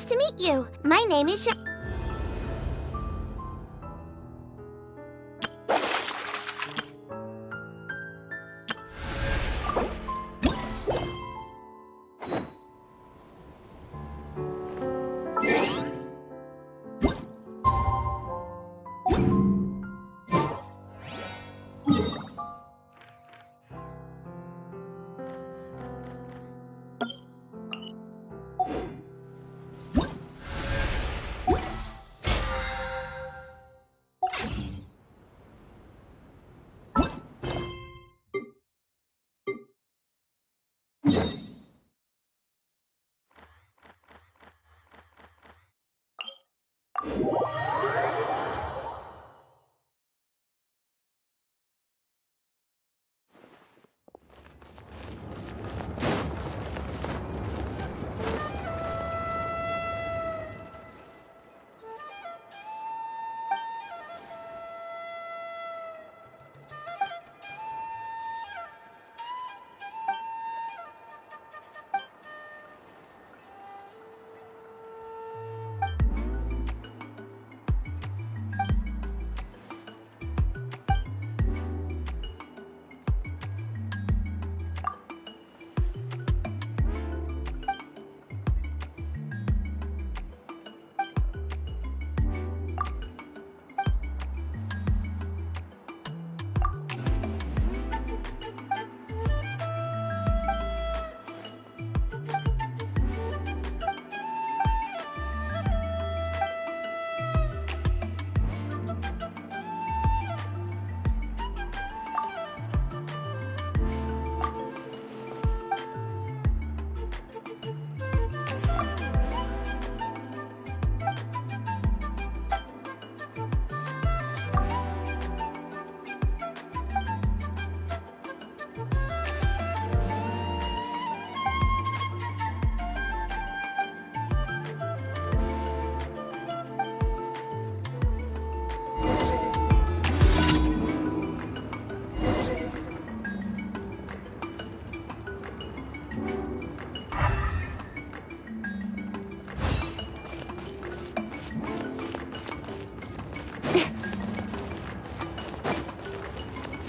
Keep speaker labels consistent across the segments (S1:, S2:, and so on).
S1: Nice to meet you. My name is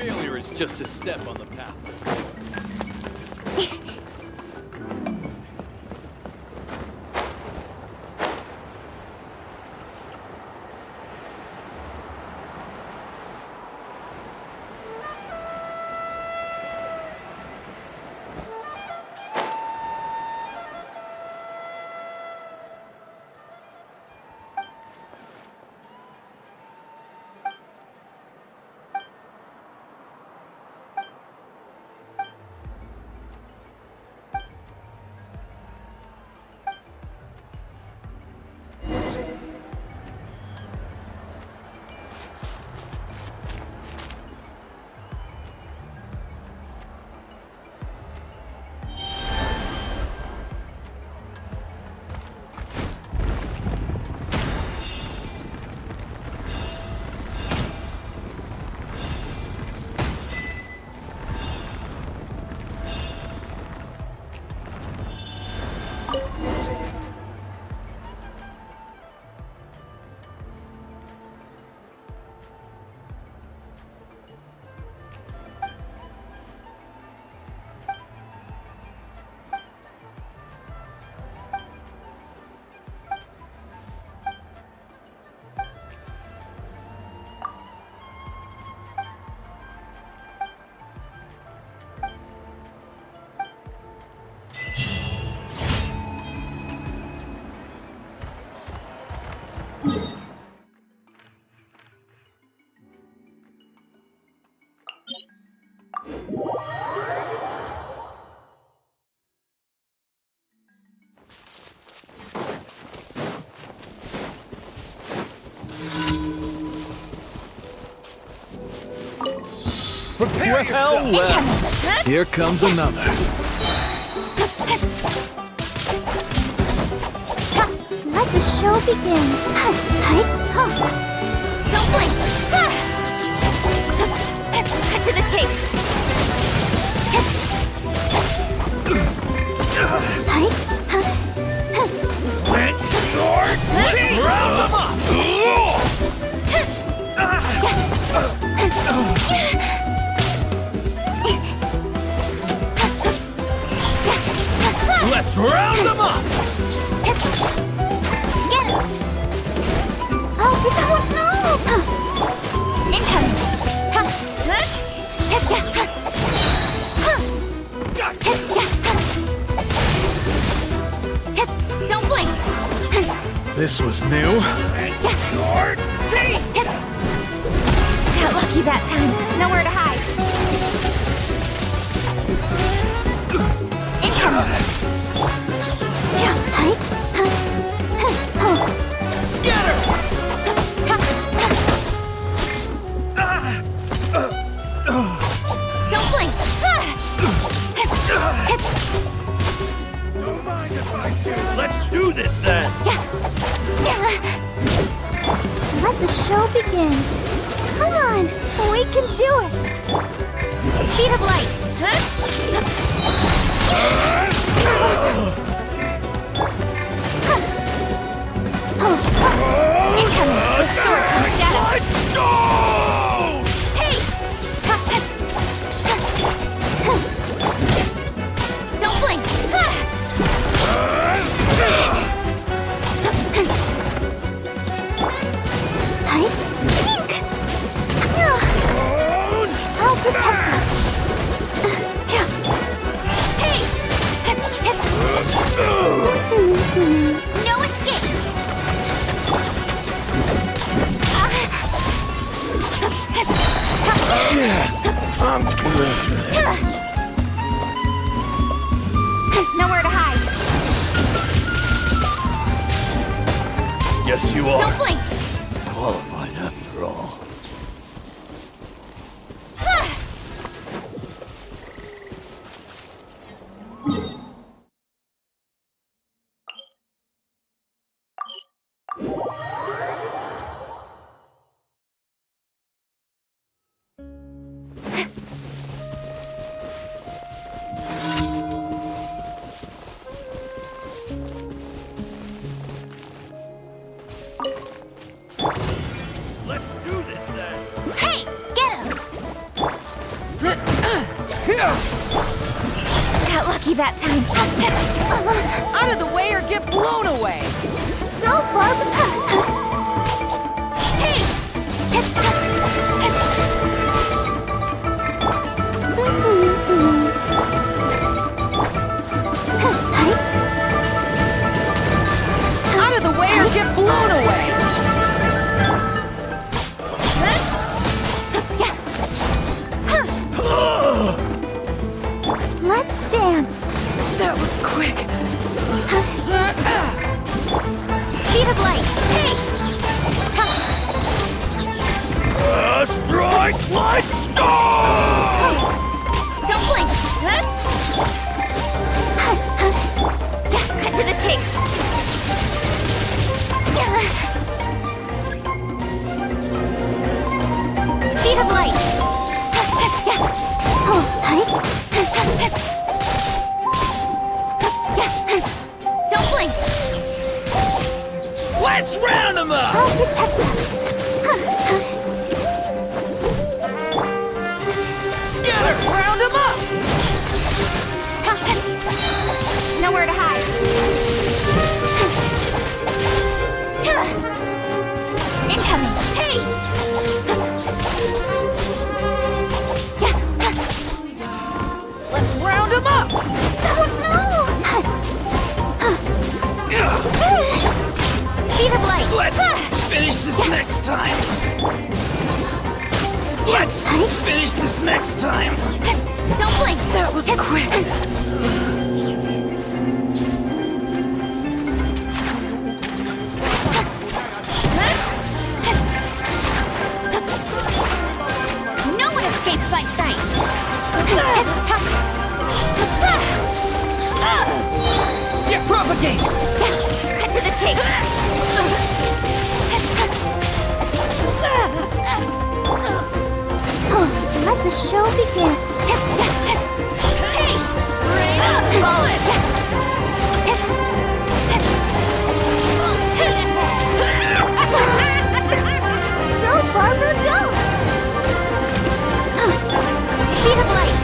S2: Failure is just a step on the path to
S3: Well, well, here comes another.
S1: Let the show begin. Don't blink. Cut to the chase.
S3: was new.
S1: Got lucky that time. Nowhere to hide. Incoming.
S3: Scatter!
S1: Don't blink.
S2: Don't mind if I do. Let's do this then.
S1: Let the show begin. Come on, we can do it. Speed of light. Incoming. The sword from shadow.
S2: Let's go!
S1: Hey! Don't blink. I'll protect us. Hey! No escape.
S3: I'm good.
S1: Nowhere to hide.
S2: Yes, you are.
S1: Don't blink.
S2: Qualified after all. Let's do this then.
S1: Hey! Get him! Got lucky that time.
S4: Out of the way or get blown away!
S1: Go, Barbara! Hey!
S4: Out of the way or get blown away!
S1: Let's dance.
S4: That was quick.
S1: Speed of light. Hey!
S2: Strike, let's go!
S1: Don't blink. Cut to the chase. Speed of light. Don't blink.
S3: Let's round them up!
S1: I'll protect us.
S3: Scatter!
S4: Round him up!
S1: Nowhere to hide. Incoming. Hey!
S4: Let's round him up!
S1: Oh no! Speed of light.
S3: Let's finish this next time. Let's finish this next time.
S1: Don't blink.
S4: That was quick.
S1: No one escapes my sight.
S4: Propagate!
S1: Cut to the chase. Let the show begin. Hey! Go, Barbara, go! Speed of light.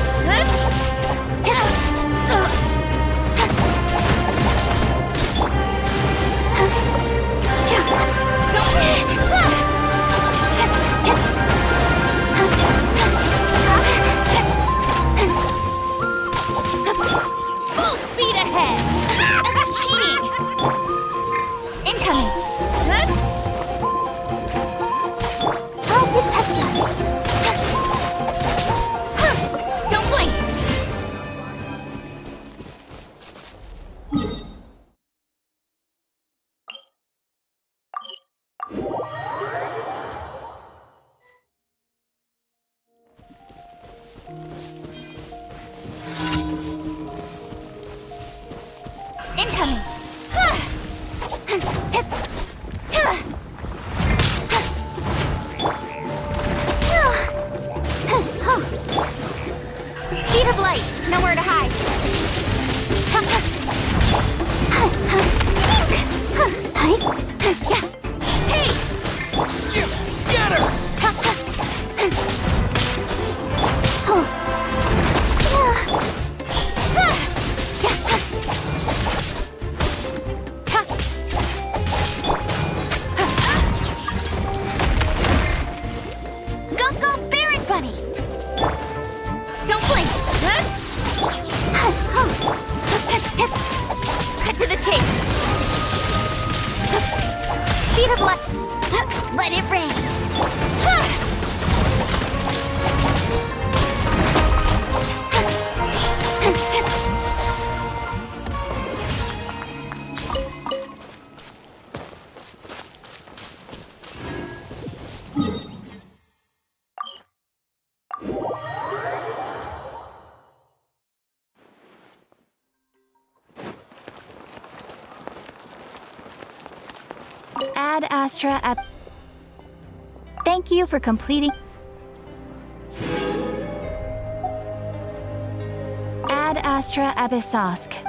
S3: Get her!
S1: Go, go, Barret Bunny! Don't blink! Cut to the chase! Speed of light! Let it rain! Ad Astra Ep. Thank you for completing. Ad Astra Abyssosque.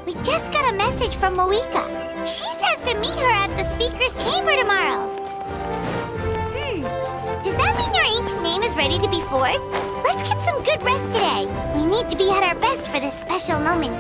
S1: We just got a message from Moika. She says to meet her at the speaker's chamber tomorrow. Does that mean your ancient name is ready to be forged? Let's get some good rest today. We need to be at our best for this special moment.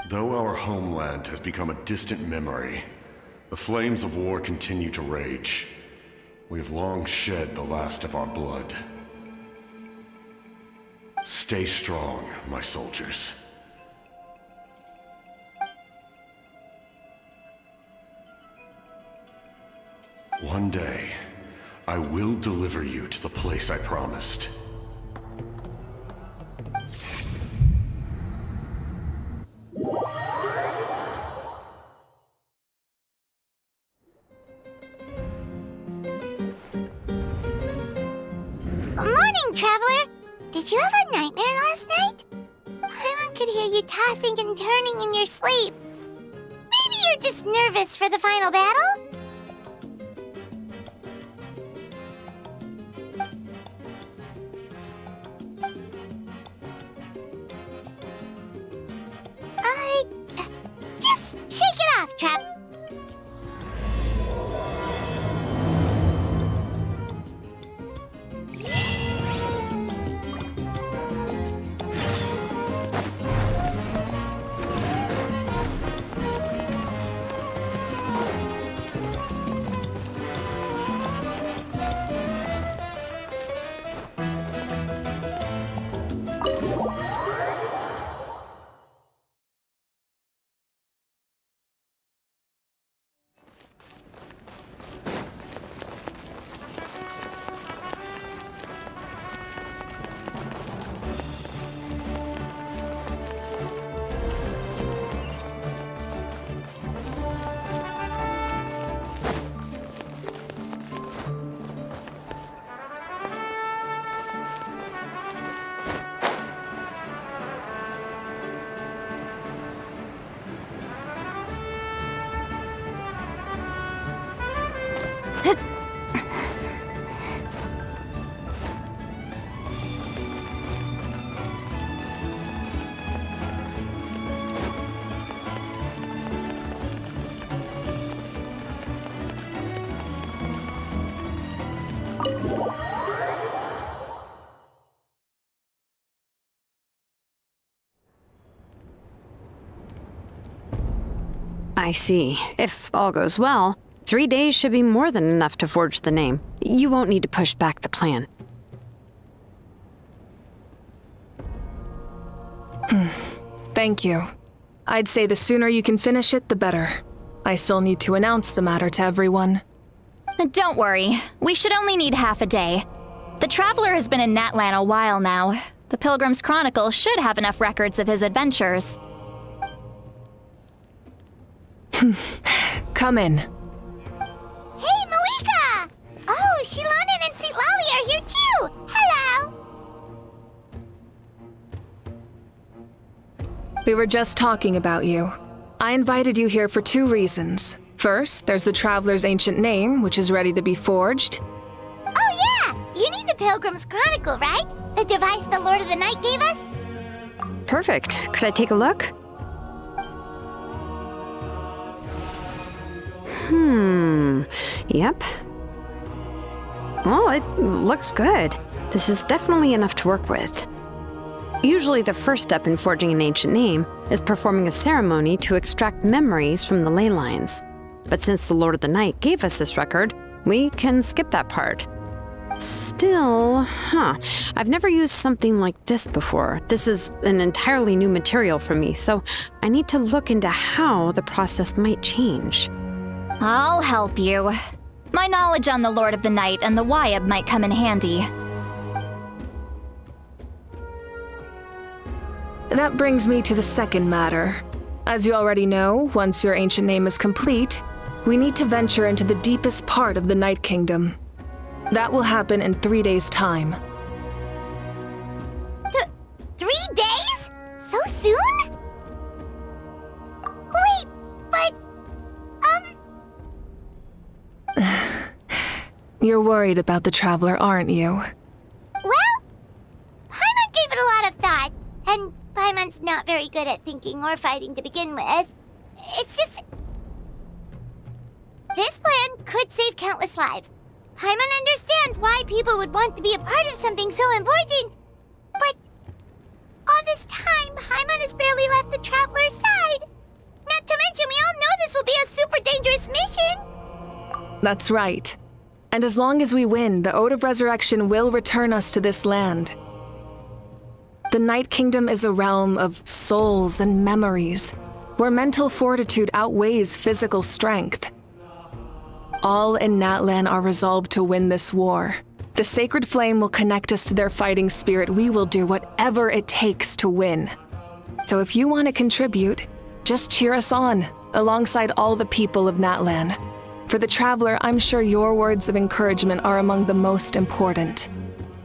S5: Though our homeland has become a distant memory, the flames of war continue to rage. We have long shed the last of our blood. Stay strong, my soldiers. One day, I will deliver you to the place I promised.
S1: Morning, Traveler! Did you have a nightmare last night? Paimon could hear you tossing and turning in your sleep. Maybe you're just nervous for the final battle? Just shake it off, Trap.
S6: I see. If all goes well, 3 days should be more than enough to forge the name. You won't need to push back the plan.
S4: Thank you. I'd say the sooner you can finish it, the better. I still need to announce the matter to everyone.
S7: Don't worry. We should only need half a day. The Traveler has been in Natlan a while now. The Pilgrim's Chronicle should have enough records of his adventures.
S4: Come in.
S1: Hey, Malika! Oh, Shilonen and St. Lolly are here too! Hello!
S4: We were just talking about you. I invited you here for 2 reasons. First, there's the Traveler's ancient name, which is ready to be forged.
S1: Oh yeah! You need the Pilgrim's Chronicle, right? The device the Lord of the Night gave us?
S6: Perfect. Could I take a look? Yep. Well, it looks good. This is definitely enough to work with. Usually the first step in forging an ancient name is performing a ceremony to extract memories from the ley lines. But since the Lord of the Night gave us this record, we can skip that part. Still, I've never used something like this before. This is an entirely new material for me, so I need to look into how the process might change.
S7: I'll help you. My knowledge on the Lord of the Night and the Wyab might come in handy.
S4: That brings me to the second matter. As you already know, once your ancient name is complete, we need to venture into the deepest part of the Night Kingdom. That will happen in 3 days' time.
S1: 3 days? So soon? Wait, but...
S4: You're worried about the Traveler, aren't you?
S1: Well, Paimon gave it a lot of thought, and Paimon's not very good at thinking or fighting to begin with. It's just... This plan could save countless lives. Paimon understands why people would want to be a part of something so important. But all this time, Paimon has barely left the Traveler's side.
S4: That's right. And as long as we win, the Ode of Resurrection will return us to this land. The Night Kingdom is a realm of souls and memories, where mental fortitude outweighs physical strength. All in Natlan are resolved to win this war. The sacred flame will connect us to their fighting spirit. We will do whatever it takes to win. So if you want to contribute, just cheer us on, alongside all the people of Natlan. For the Traveler, I'm sure your words of encouragement are among the most important.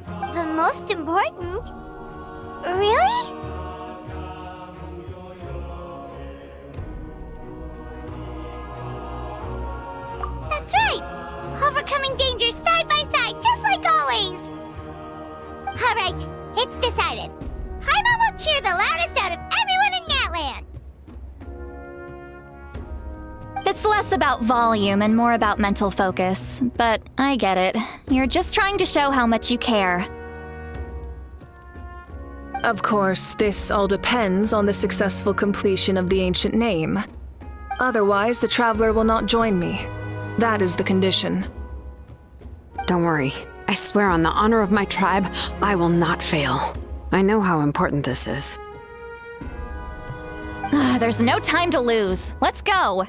S1: The most important? Really? That's right! Overcoming dangers side by side, just like always! Alright, it's decided. Paimon will cheer the loudest out of everyone in Natlan!
S7: It's less about volume and more about mental focus, but I get it. You're just trying to show how much you care.
S4: Of course, this all depends on the successful completion of the ancient name. Otherwise, the Traveler will not join me. That is the condition.
S6: Don't worry. I swear on the honor of my tribe, I will not fail. I know how important this is.
S7: There's no time to lose. Let's go.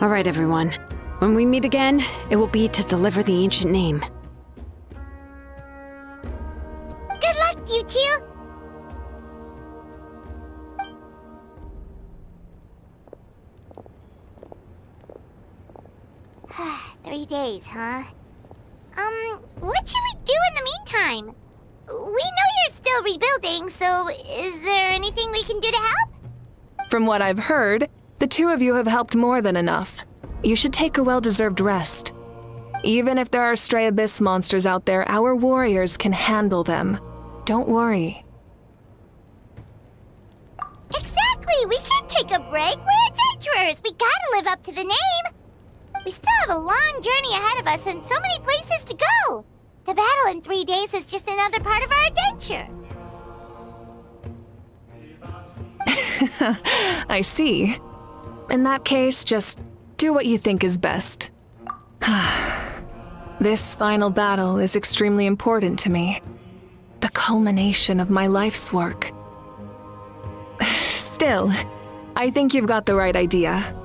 S6: All right, everyone. When we meet again, it will be to deliver the ancient name.
S1: Good luck, you two! 3 days, huh? What should we do in the meantime? We know you're still rebuilding, so is there anything we can do to help?
S4: From what I've heard, the two of you have helped more than enough. You should take a well-deserved rest. Even if there are stray abyss monsters out there, our warriors can handle them. Don't worry.
S1: Exactly! We can't take a break! We're adventurers! We gotta live up to the name! We still have a long journey ahead of us and so many places to go! The battle in 3 days is just another part of our adventure!
S4: I see. In that case, just do what you think is best. This final battle is extremely important to me. The culmination of my life's work. Still, I think you've got the right idea.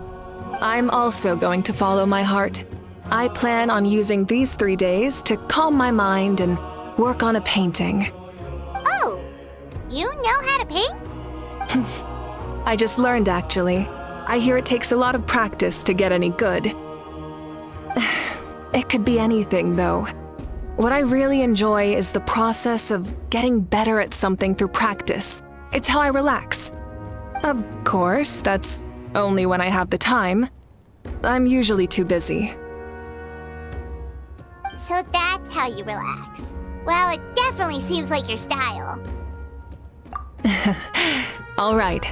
S4: I'm also going to follow my heart. I plan on using these 3 days to calm my mind and work on a painting.
S1: Oh, you know how to paint?
S4: I just learned, actually. I hear it takes a lot of practice to get any good. It could be anything, though. What I really enjoy is the process of getting better at something through practice. It's how I relax. Of course, that's only when I have the time. I'm usually too busy.
S1: So that's how you relax. Well, it definitely seems like your style.
S4: All right,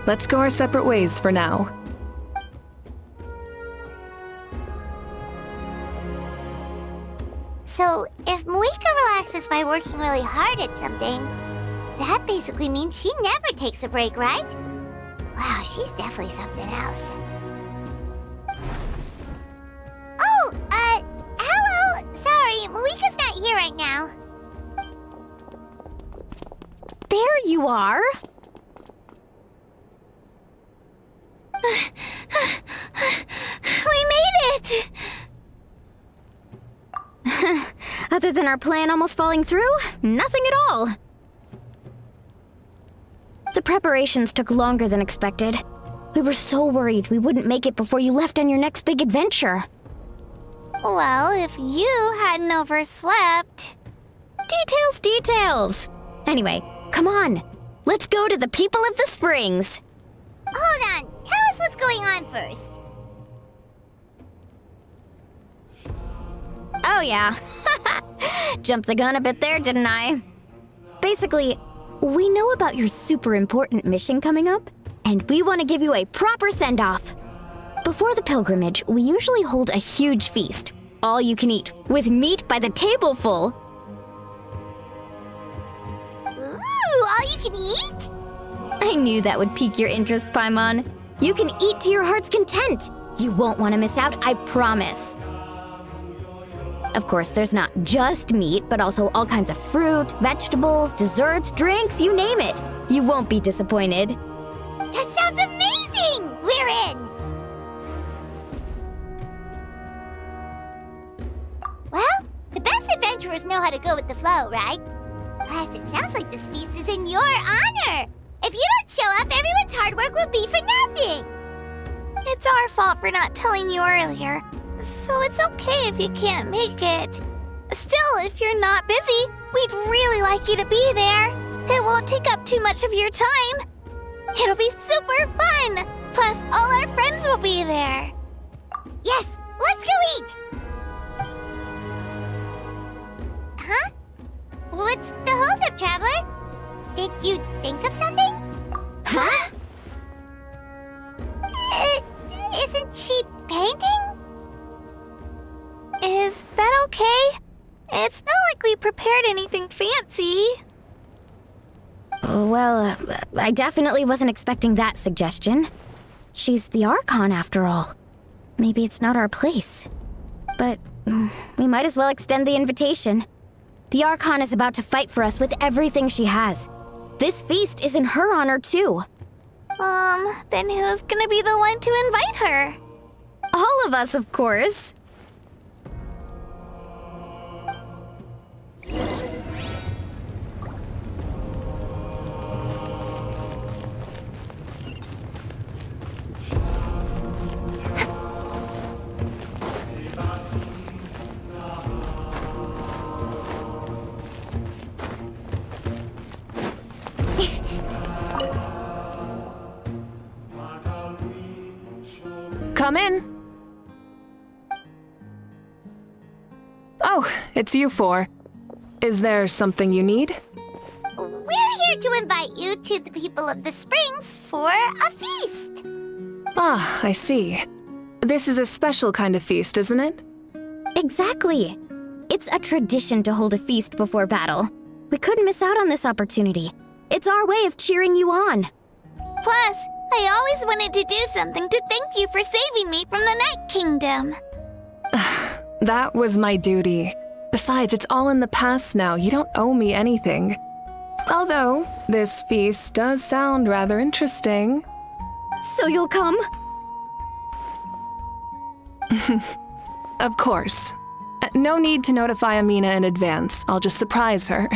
S4: let's go our separate ways for now.
S1: So, if Moika relaxes by working really hard at something, that basically means she never takes a break, right? Wow, she's definitely something else. Oh, hello! Sorry, Moika's not here right now.
S8: There you are! We made it! Other than our plan almost falling through, nothing at all. The preparations took longer than expected. We were so worried we wouldn't make it before you left on your next big adventure.
S1: Well, if you hadn't overslept...
S8: Details! Anyway, come on. Let's go to the people of the Springs.
S1: Hold on, tell us what's going on first.
S8: Oh yeah. Jumped the gun a bit there, didn't I? Basically, we know about your super important mission coming up, and we want to give you a proper send-off. Before the pilgrimage, we usually hold a huge feast, all you can eat, with meat by the tableful.
S1: Ooh, all you can eat?
S8: I knew that would pique your interest, Paimon. You can eat to your heart's content. You won't want to miss out, I promise. Of course, there's not just meat, but also all kinds of fruit, vegetables, desserts, drinks, you name it. You won't be disappointed.
S1: That sounds amazing! We're in! Well, the best adventurers know how to go with the flow, right? Plus, it sounds like this feast is in your honor! If you don't show up, everyone's hard work will be for nothing!
S9: It's our fault for not telling you earlier, so it's okay if you can't make it. Still, if you're not busy, we'd really like you to be there. It won't take up too much of your time. It'll be super fun! Plus, all our friends will be there.
S1: Yes, let's go eat! Huh? What's the holdup, Traveler? Did you think of something?
S8: Huh?
S1: Isn't she painting?
S9: Is that okay? It's not like we prepared anything fancy.
S8: Well, I definitely wasn't expecting that suggestion. She's the Archon, after all. Maybe it's not our place. But we might as well extend the invitation. The Archon is about to fight for us with everything she has. This feast is in her honor, too.
S9: Then who's gonna be the one to invite her?
S8: All of us, of course.
S4: Come in. Oh, it's you four. Is there something you need?
S1: We're here to invite you to the people of the Springs for a feast.
S4: Ah, I see. This is a special kind of feast, isn't it?
S8: Exactly. It's a tradition to hold a feast before battle. We couldn't miss out on this opportunity. It's our way of cheering you on.
S9: Plus, I always wanted to do something to thank you for saving me from the Night Kingdom.
S4: That was my duty. Besides, it's all in the past now. You don't owe me anything. Although, this feast does sound rather interesting.
S8: So you'll come?
S4: Of course. No need to notify Amina in advance. I'll just surprise her.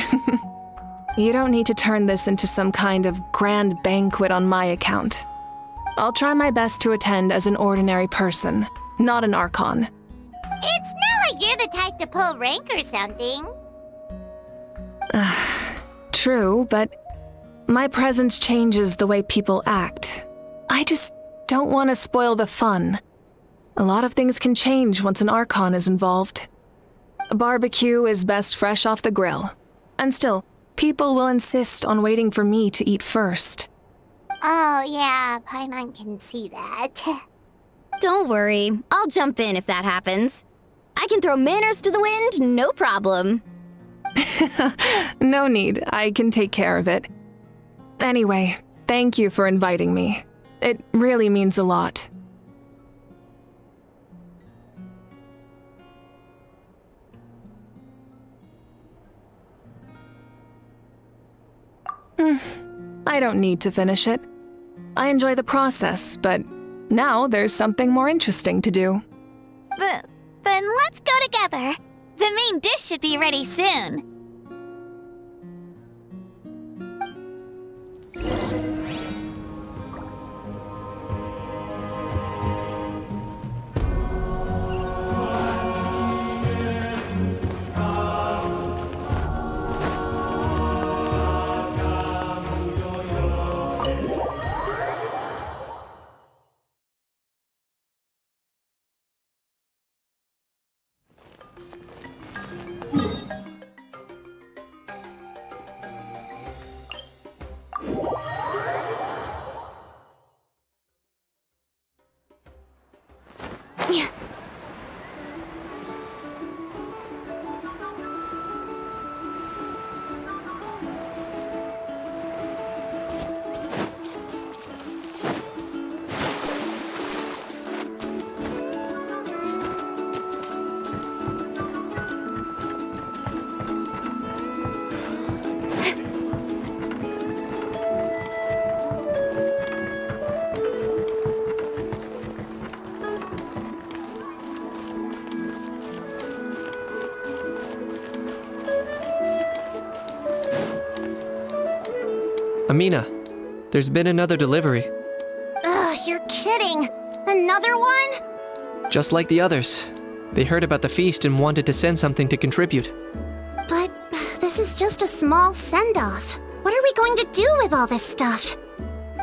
S4: You don't need to turn this into some kind of grand banquet on my account. I'll try my best to attend as an ordinary person, not an Archon.
S1: It's not like you're the type to pull rank or something.
S4: True, but my presence changes the way people act. I just don't want to spoil the fun. A lot of things can change once an Archon is involved. A barbecue is best fresh off the grill. And still, people will insist on waiting for me to eat first.
S1: Oh, yeah, Paimon can see that.
S8: Don't worry. I'll jump in if that happens. I can throw manners to the wind, no problem.
S4: No need. I can take care of it. Anyway, thank you for inviting me. It really means a lot. I don't need to finish it. I enjoy the process, but now there's something more interesting to do.
S9: Then let's go together. The main dish should be ready soon.
S10: Amina, there's been another delivery.
S1: Ugh, you're kidding. Another one?
S10: Just like the others. They heard about the feast and wanted to send something to contribute.
S1: But this is just a small send-off. What are we going to do with all this stuff?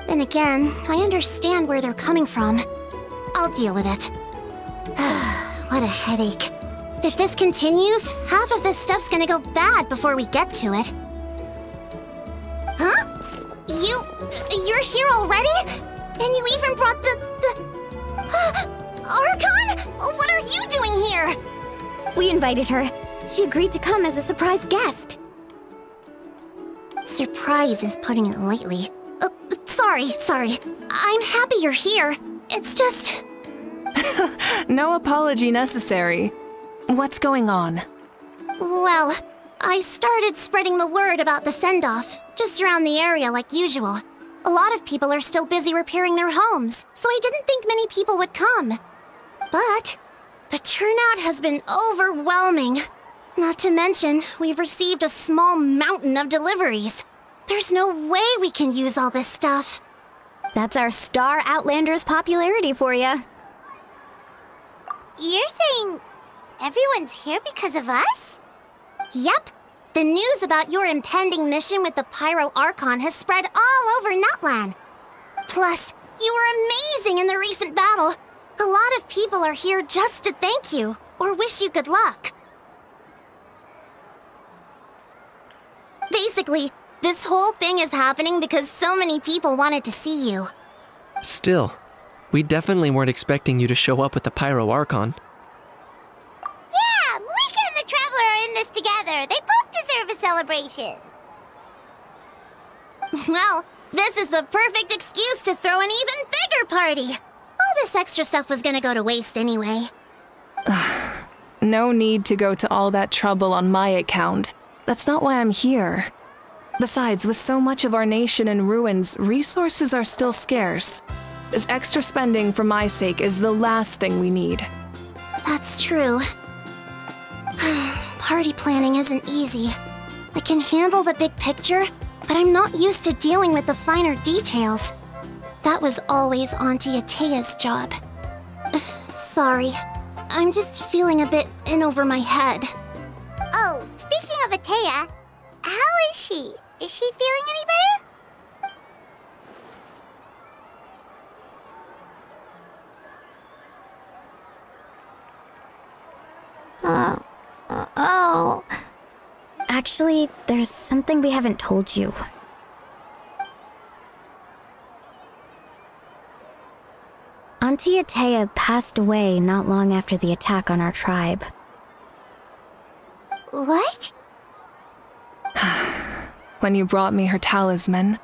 S1: Then again, I understand where they're coming from. I'll deal with it. What a headache. If this continues, half of this stuff's gonna go bad before we get to it. Huh? You're here already? And you even brought the Archon? What are you doing here?
S8: We invited her. She agreed to come as a surprise guest.
S1: Surprise is putting it lightly. Sorry. I'm happy you're here. It's just...
S4: No apology necessary. What's going on?
S1: Well, I started spreading the word about the send-off, just around the area like usual. A lot of people are still busy repairing their homes, so I didn't think many people would come. But the turnout has been overwhelming. Not to mention, we've received a small mountain of deliveries. There's no way we can use all this stuff.
S8: That's our Star Outlander's popularity for you.
S1: You're saying everyone's here because of us? Yep. The news about your impending mission with the Pyro Archon has spread all over Nutland. Plus, you were amazing in the recent battle. A lot of people are here just to thank you, or wish you good luck. Basically, this whole thing is happening because so many people wanted to see you.
S10: Still, we definitely weren't expecting you to show up with the Pyro Archon.
S1: Yeah, Malika and the Traveler are in this together. They both deserve a celebration. Well, this is the perfect excuse to throw an even bigger party. All this extra stuff was gonna go to waste anyway.
S4: No need to go to all that trouble on my account. That's not why I'm here. Besides, with so much of our nation in ruins, resources are still scarce. This extra spending for my sake is the last thing we need.
S1: That's true. Party planning isn't easy. I can handle the big picture, but I'm not used to dealing with the finer details. That was always Auntie Atea's job. Sorry. I'm just feeling a bit in over my head. Oh, speaking of Atea, how is she? Is she feeling any better?
S8: Oh. Actually, there's something we haven't told you. Auntie Atea passed away not long after the attack on our tribe.
S1: What?
S4: When you brought me her talisman,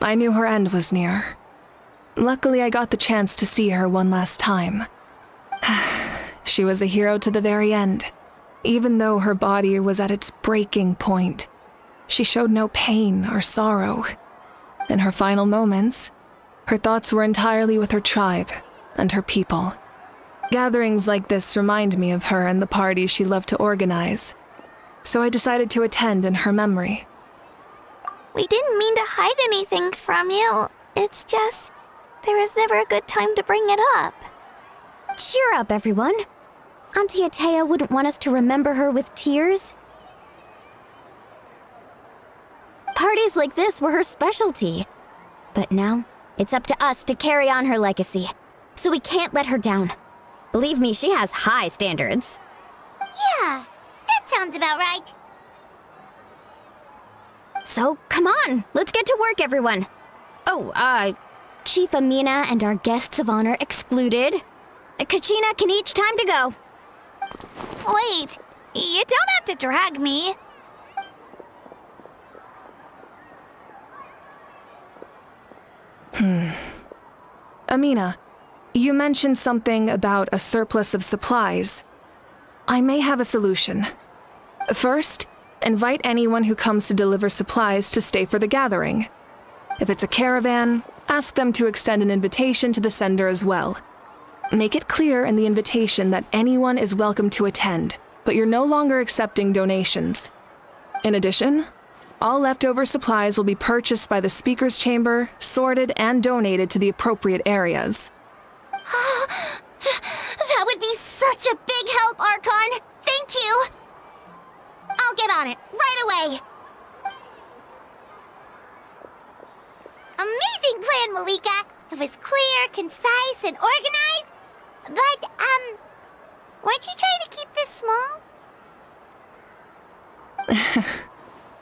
S4: I knew her end was near. Luckily, I got the chance to see her one last time. She was a hero to the very end. Even though her body was at its breaking point, she showed no pain or sorrow. In her final moments, her thoughts were entirely with her tribe and her people. Gatherings like this remind me of her and the parties she loved to organize. So I decided to attend in her memory.
S9: We didn't mean to hide anything from you. It's just, there was never a good time to bring it up.
S8: Cheer up, everyone. Auntie Atea wouldn't want us to remember her with tears. Parties like this were her specialty. But now, it's up to us to carry on her legacy. So we can't let her down. Believe me, she has high standards.
S1: Yeah, that sounds about right.
S8: So, come on, let's get to work, everyone. Oh, Chief Amina and our guests of honor excluded. Kachina can each time to go.
S9: Wait, you don't have to drag me.
S4: Amina, you mentioned something about a surplus of supplies. I may have a solution. First, invite anyone who comes to deliver supplies to stay for the gathering. If it's a caravan, ask them to extend an invitation to the sender as well. Make it clear in the invitation that anyone is welcome to attend, but you're no longer accepting donations. In addition, All leftover supplies will be purchased by the Speaker's Chamber, sorted, and donated to the appropriate areas.
S1: That would be such a big help, Archon! Thank you! I'll get on it, right away! Amazing plan, Malika! It was clear, concise, and organized. But, weren't you trying to keep this small?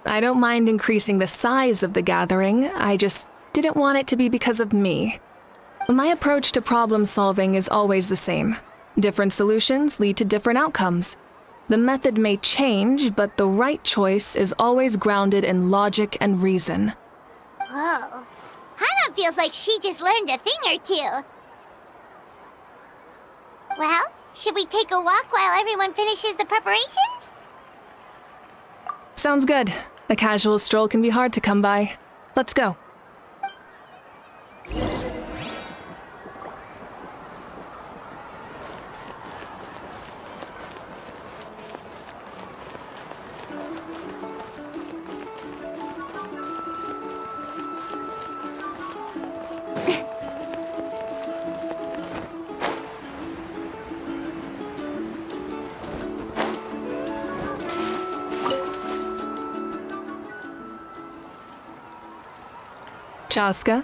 S4: I don't mind increasing the size of the gathering, I just didn't want it to be because of me. My approach to problem solving is always the same. Different solutions lead to different outcomes. The method may change, but the right choice is always grounded in logic and reason.
S1: Whoa. Hana feels like she just learned a thing or two. Well, should we take a walk while everyone finishes the preparations?
S4: Sounds good. A casual stroll can be hard to come by. Let's go. Chaska?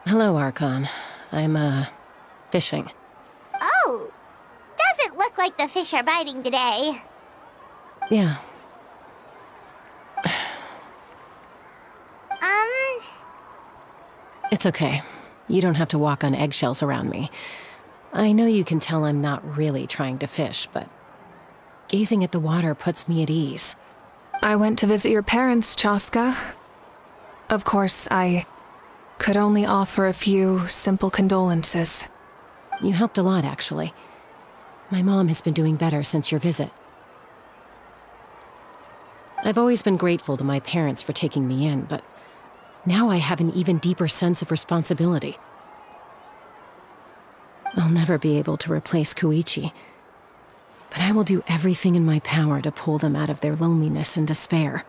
S11: Hello, Archon. I'm, fishing.
S1: Oh! Doesn't look like the fish are biting today.
S11: Yeah. It's okay. You don't have to walk on eggshells around me. I know you can tell I'm not really trying to fish, but gazing at the water puts me at ease.
S4: I went to visit your parents, Chaska. Of course, I could only offer a few simple condolences.
S11: You helped a lot, actually. My mom has been doing better since your visit. I've always been grateful to my parents for taking me in, but now I have an even deeper sense of responsibility. I'll never be able to replace Koichi, but I will do everything in my power to pull them out of their loneliness and despair.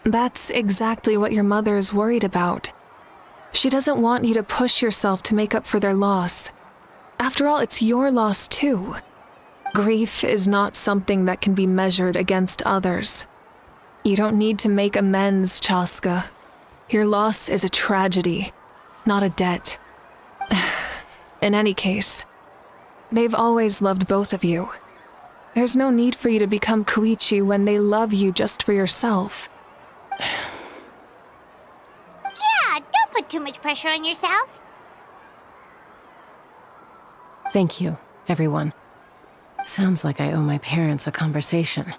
S4: That's exactly what your mother is worried about. She doesn't want you to push yourself to make up for their loss. After all, it's your loss too. Grief is not something that can be measured against others. You don't need to make amends, Chaska. Your loss is a tragedy, not a debt. In any case, they've always loved both of you. There's no need for you to become Koichi when they love you just for yourself.
S1: Yeah, don't put too much pressure on yourself.
S11: Thank you, everyone. Sounds like I owe my parents a conversation.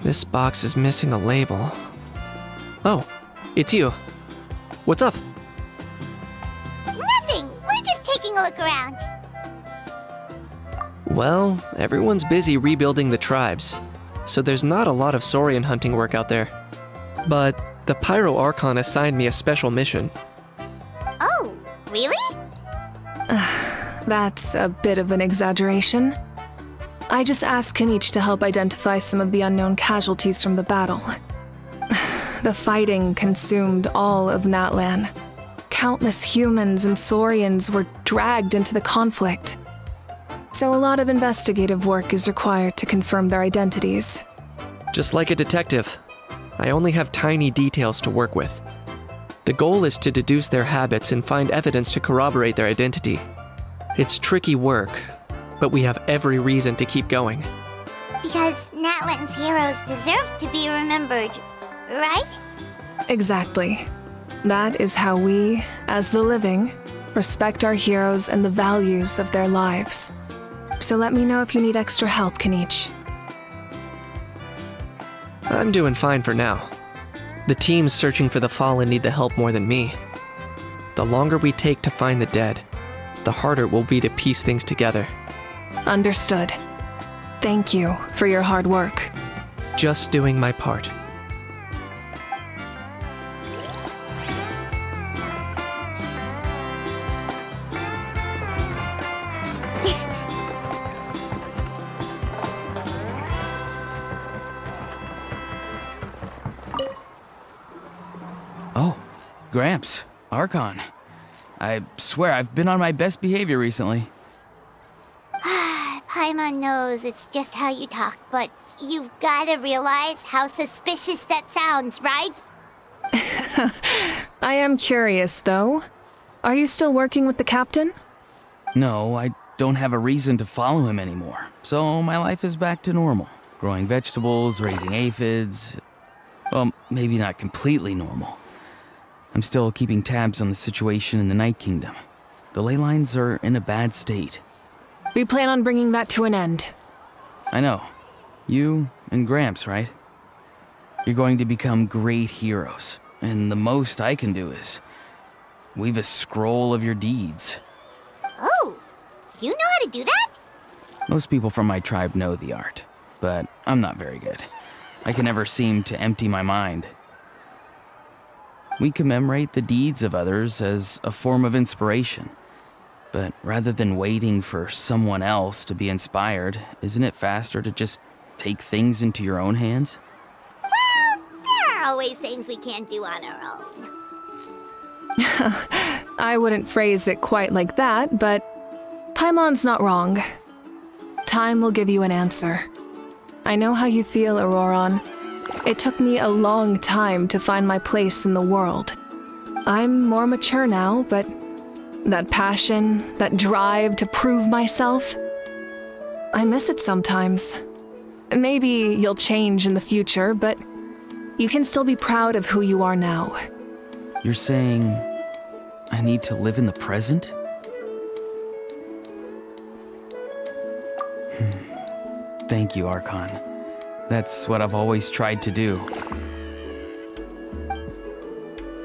S10: This box is missing a label. Oh, it's you. What's up?
S1: Nothing! We're just taking a look around.
S10: Well, everyone's busy rebuilding the tribes, so there's not a lot of Saurian hunting work out there. But the Pyro Archon assigned me a special mission.
S1: Oh, really?
S4: That's a bit of an exaggeration. I just asked Kanich to help identify some of the unknown casualties from the battle. The fighting consumed all of Natlan. Countless humans and Saurians were dragged into the conflict. So a lot of investigative work is required to confirm their identities.
S10: Just like a detective, I only have tiny details to work with. The goal is to deduce their habits and find evidence to corroborate their identity. It's tricky work, but we have every reason to keep going.
S1: Because Natlan's heroes deserve to be remembered, right?
S4: Exactly. That is how we, as the living, respect our heroes and the values of their lives. So let me know if you need extra help, Kanich.
S10: I'm doing fine for now. The teams searching for the fallen need the help more than me. The longer we take to find the dead, the harder it will be to piece things together.
S4: Understood. Thank you for your hard work.
S10: Just doing my part.
S12: Oh, Gramps, Archon. I swear I've been on my best behavior recently.
S1: Paimon knows it's just how you talk, but you've gotta realize how suspicious that sounds, right?
S4: I am curious, though. Are you still working with the captain?
S12: No, I don't have a reason to follow him anymore, so my life is back to normal. Growing vegetables, raising aphids. Well, maybe not completely normal. I'm still keeping tabs on the situation in the Night Kingdom. The ley lines are in a bad state.
S4: We plan on bringing that to an end.
S12: I know. You and Gramps, right? You're going to become great heroes, and the most I can do is weave a scroll of your deeds.
S1: Oh, you know how to do that?
S12: Most people from my tribe know the art, but I'm not very good. I can never seem to empty my mind. We commemorate the deeds of others as a form of inspiration. But rather than waiting for someone else to be inspired, isn't it faster to just take things into your own hands?
S1: Well, there are always things we can't do on our own.
S4: I wouldn't phrase it quite like that, but Paimon's not wrong. Time will give you an answer. I know how you feel, Auroron. It took me a long time to find my place in the world. I'm more mature now, but that passion, that drive to prove myself, I miss it sometimes. Maybe you'll change in the future, but you can still be proud of who you are now.
S12: You're saying I need to live in the present? Thank you, Archon. That's what I've always tried to do.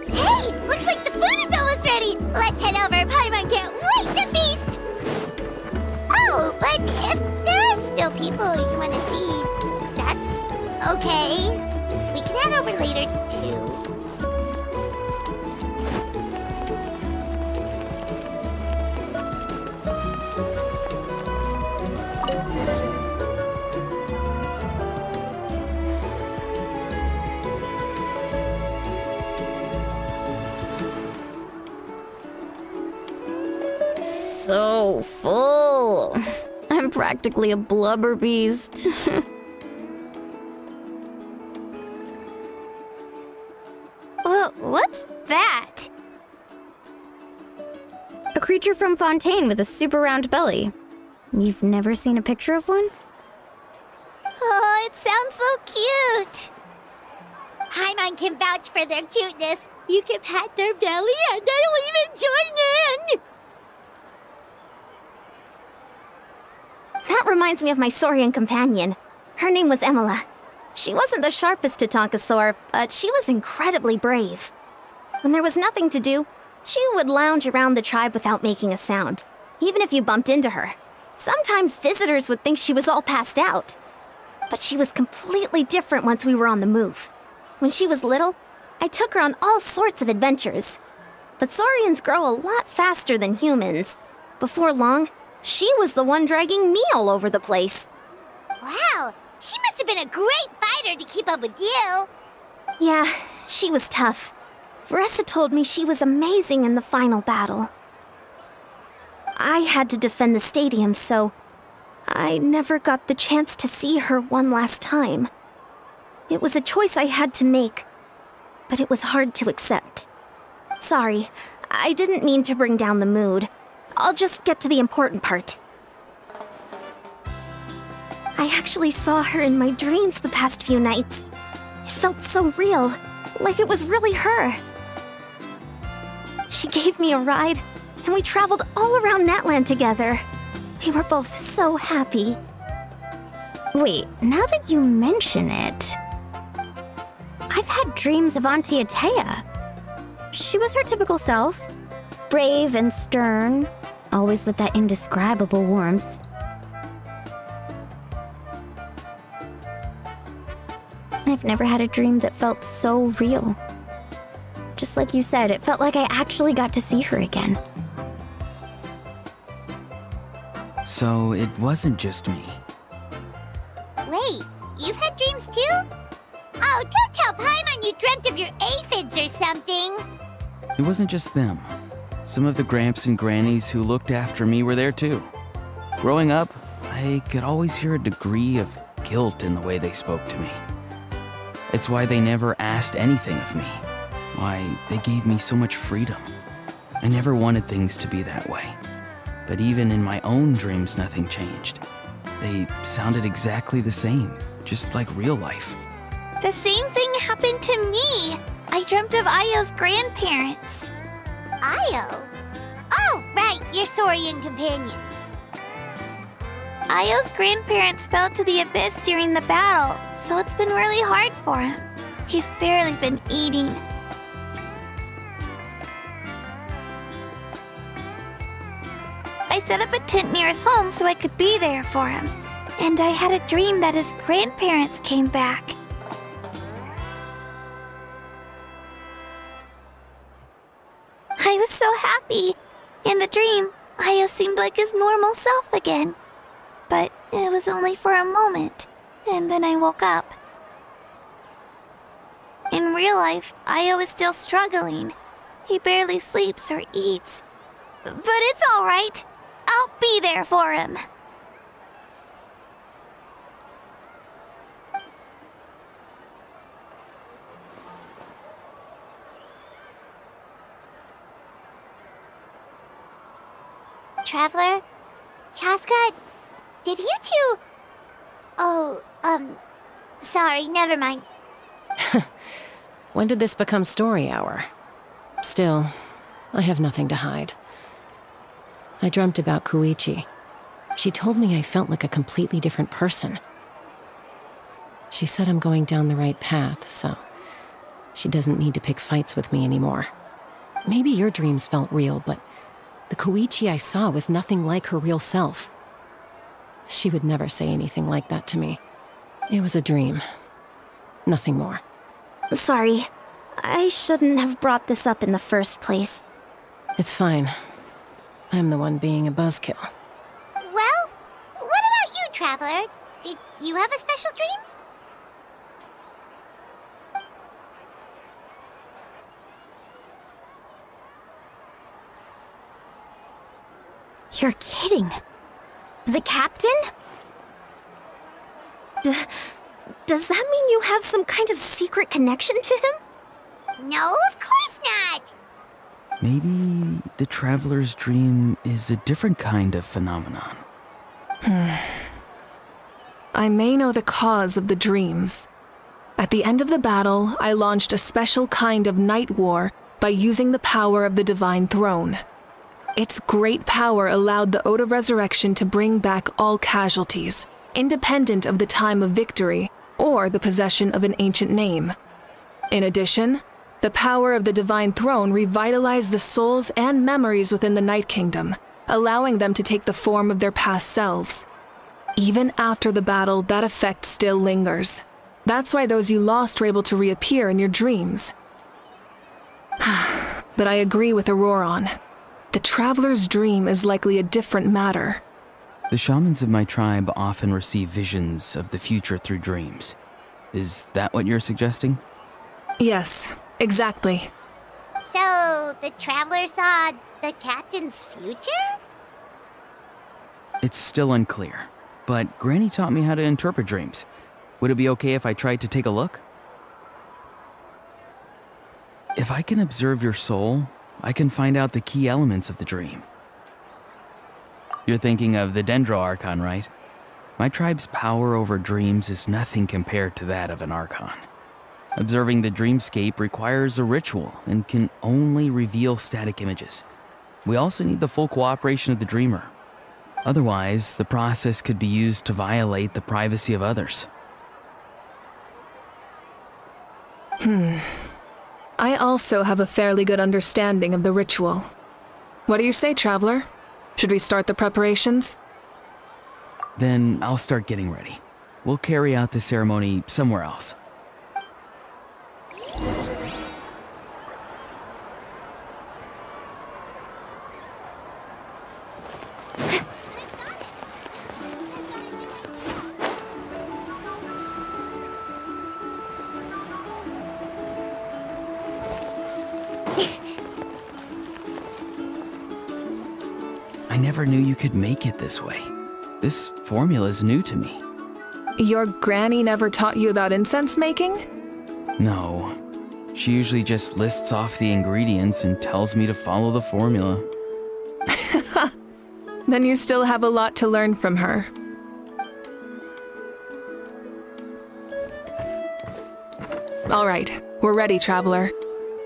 S1: Hey, looks like the food is almost ready. Let's head over. Paimon can't wait to feast. Oh, but if there are still people you want to see, that's okay. We can head over later, too.
S8: So full. I'm practically a blubber beast.
S9: Well, what's that?
S8: A creature from Fontaine with a super round belly. You've never seen a picture of one?
S9: Oh, it sounds so cute.
S1: Paimon can vouch for their cuteness. You can pat their belly and I'll even join in.
S8: That reminds me of my Saurian companion. Her name was Emila. She wasn't the sharpest Tatankasaur, but she was incredibly brave. When there was nothing to do, she would lounge around the tribe without making a sound, even if you bumped into her. Sometimes visitors would think she was all passed out. But she was completely different once we were on the move. When she was little, I took her on all sorts of adventures. But Saurians grow a lot faster than humans. Before long, she was the one dragging me all over the place.
S1: Wow, she must have been a great fighter to keep up with you.
S8: Yeah, she was tough. Veressa told me she was amazing in the final battle. I had to defend the stadium, so I never got the chance to see her one last time. It was a choice I had to make, but it was hard to accept. Sorry, I didn't mean to bring down the mood. I'll just get to the important part. I actually saw her in my dreams the past few nights. It felt so real, like it was really her. She gave me a ride, and we traveled all around Natland together. We were both so happy.
S9: Wait, now that you mention it, I've had dreams of Auntie Atea. She was her typical self, brave and stern,
S8: always with that indescribable warmth. I've never had a dream that felt so real. Just like you said, it felt like I actually got to see her again.
S12: So it wasn't just me.
S1: Wait, you've had dreams too? Oh, don't tell Paimon you dreamt of your aphids or something.
S12: It wasn't just them. Some of the Gramps and Grannies who looked after me were there too. Growing up, I could always hear a degree of guilt in the way they spoke to me. It's why they never asked anything of me. Why they gave me so much freedom. I never wanted things to be that way. But even in my own dreams, nothing changed. They sounded exactly the same, just like real life.
S9: The same thing happened to me. I dreamt of Ayo's grandparents.
S1: Ayo? Oh, right, your Saurian companion.
S9: Ayo's grandparents fell to the abyss during the battle, so it's been really hard for him. He's barely been eating. I set up a tent near his home so I could be there for him. And I had a dream that his grandparents came back. I was so happy. In the dream, Ayo seemed like his normal self again. But it was only for a moment, and then I woke up. In real life, Ayo is still struggling. He barely sleeps or eats. But it's all right. I'll be there for him.
S1: Traveler? Chaska? Did you two... Oh, sorry, never mind.
S11: When did this become story hour? Still, I have nothing to hide. I dreamt about Koichi. She told me I felt like a completely different person. She said I'm going down the right path, so she doesn't need to pick fights with me anymore. Maybe your dreams felt real, but the Koichi I saw was nothing like her real self. She would never say anything like that to me. It was a dream. Nothing more.
S8: Sorry, I shouldn't have brought this up in the first place.
S11: It's fine. I'm the one being a buzzkill.
S1: Well, what about you, Traveler? Did you have a special dream?
S8: You're kidding. The captain? Does that mean you have some kind of secret connection to him?
S1: No, of course not!
S12: Maybe the traveler's dream is a different kind of phenomenon.
S4: I may know the cause of the dreams. At the end of the battle, I launched a special kind of night war by using the power of the Divine Throne. Its great power allowed the Ode of Resurrection to bring back all casualties, independent of the time of victory or the possession of an ancient name. In addition, the power of the Divine Throne revitalized the souls and memories within the Night Kingdom, allowing them to take the form of their past selves. Even after the battle, that effect still lingers. That's why those you lost were able to reappear in your dreams. But I agree with Auroron. The Traveler's dream is likely a different matter.
S12: The shamans of my tribe often receive visions of the future through dreams. Is that what you're suggesting?
S4: Yes, exactly.
S1: So, the Traveler saw the captain's future?
S12: It's still unclear, but Granny taught me how to interpret dreams. Would it be okay if I tried to take a look? If I can observe your soul, I can find out the key elements of the dream. You're thinking of the Dendro Archon, right? My tribe's power over dreams is nothing compared to that of an Archon. Observing the dreamscape requires a ritual and can only reveal static images. We also need the full cooperation of the dreamer. Otherwise, the process could be used to violate the privacy of others.
S4: I also have a fairly good understanding of the ritual. What do you say, Traveler? Should we start the preparations?
S12: Then I'll start getting ready. We'll carry out the ceremony somewhere else. I never knew you could make it this way. This formula is new to me.
S4: Your granny never taught you about incense making?
S12: No. She usually just lists off the ingredients and tells me to follow the formula.
S4: Then you still have a lot to learn from her. All right, we're ready, Traveler.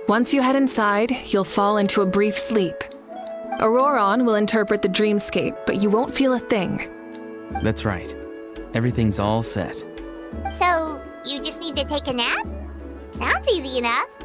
S4: Once you head inside, you'll fall into a brief sleep. Auroron will interpret the dreamscape, but you won't feel a thing.
S12: That's right. Everything's all set.
S1: So, you just need to take a nap? Sounds easy enough.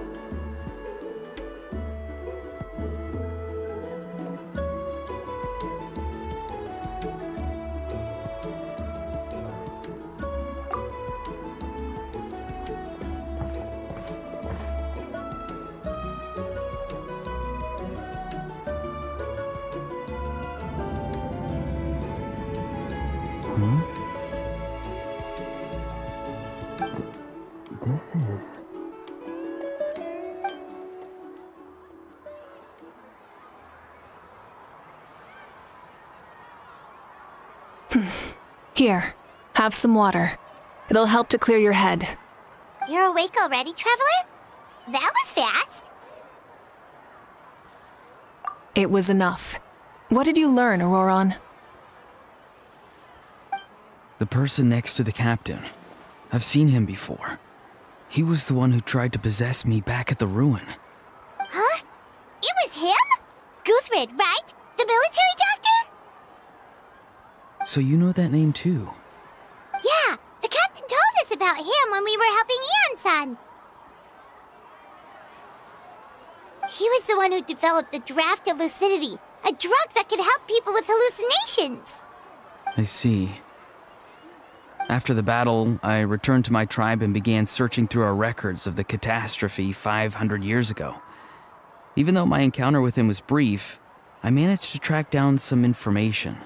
S4: Here, have some water. It'll help to clear your head.
S1: You're awake already, Traveler? That was fast.
S4: It was enough. What did you learn, Auroron?
S12: The person next to the captain. I've seen him before. He was the one who tried to possess me back at the ruin.
S1: Huh? It was him? Guthred, right? The military doctor?
S12: So you know that name too?
S1: Yeah, the captain told us about him when we were helping Ian-san. He was the one who developed the draft of lucidity, a drug that could help people with hallucinations.
S12: I see. After the battle, I returned to my tribe and began searching through our records of the catastrophe 500 years ago. Even though my encounter with him was brief, I managed to track down some information.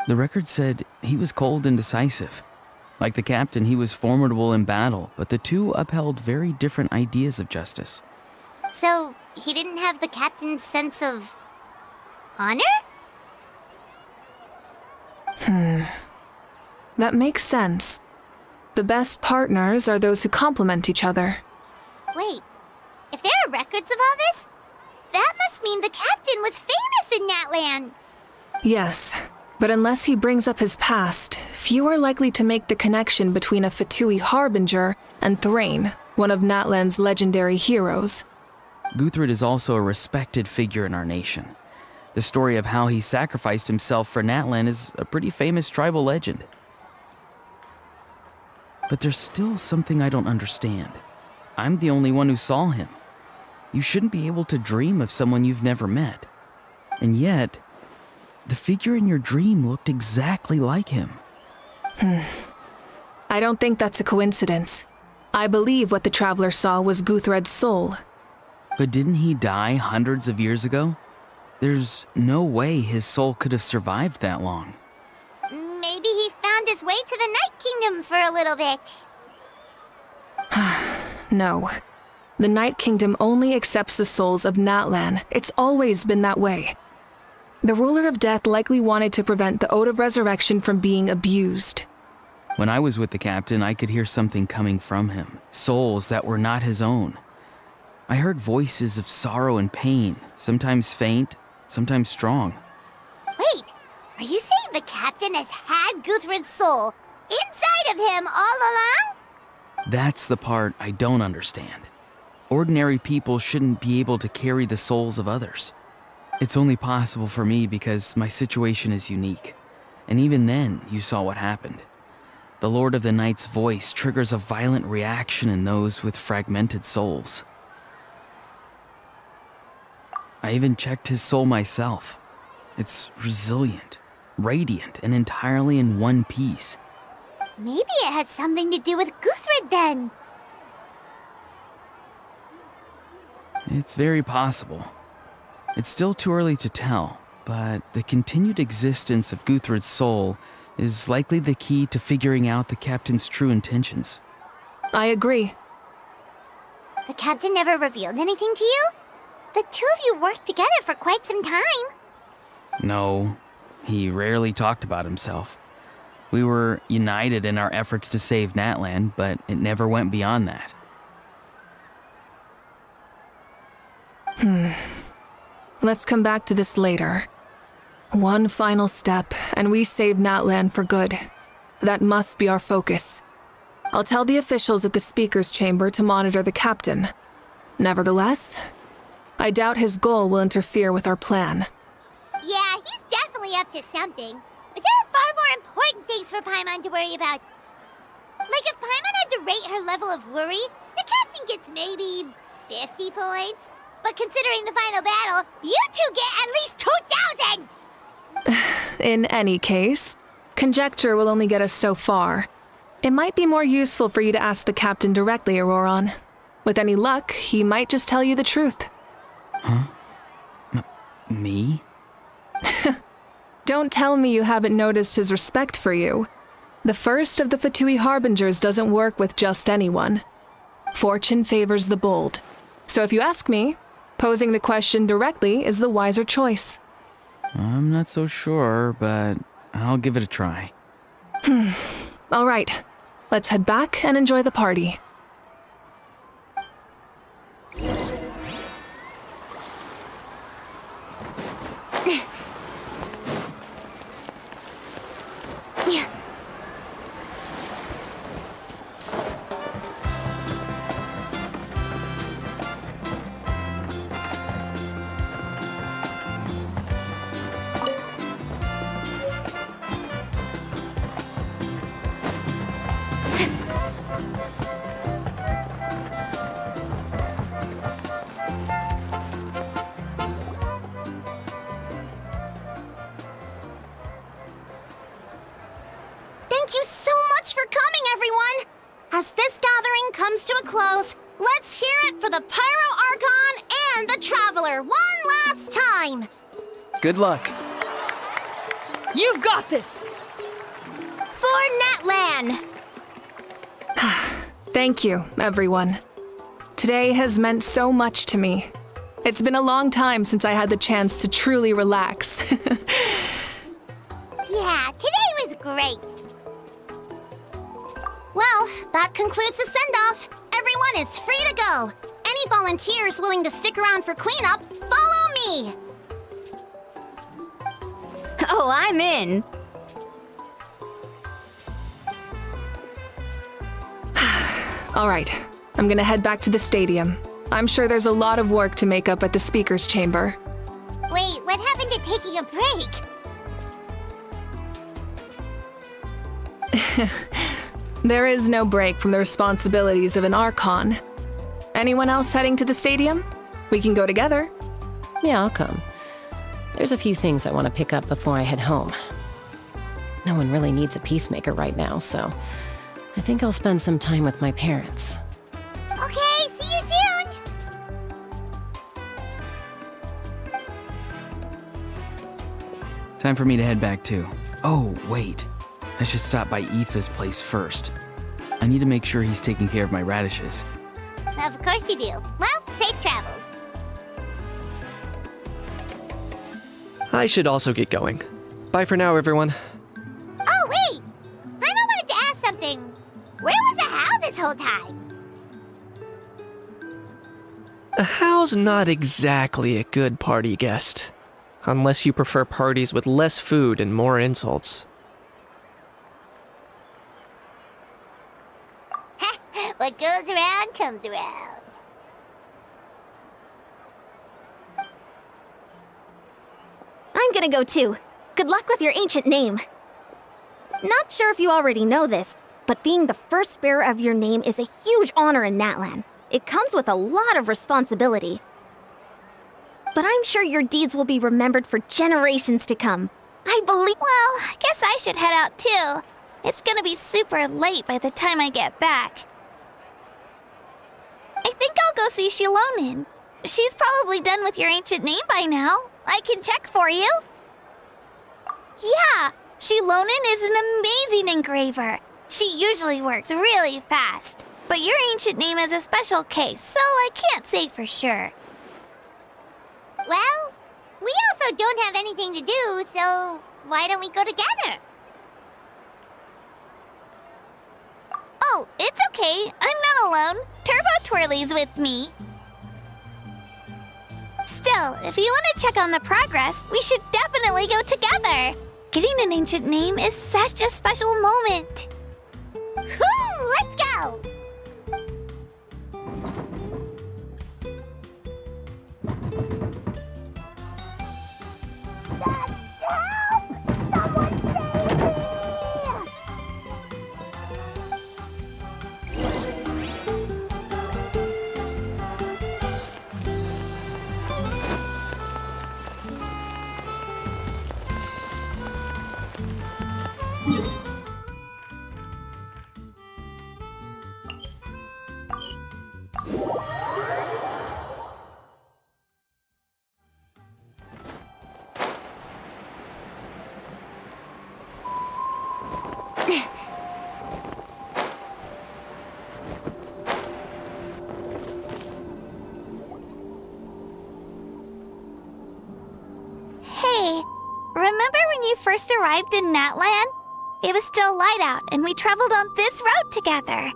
S12: The record said he was cold and decisive. Like the captain, he was formidable in battle, but the two upheld very different ideas of justice.
S1: So, he didn't have the captain's sense of honor?
S4: That makes sense. The best partners are those who complement each other.
S1: Wait, if there are records of all this, that must mean the captain was famous in Natlan.
S4: Yes, but unless he brings up his past, few are likely to make the connection between a Fatui harbinger and Thrain, one of Natlan's legendary heroes.
S12: Guthred is also a respected figure in our nation. The story of how he sacrificed himself for Natlan is a pretty famous tribal legend. But there's still something I don't understand. I'm the only one who saw him. You shouldn't be able to dream of someone you've never met. And yet, the figure in your dream looked exactly like him.
S4: I don't think that's a coincidence. I believe what the Traveler saw was Guthred's soul.
S12: But didn't he die hundreds of years ago? There's no way his soul could have survived that long.
S1: Maybe he found his way to the Night Kingdom for a little bit.
S4: No. The Night Kingdom only accepts the souls of Natlan. It's always been that way. The Ruler of Death likely wanted to prevent the Ode of Resurrection from being abused.
S12: When I was with the captain, I could hear something coming from him. Souls that were not his own. I heard voices of sorrow and pain, sometimes faint, sometimes strong.
S1: Wait, are you saying the captain has had Guthred's soul inside of him all along?
S12: That's the part I don't understand. Ordinary people shouldn't be able to carry the souls of others. It's only possible for me because my situation is unique. And even then, you saw what happened. The Lord of the Night's voice triggers a violent reaction in those with fragmented souls. I even checked his soul myself. It's resilient, radiant, and entirely in one piece.
S1: Maybe it has something to do with Guthrid then.
S12: It's very possible. It's still too early to tell, but the continued existence of Guthrid's soul is likely the key to figuring out the captain's true intentions.
S4: I agree.
S1: The captain never revealed anything to you? The two of you worked together for quite some time.
S12: No, he rarely talked about himself. We were united in our efforts to save Natlan, but it never went beyond that.
S4: Let's come back to this later. One final step, and we save Natlan for good. That must be our focus. I'll tell the officials at the speaker's chamber to monitor the captain. Nevertheless, I doubt his goal will interfere with our plan.
S1: Yeah, he's definitely up to something. But there are far more important things for Paimon to worry about. Like if Paimon had to rate her level of worry, the captain gets maybe 50 points. But considering the final battle, you two get at least 2,000!
S4: In any case, conjecture will only get us so far. It might be more useful for you to ask the captain directly, Auroron. With any luck, he might just tell you the truth.
S12: Huh? Me?
S4: Don't tell me you haven't noticed his respect for you. The first of the Fatui Harbingers doesn't work with just anyone. Fortune favors the bold. So if you ask me, posing the question directly is the wiser choice.
S12: I'm not so sure, but I'll give it a try.
S4: All right, let's head back and enjoy the party.
S1: Thank you so much for coming, everyone! As this gathering comes to a close, let's hear it for the Pyro Archon and the Traveler one last time!
S10: Good luck.
S8: You've got this! For Natlan!
S4: Thank you, everyone. Today has meant so much to me. It's been a long time since I had the chance to truly relax.
S1: Yeah, today was great. Well, that concludes the send-off. Everyone is free to go. Any volunteers willing to stick around for cleanup, follow me!
S8: Oh, I'm in.
S4: All right, I'm gonna head back to the stadium. I'm sure there's a lot of work to make up at the speaker's chamber.
S1: Wait, what happened to taking a break?
S4: There is no break from the responsibilities of an Archon. Anyone else heading to the stadium? We can go together.
S11: Yeah, I'll come. There's a few things I want to pick up before I head home. No one really needs a peacemaker right now, so I think I'll spend some time with my parents.
S1: Okay, see you soon!
S12: Time for me to head back too. Oh, wait. I should stop by Aoife's place first. I need to make sure he's taking care of my radishes.
S1: Of course you do. Well, safe travels.
S10: I should also get going. Bye for now, everyone.
S1: Oh, wait! I wanted to ask something. Where was the How this whole time?
S10: A How's not exactly a good party guest. Unless you prefer parties with less food and more insults.
S1: What goes around comes around.
S8: I'm gonna go too. Good luck with your ancient name. Not sure if you already know this, but being the first bearer of your name is a huge honor in Natlan. It comes with a lot of responsibility. but I'm sure your deeds will be remembered for generations to come. I believe.
S9: Well, I guess I should head out too. It's gonna be super late by the time I get back. I think I'll go see Shilonin. She's probably done with your ancient name by now. I can check for you. Yeah, Shilonin is an amazing engraver. She usually works really fast. But your ancient name is a special case, so I can't say for sure.
S1: Well, we also don't have anything to do, so why don't we go together?
S9: Oh, it's okay. I'm not alone. Turbo Twirly's with me. Still, if you want to check on the progress, we should definitely go together. Getting an ancient name is such a special moment.
S1: Whoo! Let's go!
S9: Hey, remember when you first arrived in Natlan? It was still light out, and we traveled on this road together.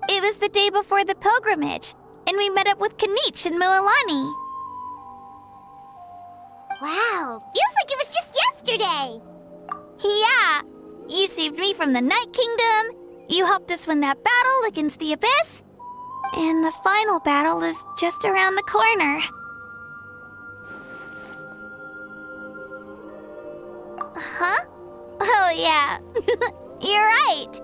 S9: It was the day before the pilgrimage, and we met up with Kanich and Mualani.
S1: Wow, feels like it was just yesterday.
S9: Yeah, you saved me from the Night Kingdom, you helped us win that battle against the Abyss, and the final battle is just around the corner. Huh? Oh, yeah. You're right.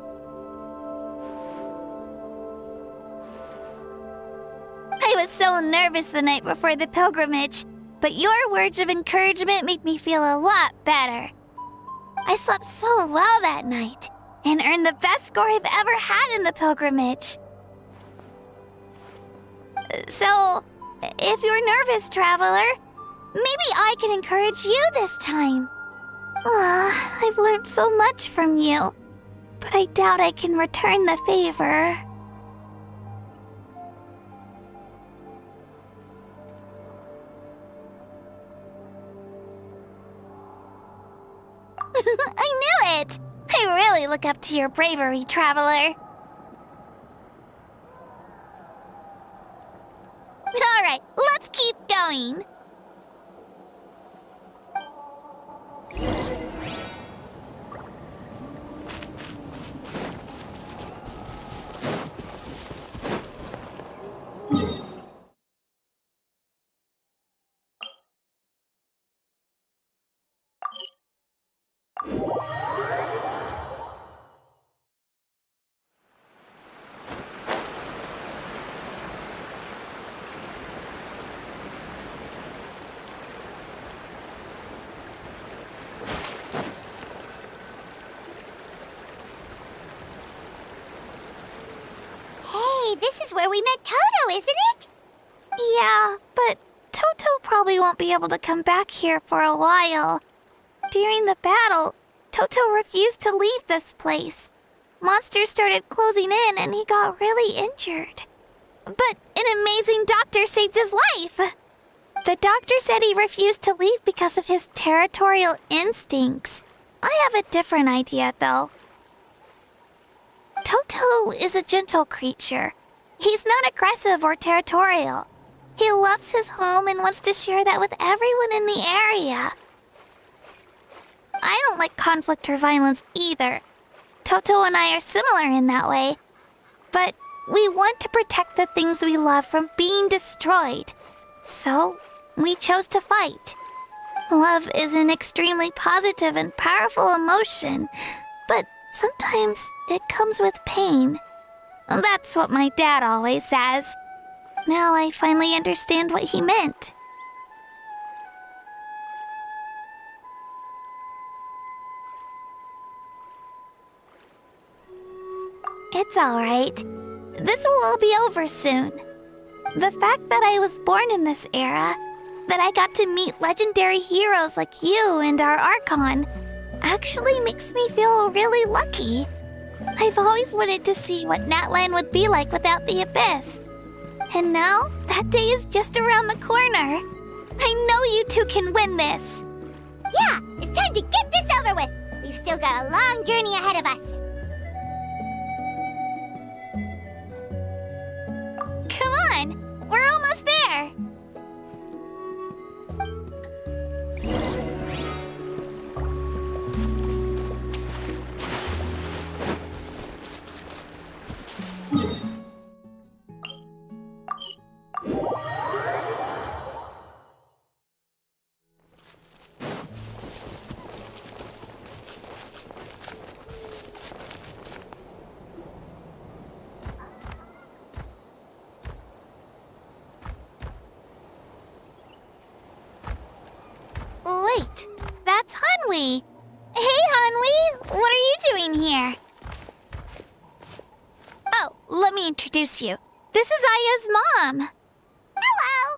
S9: I was so nervous the night before the pilgrimage, but your words of encouragement made me feel a lot better. I slept so well that night and earned the best score I've ever had in the pilgrimage. So, if you're nervous, traveler, maybe I can encourage you this time. I've learned so much from you, but I doubt I can return the favor. I knew it! I really look up to your bravery, traveler. Alright, let's keep going.
S1: This is where we met Toto, isn't it?
S9: Yeah, but Toto probably won't be able to come back here for a while. During the battle, Toto refused to leave this place. Monsters started closing in and he got really injured. But an amazing doctor saved his life. The doctor said he refused to leave because of his territorial instincts. I have a different idea, though. Toto is a gentle creature. He's not aggressive or territorial. He loves his home and wants to share that with everyone in the area. I don't like conflict or violence either. Toto and I are similar in that way. But we want to protect the things we love from being destroyed. So, we chose to fight. Love is an extremely positive and powerful emotion, but sometimes it comes with pain. That's what my dad always says. Now I finally understand what he meant. It's alright. This will all be over soon. The fact that I was born in this era, that I got to meet legendary heroes like you and our Archon, actually makes me feel really lucky. I've always wanted to see what Natlan would be like without the Abyss. And now, that day is just around the corner. I know you two can win this.
S1: Yeah, it's time to get this over with. We've still got a long journey ahead of us.
S9: Come on, we're almost there. Wait, that's Hanwi. Hey, Hanwi, what are you doing here? Oh, let me introduce you. This is Aya's mom.
S1: Hello!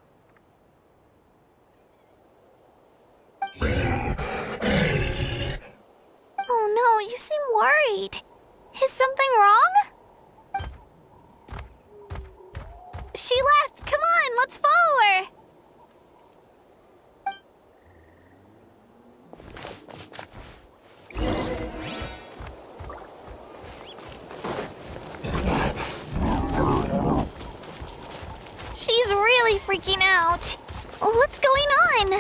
S9: Oh no, you seem worried. Is something wrong? She left. Come on, let's follow her. She's really freaking out. What's going on?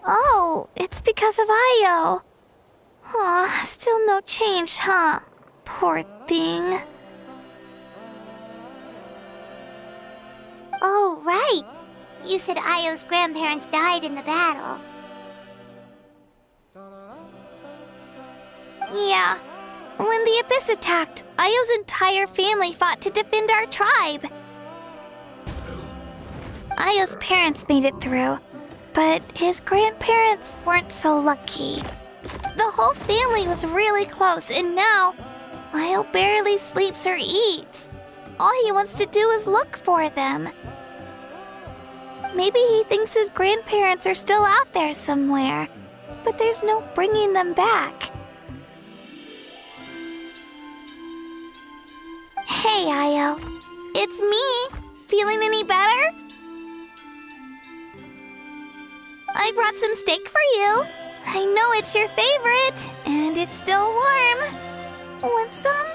S9: Oh, it's because of Io. Aw, still no change, huh? Poor thing.
S1: Oh, right. You said Io's grandparents died in the battle.
S9: Yeah. When the Abyss attacked, Io's entire family fought to defend our tribe. Io's parents made it through, but his grandparents weren't so lucky. The whole family was really close, and now Io barely sleeps or eats. All he wants to do is look for them. Maybe he thinks his grandparents are still out there somewhere, but there's no bringing them back. Hey, Io. It's me. Feeling any better? I brought some steak for you. I know it's your favorite, and it's still warm. Want some?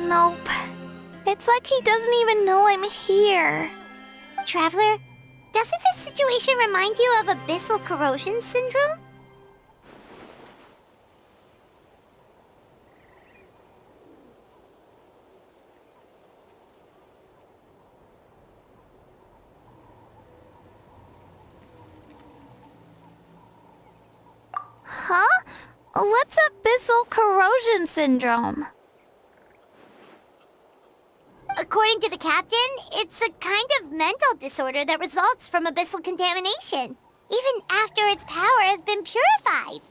S9: Nope. It's like he doesn't even know I'm here.
S1: Traveler, doesn't this situation remind you of abyssal corrosion syndrome?
S9: Huh? What's abyssal corrosion syndrome?
S1: According to the captain, it's a kind of mental disorder that results from abyssal contamination, even after its power has been purified.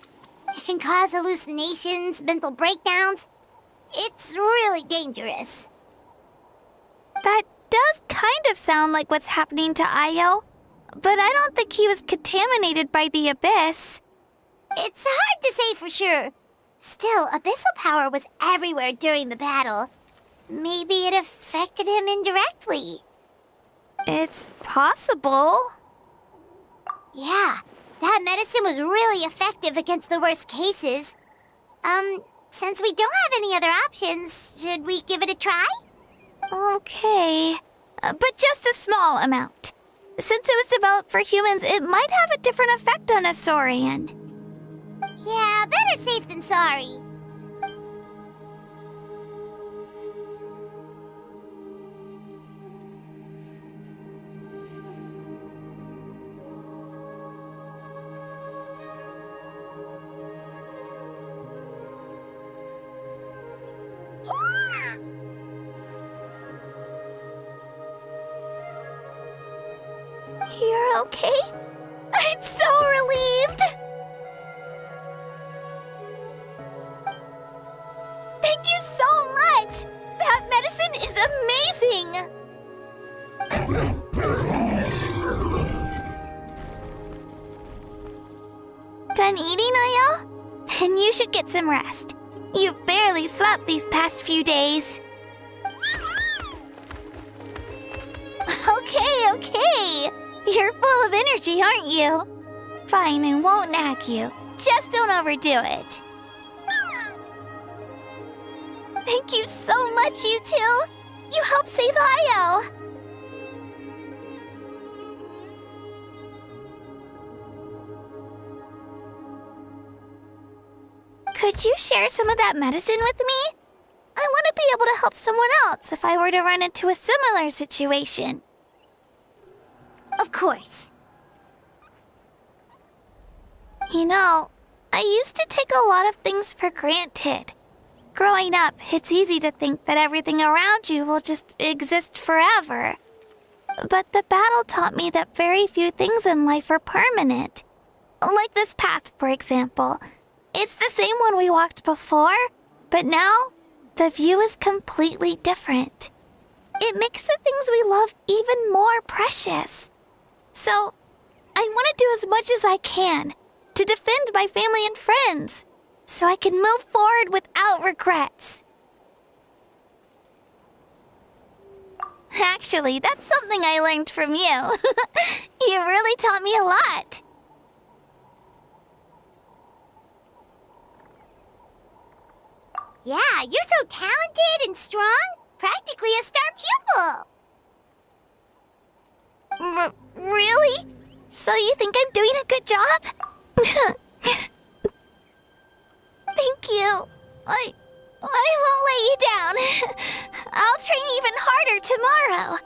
S1: It can cause hallucinations, mental breakdowns. It's really dangerous.
S9: That does kind of sound like what's happening to Io, but I don't think he was contaminated by the Abyss.
S1: It's hard to say for sure. Still, abyssal power was everywhere during the battle. Maybe it affected him indirectly.
S9: It's possible.
S1: Yeah, that medicine was really effective against the worst cases. Since we don't have any other options, should we give it a try?
S9: Okay, but just a small amount. Since it was developed for humans, it might have a different effect on a Saurian.
S1: Yeah, better safe than sorry.
S9: You're okay? I'm so relieved! Thank you so much! That medicine is amazing! Done eating, are y'all? Then you should get some rest. You've barely slept these past few days. Okay. You're full of energy, aren't you? Fine, I won't nag you. Just don't overdo it. Thank you so much, you two. You helped save Io. Could you share some of that medicine with me? I want to be able to help someone else if I were to run into a similar situation.
S1: Of course.
S9: You know, I used to take a lot of things for granted. Growing up, it's easy to think that everything around you will just exist forever. But the battle taught me that very few things in life are permanent. Like this path, for example. It's the same one we walked before, but now the view is completely different. It makes the things we love even more precious. So, I want to do as much as I can to defend my family and friends, so I can move forward without regrets. Actually, that's something I learned from you. You really taught me a lot.
S1: Yeah, you're so talented and strong. Practically a star pupil.
S9: Really? So you think I'm doing a good job? Thank you. I won't let you down. I'll train even harder tomorrow.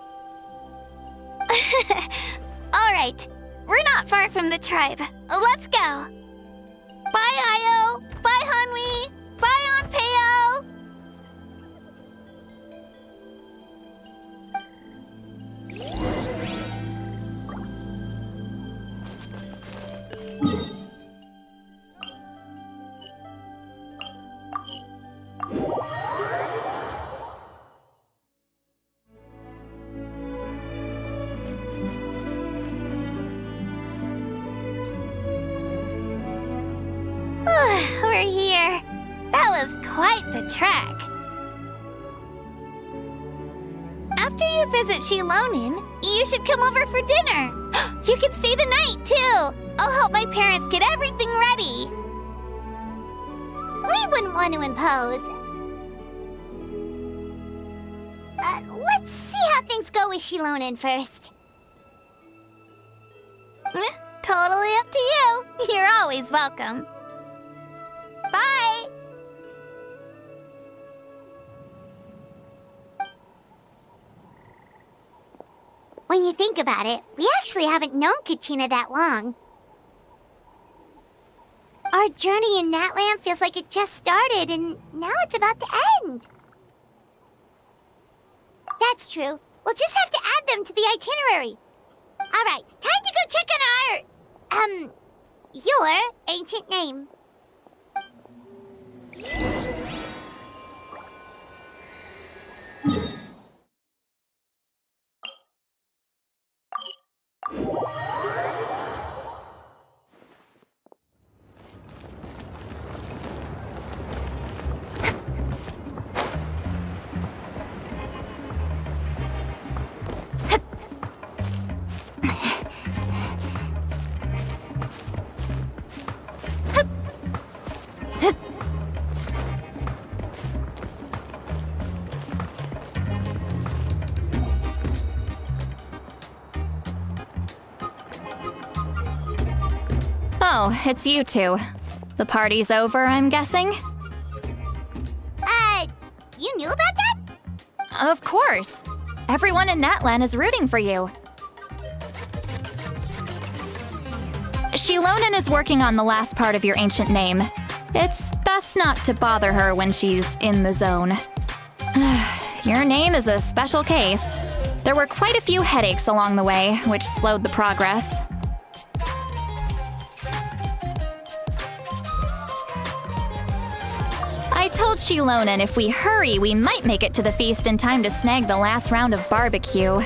S9: All right, we're not far from the tribe. Let's go. Bye, Io. Bye, Hanwi. Bye, Onpeo. We're here. That was quite the trek. After you visit Shilonin, you should come over for dinner. You can stay the night, too. I'll help my parents get everything ready.
S1: We wouldn't want to impose. Let's see how things go with Shilonin first.
S9: Totally up to you. You're always welcome. Bye!
S1: When you think about it, we actually haven't known Kachina that long. Our journey in Natland feels like it just started, and now it's about to end. That's true. We'll just have to add them to the itinerary. All right, time to go check on your ancient name.
S7: Oh, it's you two. The party's over, I'm guessing?
S1: You knew about that?
S7: Of course. Everyone in Natlan is rooting for you. Shilonin is working on the last part of your ancient name. It's best not to bother her when she's in the zone. Your name is a special case. There were quite a few headaches along the way, which slowed the progress. I told Shilonan if we hurry, we might make it to the feast in time to snag the last round of barbecue.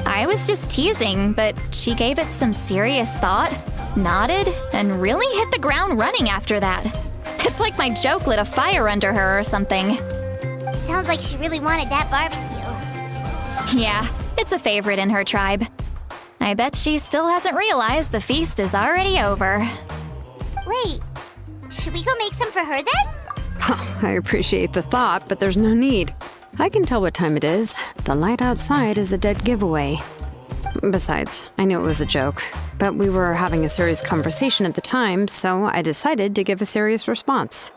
S7: I was just teasing, but she gave it some serious thought, nodded, and really hit the ground running after that. It's like my joke lit a fire under her or something.
S1: Sounds like she really wanted that barbecue.
S7: Yeah, it's a favorite in her tribe. I bet she still hasn't realized the feast is already over.
S1: Wait, should we go make some for her then?
S6: I appreciate the thought, but there's no need. I can tell what time it is. The light outside is a dead giveaway. Besides, I knew it was a joke, but we were having a serious conversation at the time, so I decided to give a serious response.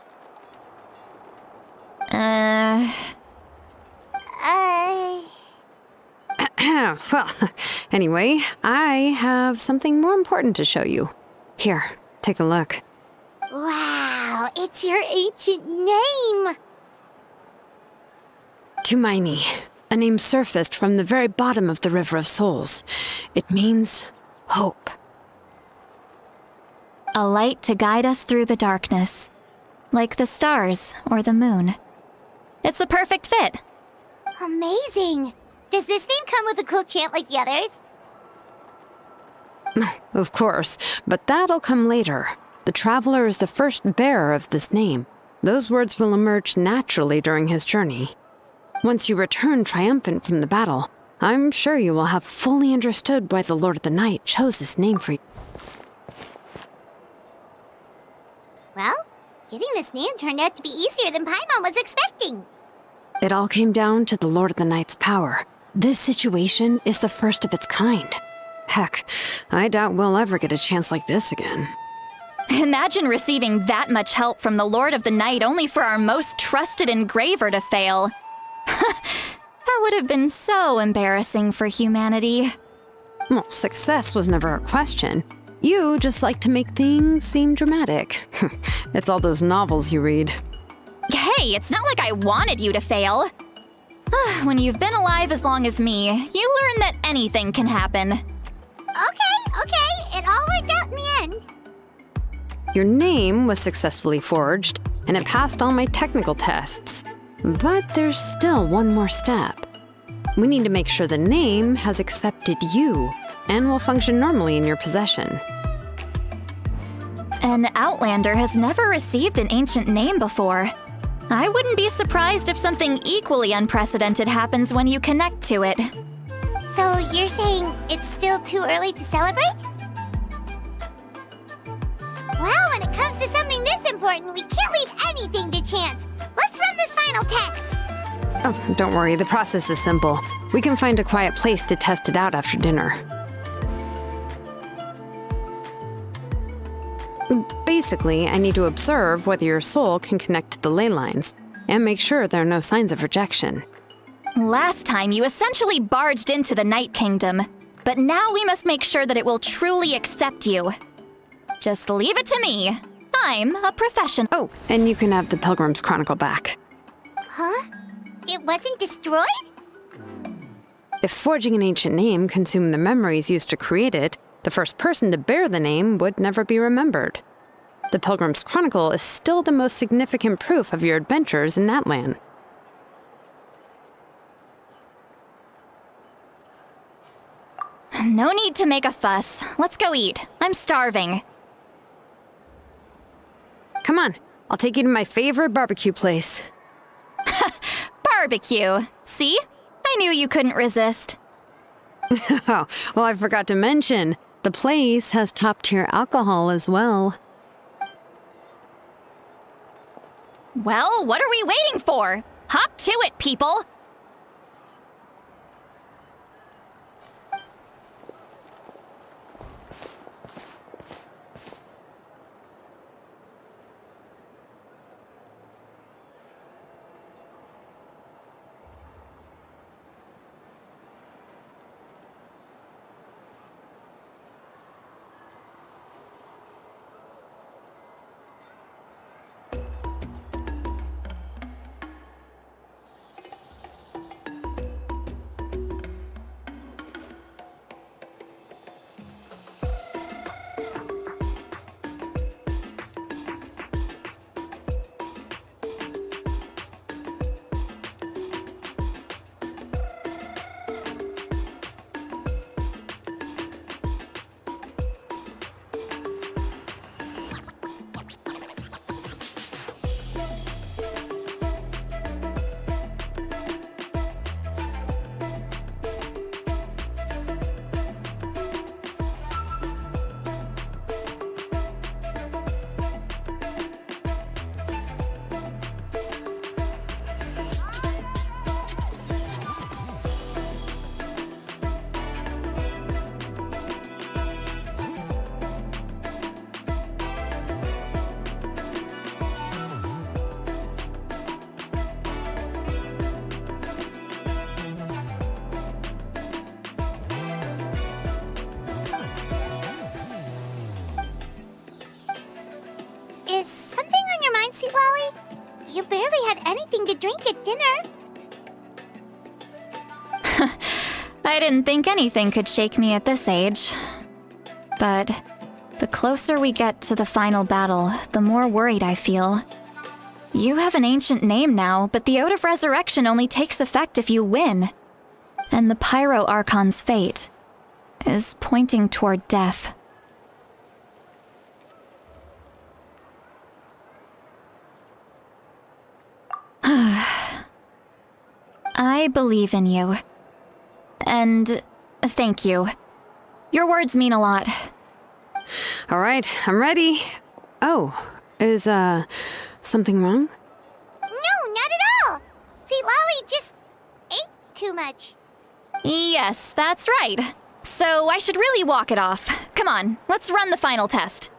S6: Well, anyway, I have something more important to show you. Here, take a look.
S1: Wow, it's your ancient name!
S6: Tumaini, a name surfaced from the very bottom of the River of Souls. It means hope.
S7: A light to guide us through the darkness, like the stars or the moon. It's a perfect fit.
S1: Amazing! Does this name come with a cool chant like the others?
S6: Of course, but that'll come later. The Traveler is the first bearer of this name. Those words will emerge naturally during his journey. Once you return triumphant from the battle, I'm sure you will have fully understood why the Lord of the Night chose this name for you.
S1: Well, getting this name turned out to be easier than Paimon was expecting.
S6: It all came down to the Lord of the Night's power. This situation is the first of its kind. Heck, I doubt we'll ever get a chance like this again.
S7: Imagine receiving that much help from the Lord of the Night only for our most trusted engraver to fail. That would have been so embarrassing for humanity.
S6: Well, success was never a question. You just like to make things seem dramatic. It's all those novels you read.
S7: Hey, it's not like I wanted you to fail. When you've been alive as long as me, you learn that anything can happen.
S1: Okay, it all worked out in the end.
S6: Your name was successfully forged, and it passed all my technical tests. But there's still one more step. We need to make sure the name has accepted you, and will function normally in your possession.
S7: An Outlander has never received an ancient name before. I wouldn't be surprised if something equally unprecedented happens when you connect to it.
S1: So you're saying it's still too early to celebrate? Well, when it comes to something this important, we can't leave anything to chance. Let's run this final test.
S6: Oh, don't worry, the process is simple. We can find a quiet place to test it out after dinner. Basically, I need to observe whether your soul can connect to the ley lines, and make sure there are no signs of rejection.
S7: Last time, you essentially barged into the Night Kingdom, but now we must make sure that it will truly accept you. Just leave it to me. I'm a professional.
S6: Oh, and you can have the Pilgrim's Chronicle back.
S1: Huh? It wasn't destroyed?
S6: If forging an ancient name consumed the memories used to create it, the first person to bear the name would never be remembered. The Pilgrim's Chronicle is still the most significant proof of your adventures in Natlan.
S7: No need to make a fuss. Let's go eat. I'm starving.
S6: Come on, I'll take you to my favorite barbecue place.
S7: Barbecue. See? I knew you couldn't resist.
S6: Oh, well, I forgot to mention, the place has top-tier alcohol as well.
S7: Well, what are we waiting for? Hop to it, people!
S1: anything to drink at dinner.
S7: I didn't think anything could shake me at this age. But the closer we get to the final battle, the more worried I feel. You have an ancient name now, but the Ode of Resurrection only takes effect if you win. And the Pyro Archon's fate is pointing toward death. I believe in you. And thank you. Your words mean a lot.
S6: All right, I'm ready. Oh, is, something wrong?
S1: No, not at all. See, Lolly just ate too much.
S7: Yes, that's right. So I should really walk it off. Come on, let's run the final test.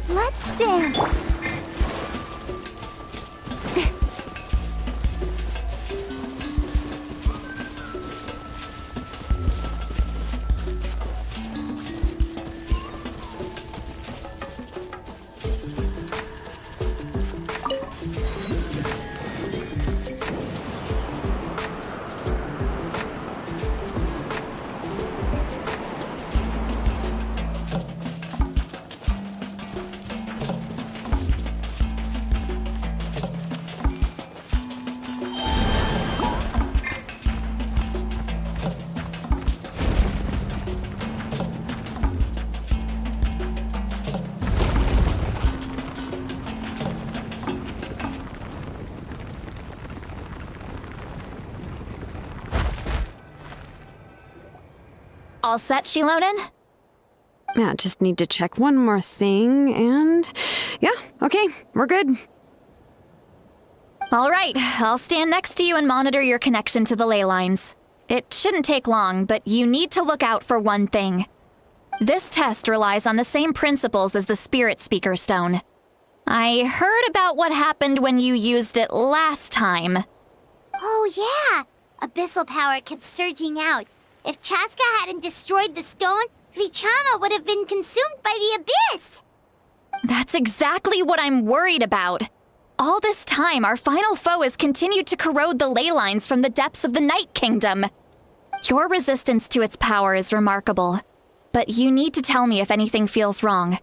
S1: Let's dance.
S7: All set, Shilonen?
S6: Yeah, just need to check one more thing, and yeah, okay, we're good.
S7: All right, I'll stand next to you and monitor your connection to the ley lines. It shouldn't take long, but you need to look out for one thing. This test relies on the same principles as the Spirit Speaker Stone. I heard about what happened when you used it last time.
S1: Oh, yeah. Abyssal power kept surging out. If Chaska hadn't destroyed the stone, Vichama would have been consumed by the abyss.
S7: That's exactly what I'm worried about. All this time, our final foe has continued to corrode the ley lines from the depths of the Night Kingdom. Your resistance to its power is remarkable, but you need to tell me if anything feels wrong.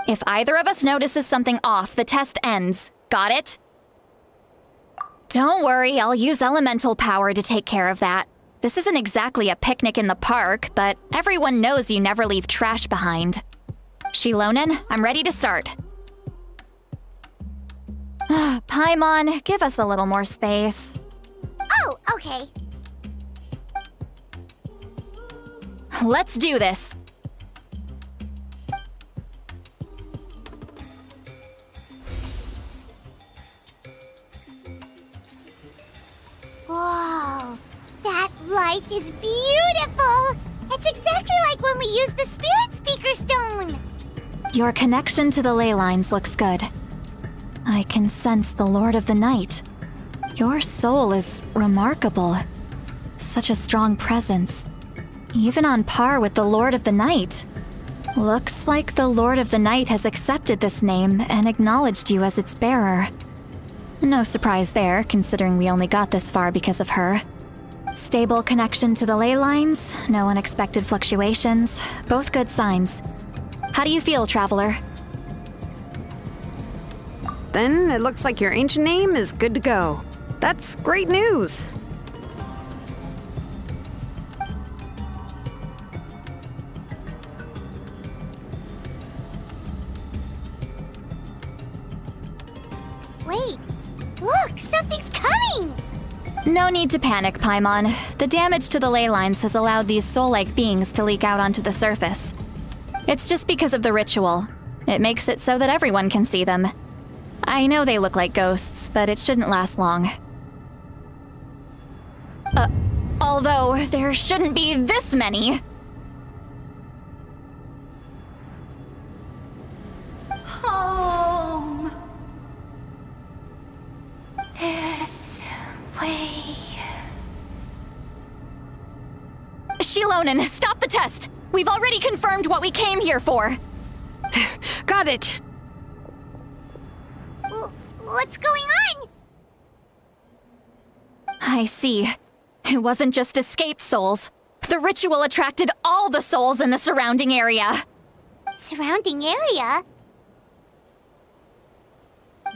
S7: If either of us notices something off, the test ends. Got it? Don't worry, I'll use elemental power to take care of that. This isn't exactly a picnic in the park, but everyone knows you never leave trash behind. Shilonen, I'm ready to start. Paimon, give us a little more space.
S1: Oh, okay.
S7: Let's do this.
S1: Whoa, that light is beautiful! It's exactly like when we used the Spirit Speaker Stone!
S7: Your connection to the ley lines looks good. I can sense the Lord of the Night. Your soul is remarkable. Such a strong presence. Even on par with the Lord of the Night. Looks like the Lord of the Night has accepted this name and acknowledged you as its bearer. No surprise there, considering we only got this far because of her. Stable connection to the ley lines, no unexpected fluctuations, both good signs. How do you feel, Traveler?
S6: Then it looks like your ancient name is good to go. That's great news.
S1: Wait, look, something's coming!
S7: No need to panic, Paimon. The damage to the ley lines has allowed these soul-like beings to leak out onto the surface. It's just because of the ritual. It makes it so that everyone can see them. I know they look like ghosts, but it shouldn't last long. Although there shouldn't be this many.
S1: Home. This way.
S7: Shilonen, stop the test! We've already confirmed what we came here for.
S6: Got it.
S1: What's going on?
S7: I see. It wasn't just escaped souls. The ritual attracted all the souls in the surrounding area.
S1: Surrounding area?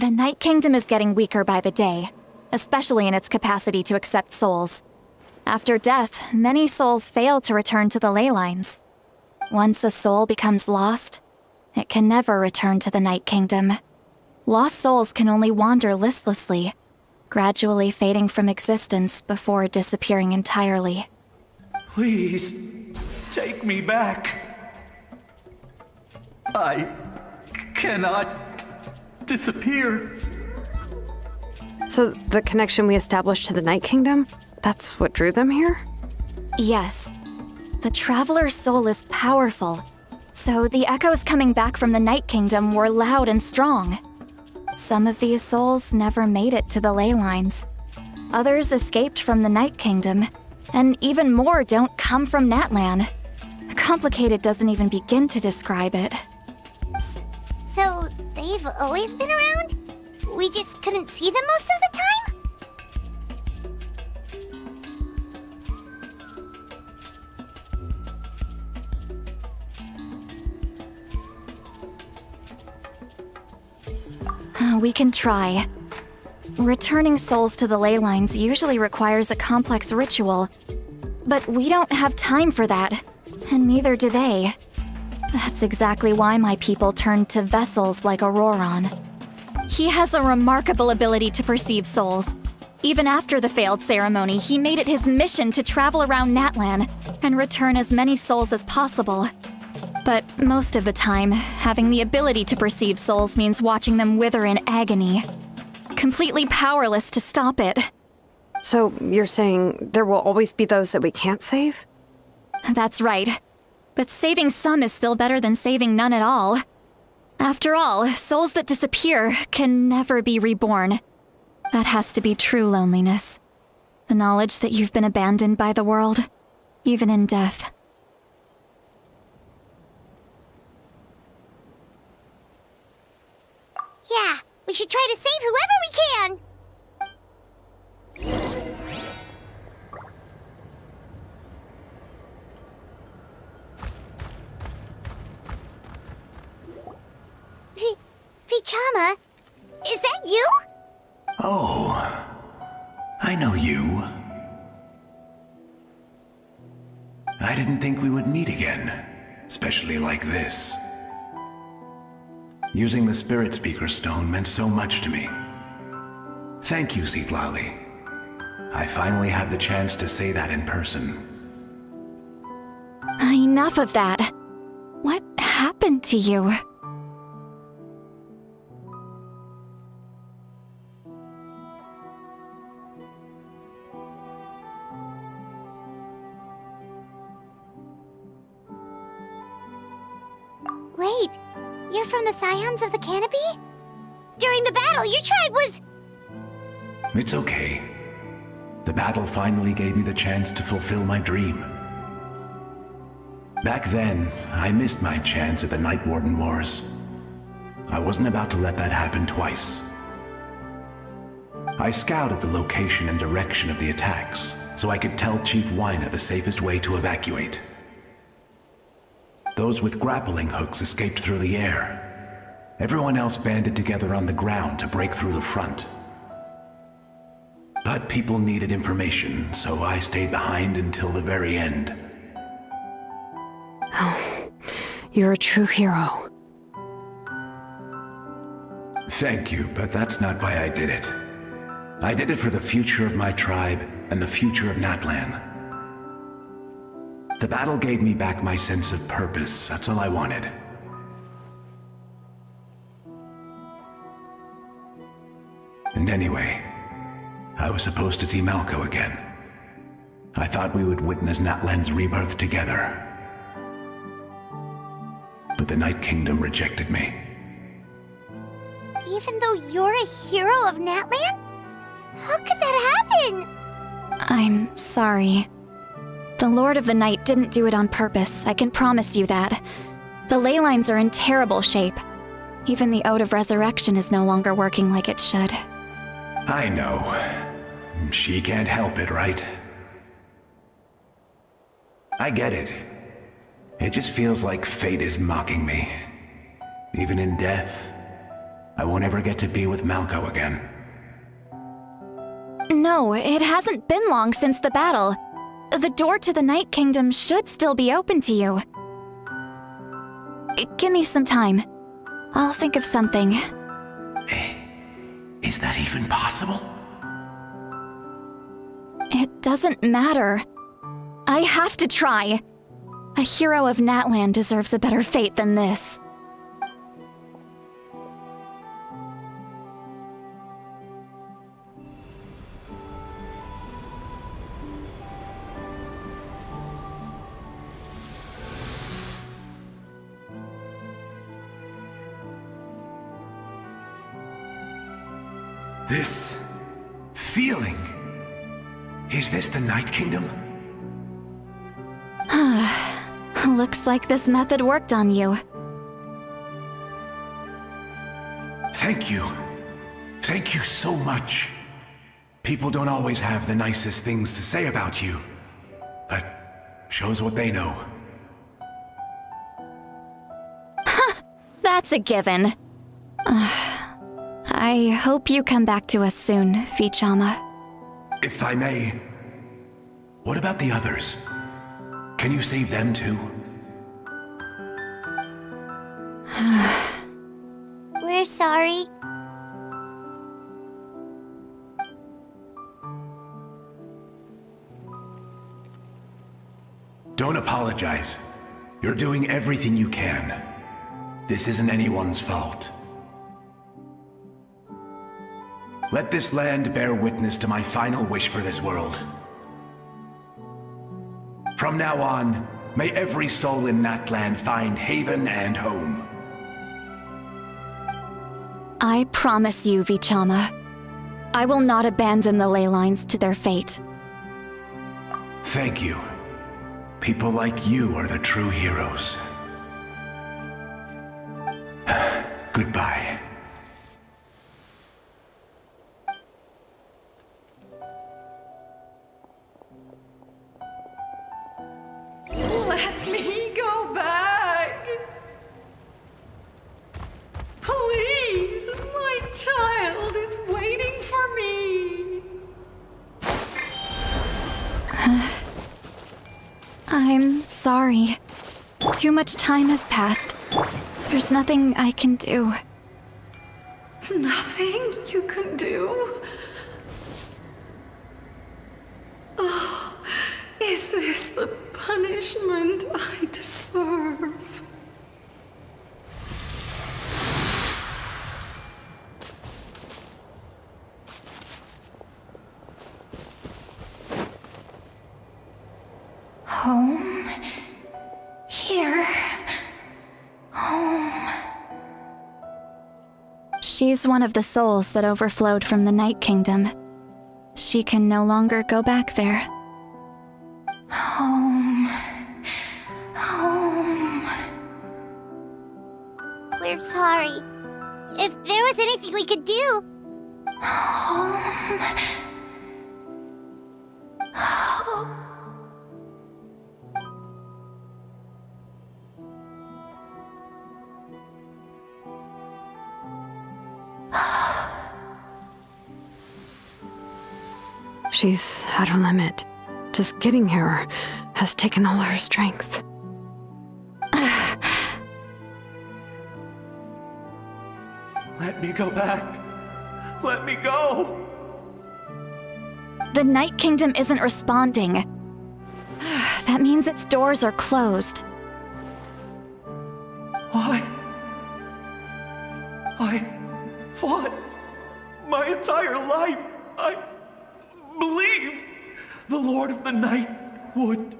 S7: The Night Kingdom is getting weaker by the day, especially in its capacity to accept souls. After death, many souls fail to return to the ley lines. Once a soul becomes lost, it can never return to the Night Kingdom. Lost souls can only wander listlessly, gradually fading from existence before disappearing entirely.
S13: Please, take me back. I cannot disappear.
S6: So the connection we established to the Night Kingdom, that's what drew them here?
S7: Yes. The Traveler's soul is powerful, so the echoes coming back from the Night Kingdom were loud and strong. Some of these souls never made it to the ley lines. Others escaped from the Night Kingdom, and even more don't come from Natlan. Complicated doesn't even begin to describe it.
S1: So, they've always been around? We just couldn't see them most of the time?
S7: We can try. Returning souls to the ley lines usually requires a complex ritual. But we don't have time for that, and neither do they. That's exactly why my people turned to vessels like Auroron. He has a remarkable ability to perceive souls. Even after the failed ceremony, he made it his mission to travel around Natlan and return as many souls as possible. But most of the time, having the ability to perceive souls means watching them wither in agony. Completely powerless to stop it.
S6: So you're saying there will always be those that we can't save?
S7: That's right. But saving some is still better than saving none at all. After all, souls that disappear can never be reborn. That has to be true loneliness. The knowledge that you've been abandoned by the world, even in death.
S1: Yeah, we should try to save whoever we can! Vichama, is that you?
S13: Oh, I know you. I didn't think we would meet again, especially like this. Using the Spirit Speaker Stone meant so much to me. Thank you, Citlali. I finally have the chance to say that in person.
S7: Enough of that. What happened to you?
S1: Wait, you're from the Scions of the Canopy? During the battle, your tribe was...
S13: It's okay. The battle finally gave me the chance to fulfill my dream. Back then, I missed my chance at the Night Warden Wars. I wasn't about to let that happen twice. I scouted the location and direction of the attacks, so I could tell Chief Wyna the safest way to evacuate. Those with grappling hooks escaped through the air. Everyone else banded together on the ground to break through the front. But people needed information, so I stayed behind until the very end.
S6: Oh, you're a true hero.
S13: Thank you, but that's not why I did it. I did it for the future of my tribe and the future of Natlan. The battle gave me back my sense of purpose, that's all I wanted. And anyway, I was supposed to see Malco again. I thought we would witness Natlan's rebirth together. But the Night Kingdom rejected me.
S1: Even though you're a hero of Natlan? How could that happen?
S7: I'm sorry. The Lord of the Night didn't do it on purpose, I can promise you that. The ley lines are in terrible shape. Even the Ode of Resurrection is no longer working like it should.
S13: I know. She can't help it, right? I get it. It just feels like fate is mocking me. Even in death, I won't ever get to be with Malco again.
S7: No, it hasn't been long since the battle. The door to the Night Kingdom should still be open to you. Give me some time. I'll think of something.
S13: Is that even possible?
S7: It doesn't matter. I have to try. A hero of Natlan deserves a better fate than this.
S13: This feeling. Is this the Night Kingdom?
S7: Looks like this method worked on you.
S13: Thank you. Thank you so much. People don't always have the nicest things to say about you, but shows what they know.
S7: That's a given. I hope you come back to us soon, Vichama.
S13: If I may, what about the others? Can you save them too?
S1: We're sorry.
S13: Don't apologize. You're doing everything you can. This isn't anyone's fault. Let this land bear witness to my final wish for this world. From now on, may every soul in Natlan find haven and home.
S7: I promise you, Vichama. I will not abandon the ley lines to their fate.
S13: Thank you. People like you are the true heroes. Goodbye.
S14: Let me go back. Please.
S7: sorry. Too much time has passed. There's nothing I can do.
S14: Nothing you can do? Oh, is this the punishment I deserve? Home? Here? Home?
S7: She's one of the souls that overflowed from the Night Kingdom. She can no longer go back there.
S14: Home. Home.
S1: We're sorry. If there was anything we could do...
S14: Home. Home.
S6: She's at her limit. Just getting here has taken all her strength.
S15: Let me go back. Let me go.
S7: The Night Kingdom isn't responding. That means its doors are closed.
S15: I fought my entire life. I believed the Lord of the Night would.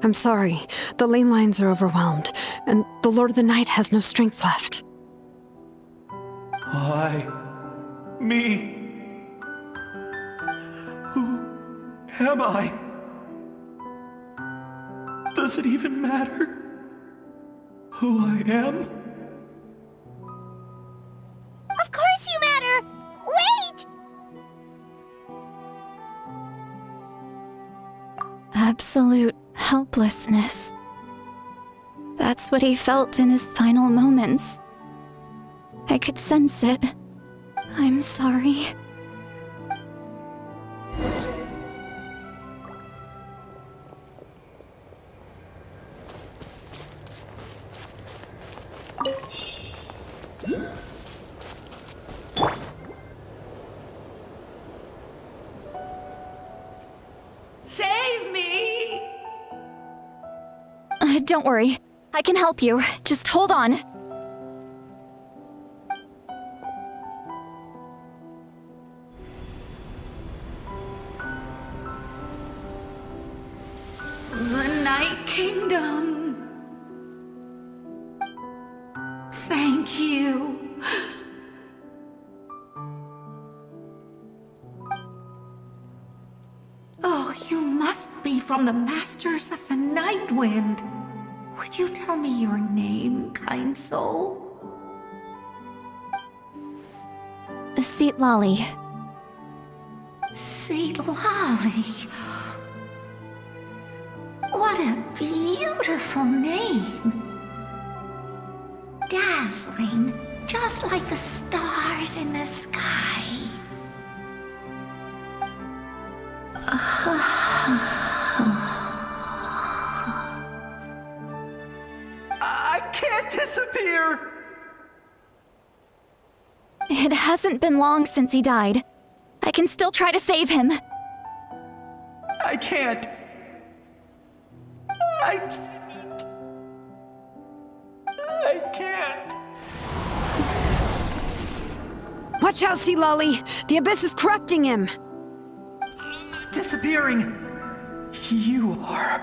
S6: I'm sorry. The ley lines are overwhelmed, and the Lord of the Night has no strength left.
S15: Me. Who am I? Does it even matter who I am?
S1: Of course you matter! Wait!
S7: Absolute helplessness. That's what he felt in his final moments. I could sense it. I'm sorry.
S14: Save me!
S7: Don't worry. I can help you. Just hold on.
S14: The Night Kingdom. Thank you. Oh, you must be from the Masters of the Night Wind. Would you tell me your name, kind soul?
S7: Seat Lolly.
S14: Seat Lolly. What a beautiful name. Dazzling, just like the stars in the sky.
S15: I can't disappear!
S7: It hasn't been long since he died. I can still try to save him.
S15: I can't. I can't.
S6: Watch out, Sea Lolly! The Abyss is corrupting him!
S15: Disappearing. You are.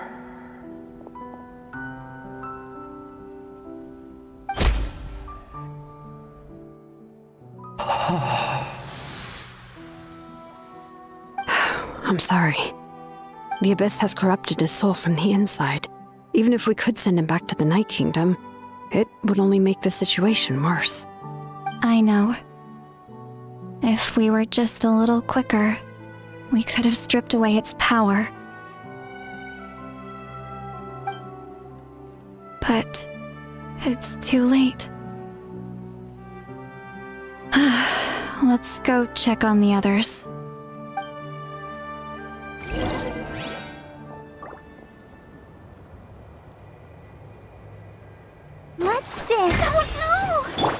S6: I'm sorry. The Abyss has corrupted his soul from the inside. Even if we could send him back to the Night Kingdom, it would only make the situation worse.
S7: I know. If we were just a little quicker, we could have stripped away its power. But it's too late. Let's go check on the others.
S1: Let's dig. Oh no!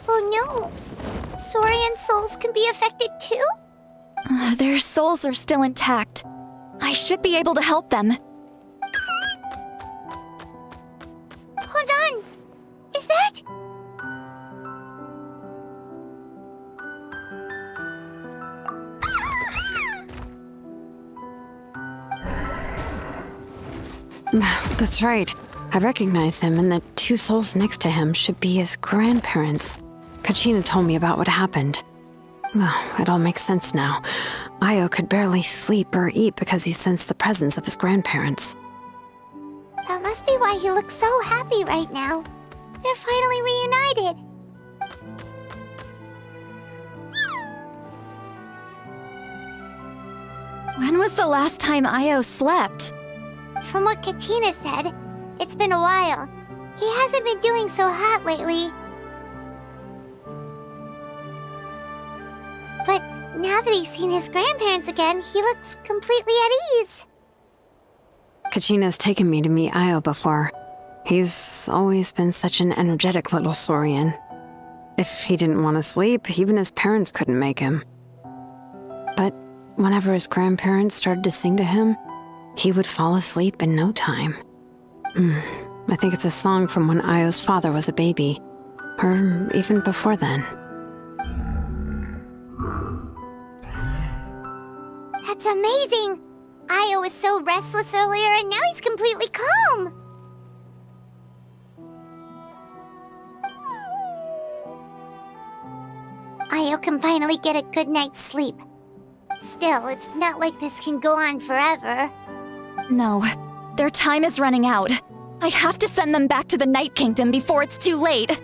S1: Oh no! Saurian souls can be affected too?
S7: Their souls are still intact. I should be able to help them.
S1: Hold on! Is that...
S6: That's right. I recognize him, and the two souls next to him should be his grandparents. Kachina told me about what happened. Well, it all makes sense now. Io could barely sleep or eat because he sensed the presence of his grandparents.
S1: That must be why he looks so happy right now. They're finally reunited.
S7: When was the last time Io slept?
S1: From what Kachina said, it's been a while. He hasn't been doing so hot lately. But now that he's seen his grandparents again, he looks completely at ease.
S6: Kachina's taken me to meet Io before. He's always been such an energetic little Saurian. If he didn't want to sleep, even his parents couldn't make him. But whenever his grandparents started to sing to him, he would fall asleep in no time. I think it's a song from when Io's father was a baby, or even before then.
S1: That's amazing! Io was so restless earlier, and now he's completely calm. Io can finally get a good night's sleep. Still, it's not like this can go on forever.
S7: No, their time is running out. I have to send them back to the Night Kingdom before it's too late.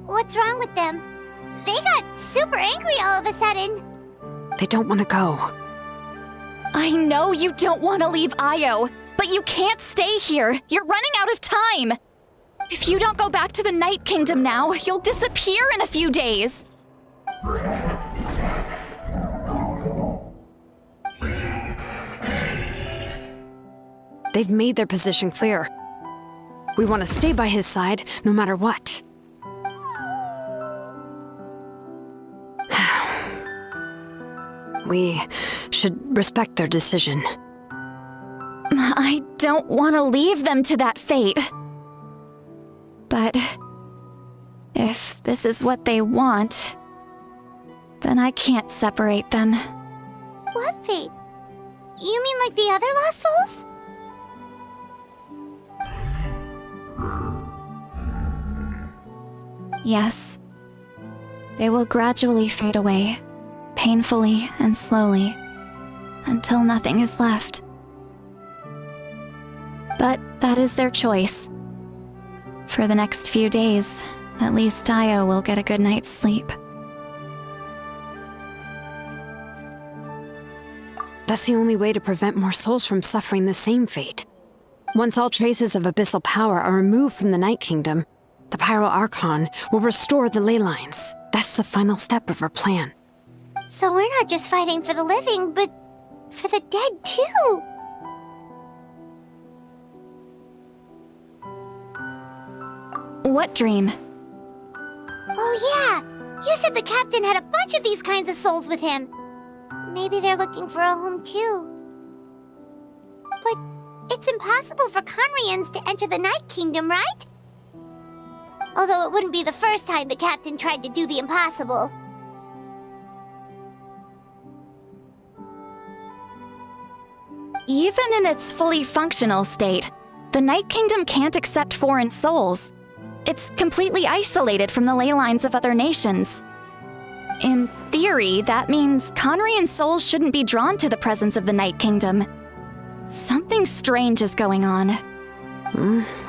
S1: What's wrong with them? They got super angry all of a sudden.
S6: They don't want to go.
S7: I know you don't want to leave Io, but you can't stay here. You're running out of time. If you don't go back to the Night Kingdom now, you'll disappear in a few days.
S6: They've made their position clear. We want to stay by his side, no matter what. We should respect their decision.
S7: I don't want to leave them to that fate. But if this is what they want, then I can't separate them.
S1: What fate? You mean like the other lost souls?
S7: Yes. They will gradually fade away, painfully and slowly, until nothing is left. But that is their choice. For the next few days, at least Io will get a good night's sleep.
S6: That's the only way to prevent more souls from suffering the same fate. Once all traces of abyssal power are removed from the Night Kingdom, the Pyro Archon will restore the ley lines. That's the final step of our plan.
S1: So we're not just fighting for the living, but for the dead too.
S7: What dream?
S1: Oh yeah! You said the captain had a bunch of these kinds of souls with him. Maybe they're looking for a home too. But it's impossible for Conrians to enter the Night Kingdom, right? Although it wouldn't be the first time the captain tried to do the impossible.
S7: Even in its fully functional state, the Night Kingdom can't accept foreign souls. It's completely isolated from the ley lines of other nations. In theory, that means Conrian souls shouldn't be drawn to the presence of the Night Kingdom. Something strange is going on.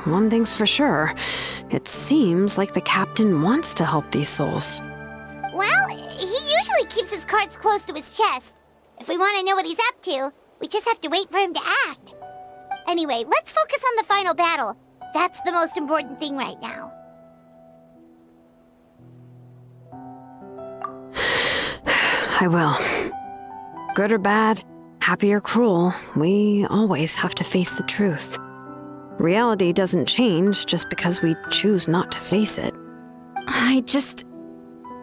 S6: One thing's for sure. It seems like the captain wants to help these souls.
S1: Well, he usually keeps his cards close to his chest. If we want to know what he's up to, we just have to wait for him to act. Anyway, let's focus on the final battle. That's the most important thing right now.
S6: I will. Good or bad, happy or cruel, we always have to face the truth. Reality doesn't change just because we choose not to face it.
S7: I just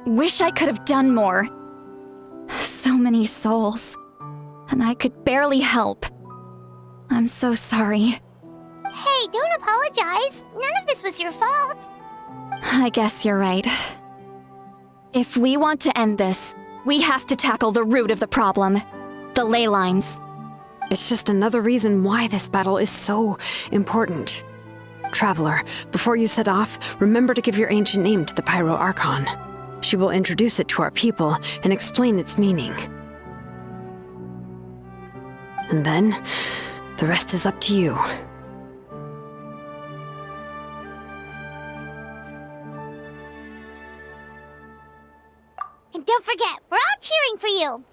S7: wish I could have done more. So many souls. And I could barely help. I'm so sorry.
S1: Hey, don't apologize. None of this was your fault.
S7: I guess you're right. If we want to end this, we have to tackle the root of the problem. The ley lines.
S6: It's just another reason why this battle is so important. Traveler, before you set off, remember to give your ancient name to the Pyro Archon. She will introduce it to our people and explain its meaning. And then, the rest is up to you.
S1: And don't forget, we're all cheering for you.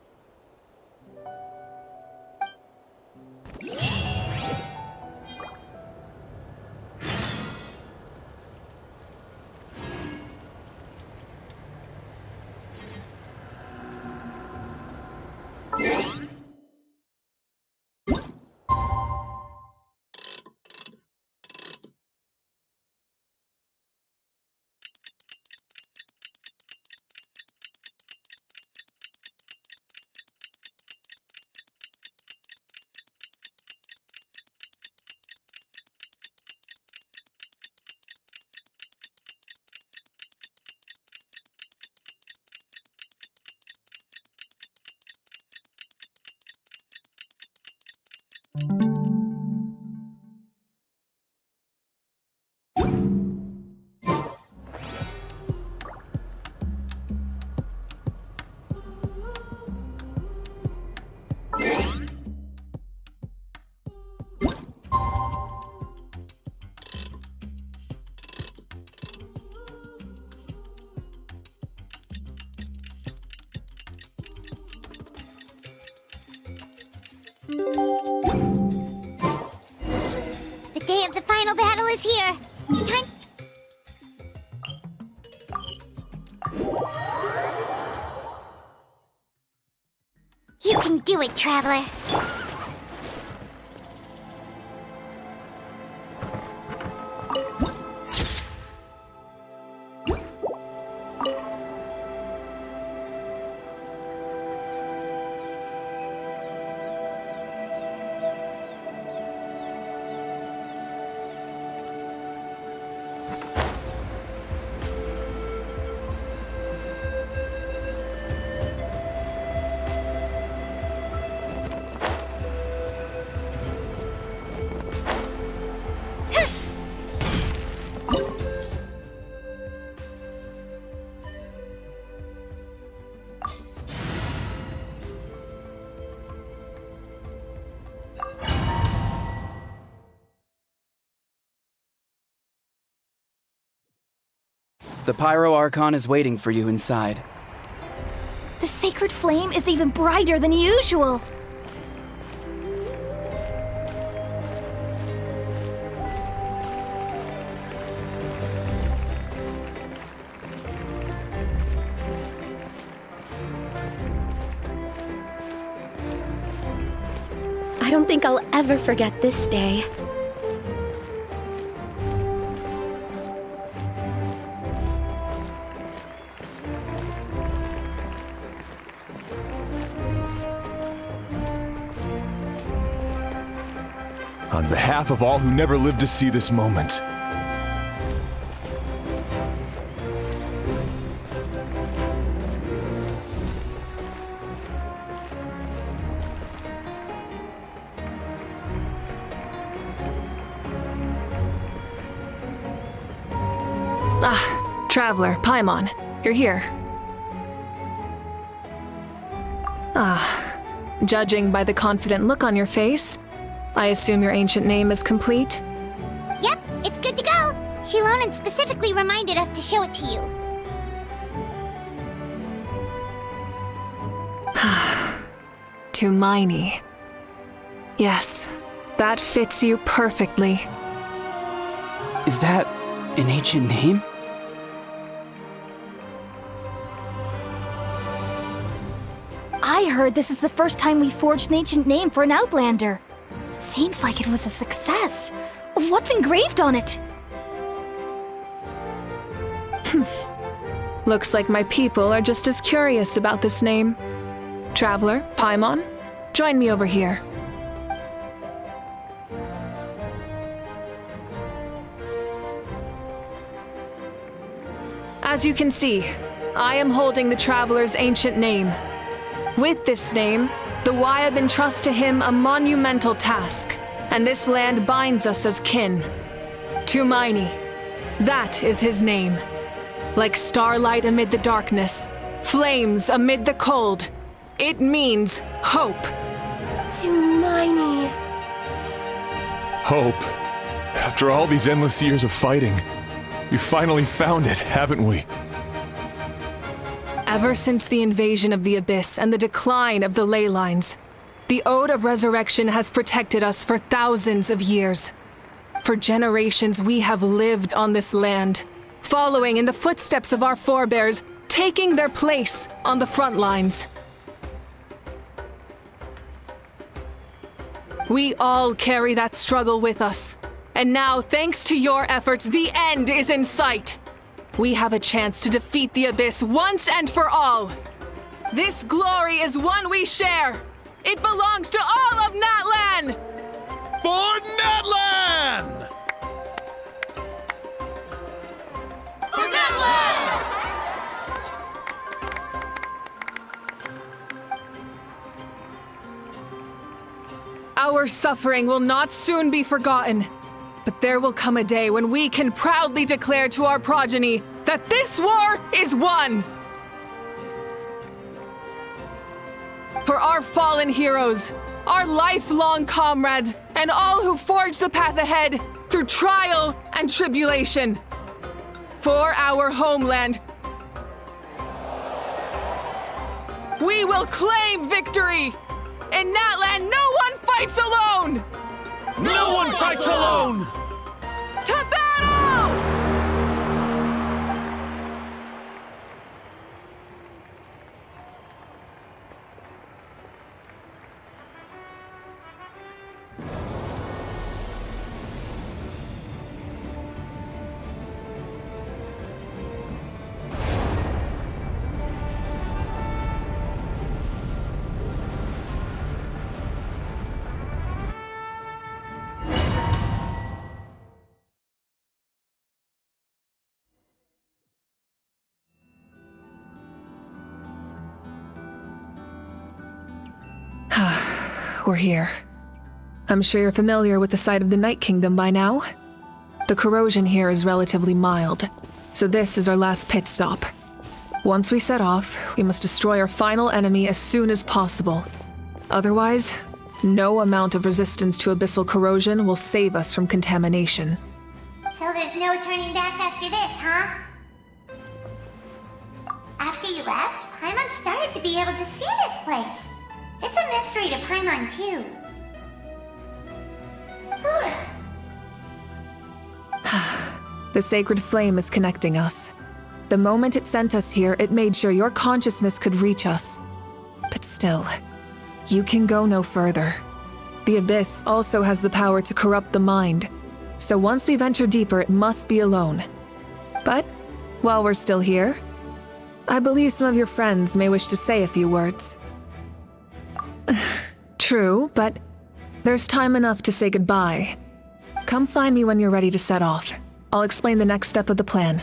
S1: The day of the final battle is here. Time. You can do it, Traveler.
S16: The Pyro Archon is waiting for you inside.
S9: The sacred flame is even brighter than usual.
S8: I don't think I'll ever forget this day.
S3: On behalf of all who never lived to see this moment.
S4: Ah, Traveler, Paimon, you're here. Ah, judging by the confident look on your face, I assume your ancient name is complete?
S1: Yep, it's good to go. Shilonan specifically reminded us to show it to you.
S4: Tumaini. Yes, that fits you perfectly.
S16: Is that an ancient name?
S9: I heard this is the first time we forged an ancient name for an Outlander. Seems like it was a success. What's engraved on it?
S4: Looks like my people are just as curious about this name. Traveler, Paimon, join me over here. As you can see, I am holding the Traveler's ancient name. With this name, the Wyab entrust to him a monumental task, and this land binds us as kin. Tumaini, that is his name. Like starlight amid the darkness, flames amid the cold, it means hope.
S8: Tumaini.
S3: Hope. After all these endless years of fighting, we finally found it, haven't we?
S4: Ever since the invasion of the Abyss and the decline of the ley lines, the Ode of Resurrection has protected us for thousands of years. For generations we have lived on this land, following in the footsteps of our forebears, taking their place on the front lines. We all carry that struggle with us. And now, thanks to your efforts, the end is in sight. We have a chance to defeat the Abyss once and for all. This glory is one we share. It belongs to all of Natlan!
S3: For Natlan!
S9: For Natlan!
S4: Our suffering will not soon be forgotten. But there will come a day when we can proudly declare to our progeny that this war is won! For our fallen heroes, our lifelong comrades, and all who forge the path ahead through trial and tribulation. For our homeland, we will claim victory! In Natlan, no one fights alone!
S3: No one fights alone!
S4: To battle! We're here. I'm sure you're familiar with the site of the Night Kingdom by now. The corrosion here is relatively mild, so this is our last pit stop. Once we set off, we must destroy our final enemy as soon as possible. Otherwise, no amount of resistance to abyssal corrosion will save us from contamination.
S1: So there's no turning back after this, huh? After you left, Paimon started to be able to see this place. It's a mystery to Paimon, too.
S4: The sacred flame is connecting us. The moment it sent us here, it made sure your consciousness could reach us. But still, you can go no further. The Abyss also has the power to corrupt the mind, so once we venture deeper, it must be alone. But, while we're still here, I believe some of your friends may wish to say a few words. True, but there's time enough to say goodbye. Come find me when you're ready to set off. I'll explain the next step of the plan.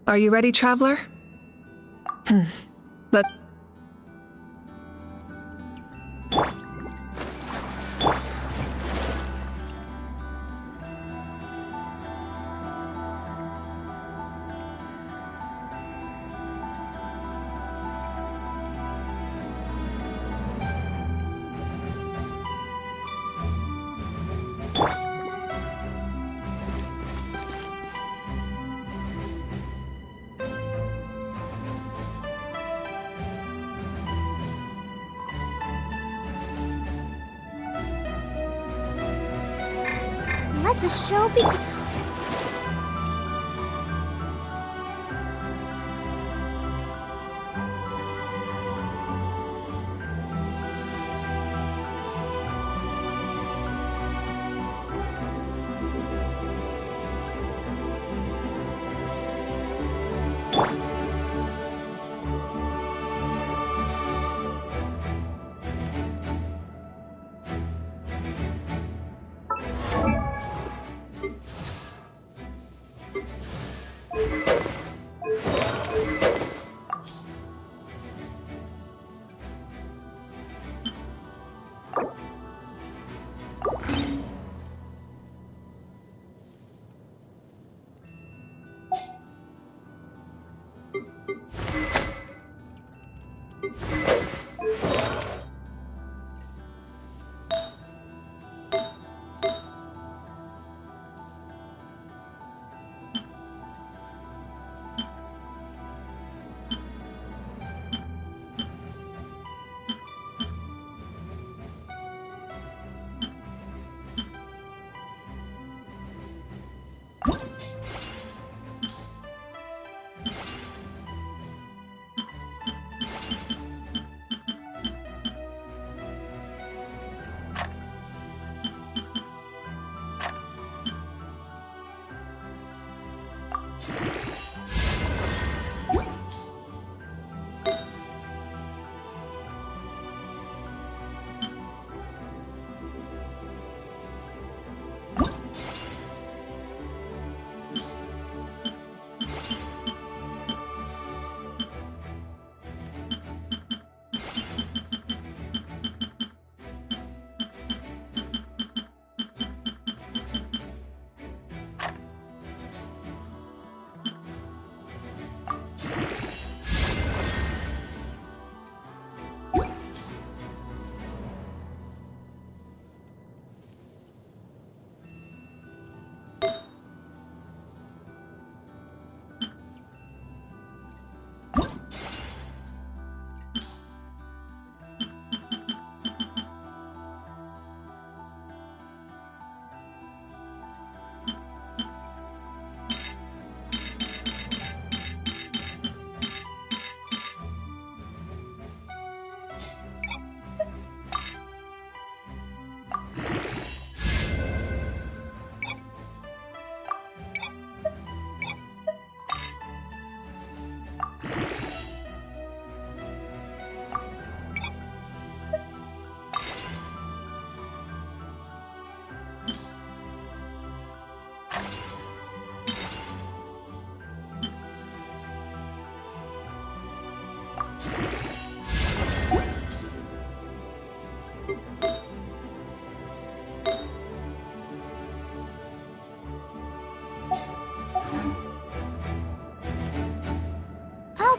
S4: Are you ready, traveler? Let...
S1: let the show begin.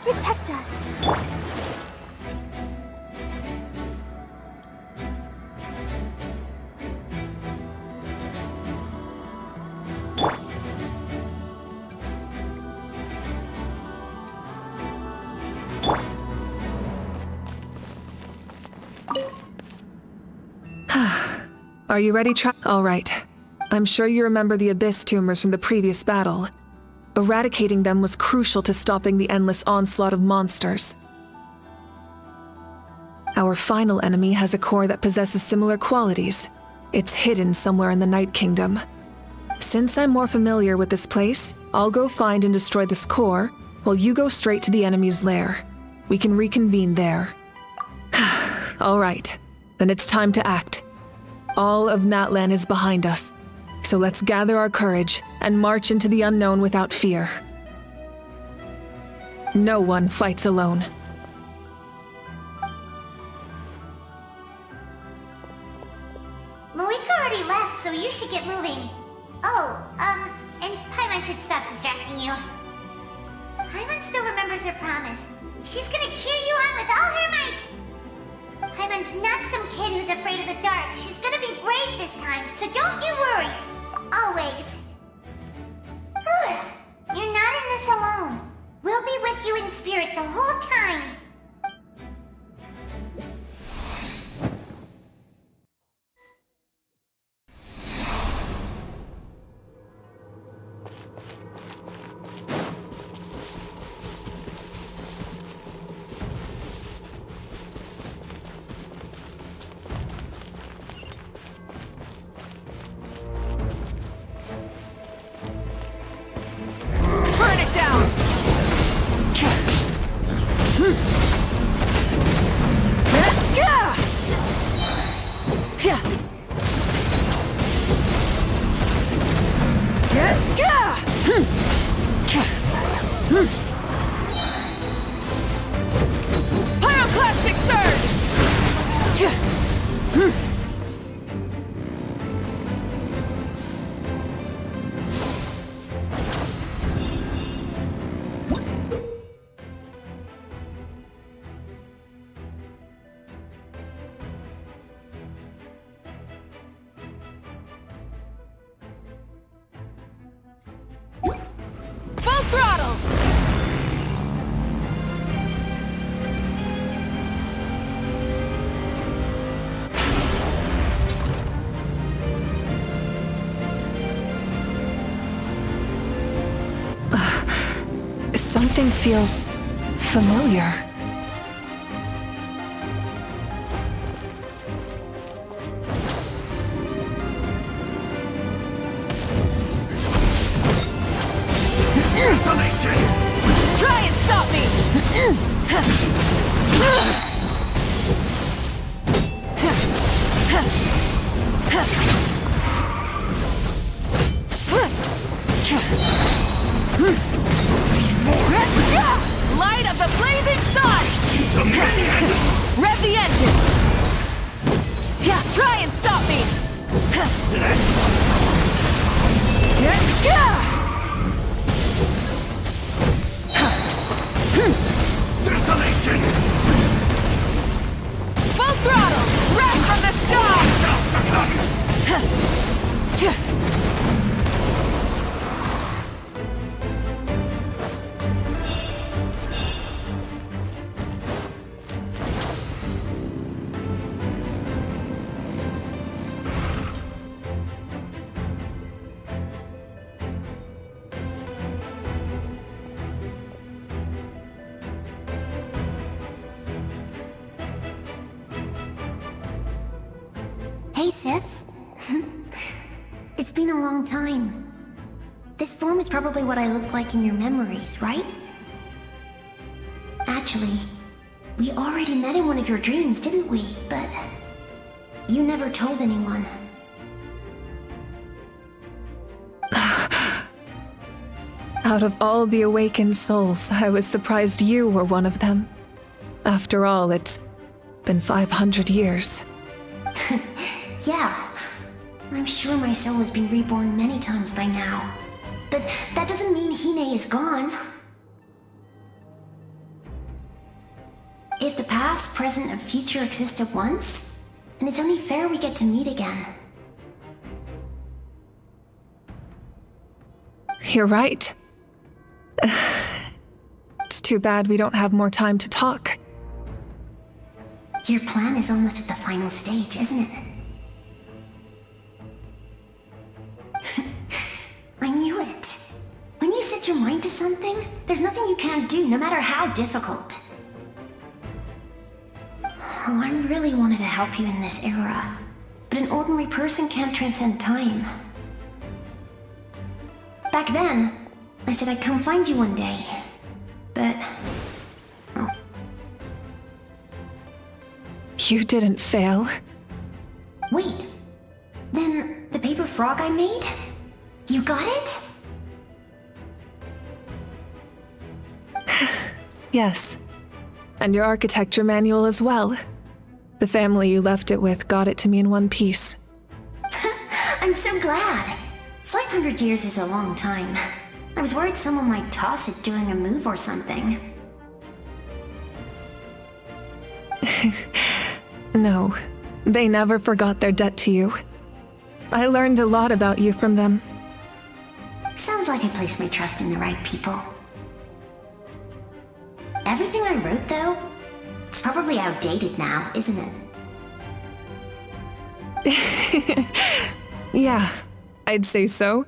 S1: Protect us.
S4: Are you ready, All right. I'm sure you remember the Abyss tumors from the previous battle. Eradicating them was crucial to stopping the endless onslaught of monsters. Our final enemy has a core that possesses similar qualities. It's hidden somewhere in the Night Kingdom. Since I'm more familiar with this place, I'll go find and destroy this core, while you go straight to the enemy's lair. We can reconvene there. All right, then it's time to act. All of Natlan is behind us. So let's gather our courage and march into the unknown without fear. No one fights alone.
S1: Malika already left, so you should get moving. Oh, and Paimon should stop distracting you. Paimon still remembers her promise. She's gonna cheer you on with all her might. Paimon's not some kid who's afraid of the dark. She's gonna be brave this time, so don't you worry. Always. You're not in this alone. We'll be with you in spirit the whole time.
S4: Something feels familiar.
S14: Try and stop me! Light of the blazing sun! Rev the engine! Yeah, try and stop me!
S13: Desolation!
S14: Full throttle! Wrath from the sky!
S1: Hey, sis. It's been a long time. This form is probably what I look like in your memories, right? Actually, we already met in one of your dreams, didn't we? But you never told anyone.
S4: Out of all the awakened souls, I was surprised you were one of them. After all, it's been 500 years.
S1: Yeah. I'm sure my soul has been reborn many times by now. But that doesn't mean Hine is gone. If the past, present, and future exist at once, then it's only fair we get to meet again.
S4: You're right. It's too bad we don't have more time to talk.
S1: Your plan is almost at the final stage, isn't it? I knew it. When you set your mind to something, there's nothing you can't do, no matter how difficult. Oh, I really wanted to help you in this era, but an ordinary person can't transcend time. Back then, I said I'd come find you one day, but... oh.
S4: You didn't fail.
S1: Wait, then the paper frog I made? You got it?
S4: Yes. And your architecture manual as well. The family you left it with got it to me in one piece.
S1: I'm so glad. 500 years is a long time. I was worried someone might toss it during a move or something.
S4: No, they never forgot their debt to you. I learned a lot about you from them.
S1: Sounds like I placed my trust in the right people. Everything I wrote, though, it's probably outdated now, isn't
S4: it? Yeah, I'd say so.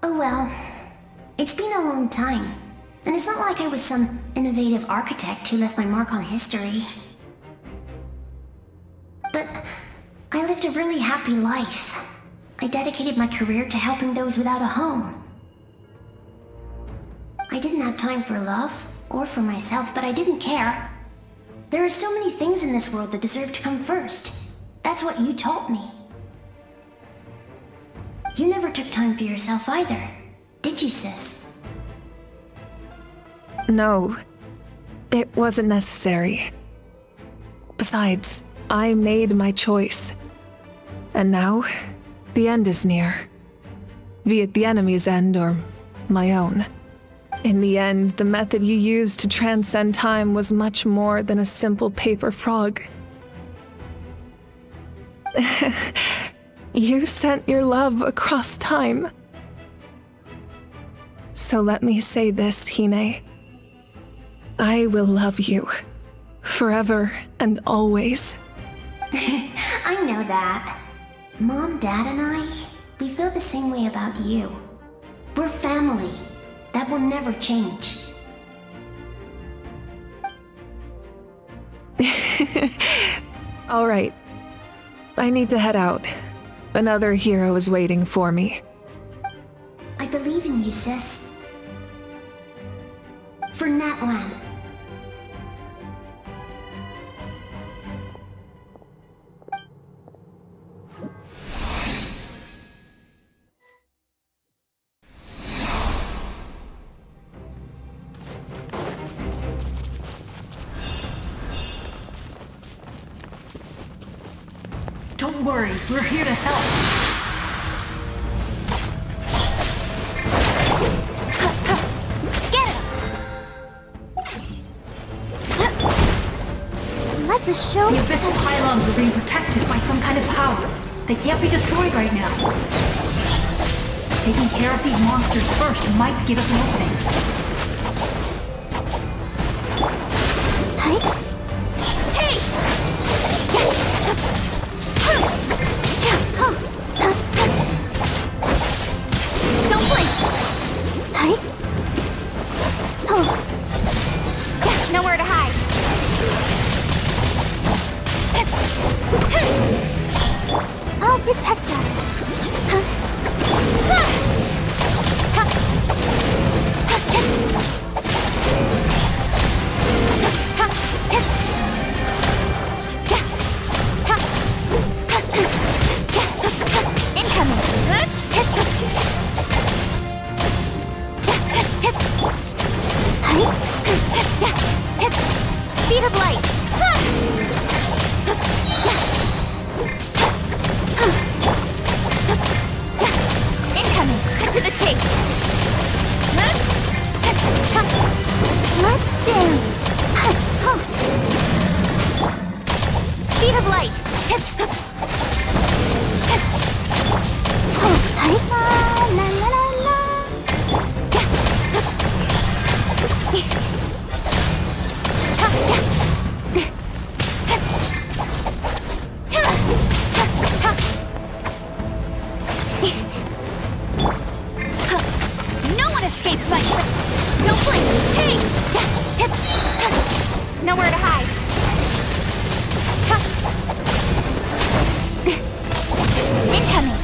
S1: Oh well. It's been a long time, and it's not like I was some innovative architect who left my mark on history. But I lived a really happy life. I dedicated my career to helping those without a home. I didn't have time for love, or for myself, but I didn't care. There are so many things in this world that deserve to come first. That's what you taught me. You never took time for yourself either, did you, sis?
S4: No, it wasn't necessary. Besides, I made my choice. And now, the end is near. Be it the enemy's end or my own. In the end, the method you used to transcend time was much more than a simple paper frog. You sent your love across time. So let me say this, Hine. I will love you. Forever and always.
S1: I know that. Mom, Dad, and I, we feel the same way about you. We're family.
S14: That will never change.
S4: All right. I need to head out. Another hero is waiting for me.
S14: I believe in you, sis. For Natlan.
S17: Don't worry, we're here to help.
S9: Get him! Let the show...
S17: The abyssal pylons are being protected by some kind of power. They can't be destroyed right now. Taking care of these monsters first might give us an opening.
S9: Hey! Don't blink! Nowhere to hide. I'll protect us. Speed of light. Incoming. To the chase. Let's dance. Speed of light. La la la la. No one escapes my sight. Don't blink. Hey! Nowhere to hide. Incoming.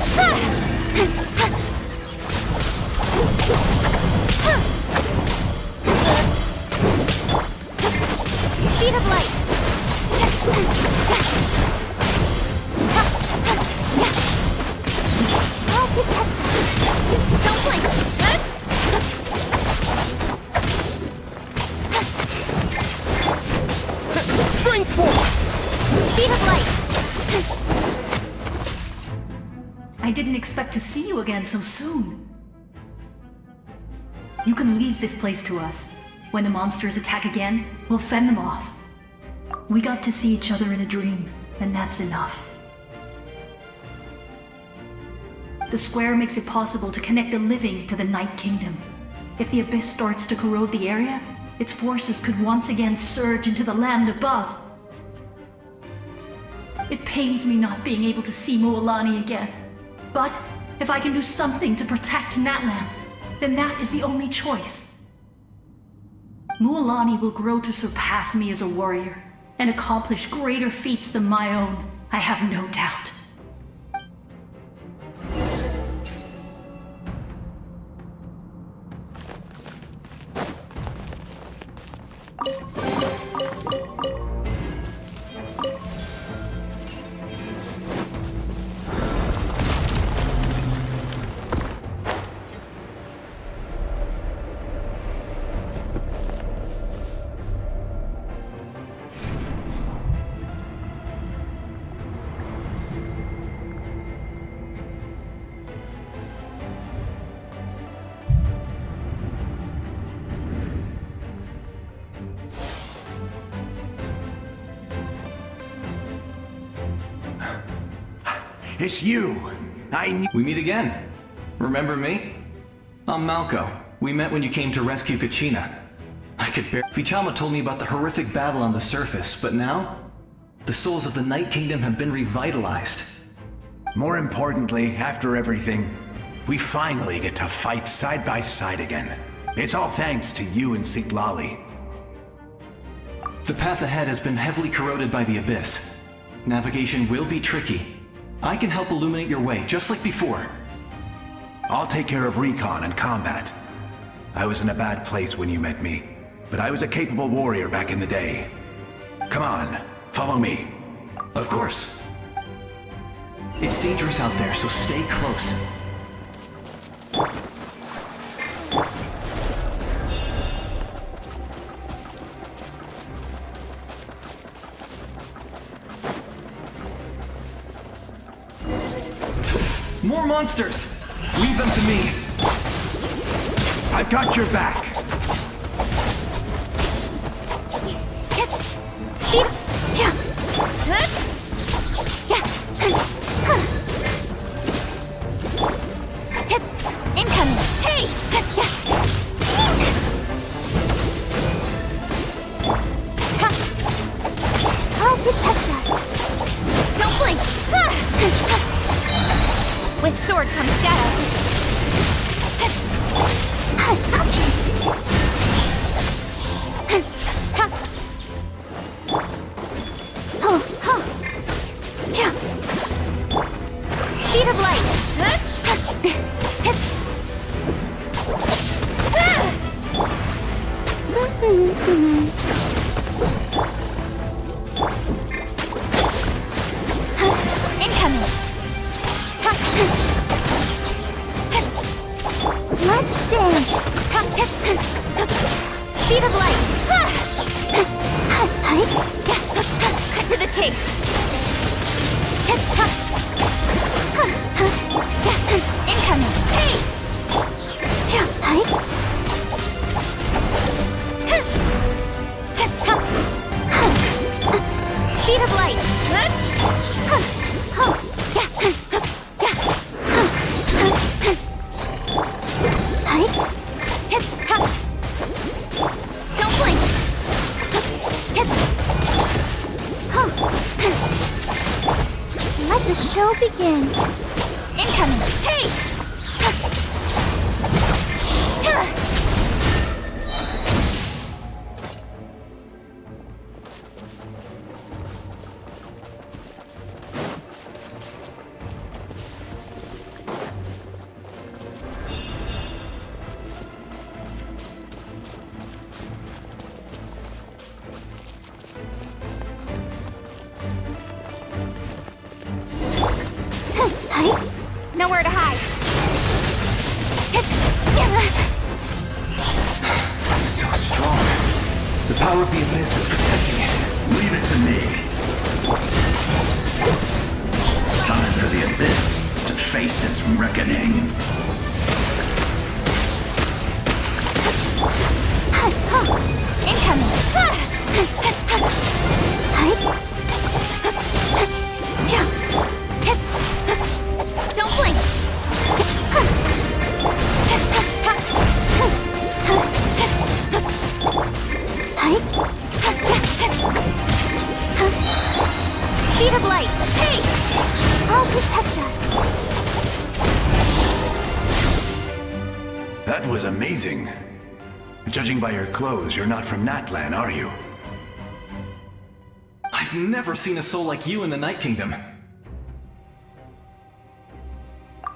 S9: Speed of light. I'll protect us. Don't blink.
S15: Spring forward!
S9: Speed of light.
S17: I didn't expect to see you again so soon. You can leave this place to us. When the monsters attack again, we'll fend them off. We got to see each other in a dream, and that's enough. The square makes it possible to connect the living to the Night Kingdom. If the abyss starts to corrode the area, its forces could once again surge into the land above. It pains me not being able to see Mualani again. But if I can do something to protect Natlan, then that is the only choice. Mualani will grow to surpass me as a warrior and accomplish greater feats than my own, I have no doubt.
S13: It's you!
S15: We meet again. Remember me? I'm Malco. We met when you came to rescue Kachina. I could bear— Vichama told me about the horrific battle on the surface, but now? The souls of the Night Kingdom have been revitalized.
S13: More importantly, after everything, we finally get to fight side by side again. It's all thanks to you and Sitlali.
S15: The path ahead has been heavily corroded by the Abyss. Navigation will be tricky. I can help illuminate your way, just like before.
S13: I'll take care of recon and combat. I was in a bad place when you met me, but I was a capable warrior back in the day. Come on, follow me.
S15: Of course. It's dangerous out there, so stay close. More monsters! Leave them to me!
S13: I've got your back!
S1: Incoming! Hey! I'll protect us. Don't blink! With sword comes shadow. Speed of light. Incoming. Let's dance. Speed of light. Cut to the chase. Incoming. Hey. Speed of light. Don't blink. Let the show begin. Incoming. Hey! Nowhere to hide.
S15: So strong. The power of the Abyss is protecting it.
S13: Leave it to me. Time for the Abyss to face its reckoning.
S1: Incoming. Don't blink. Speed of light. Hey! I'll protect us.
S13: That was amazing. Judging by your clothes, you're not from Natlan, are you?
S15: I've never seen a soul like you in the Night Kingdom.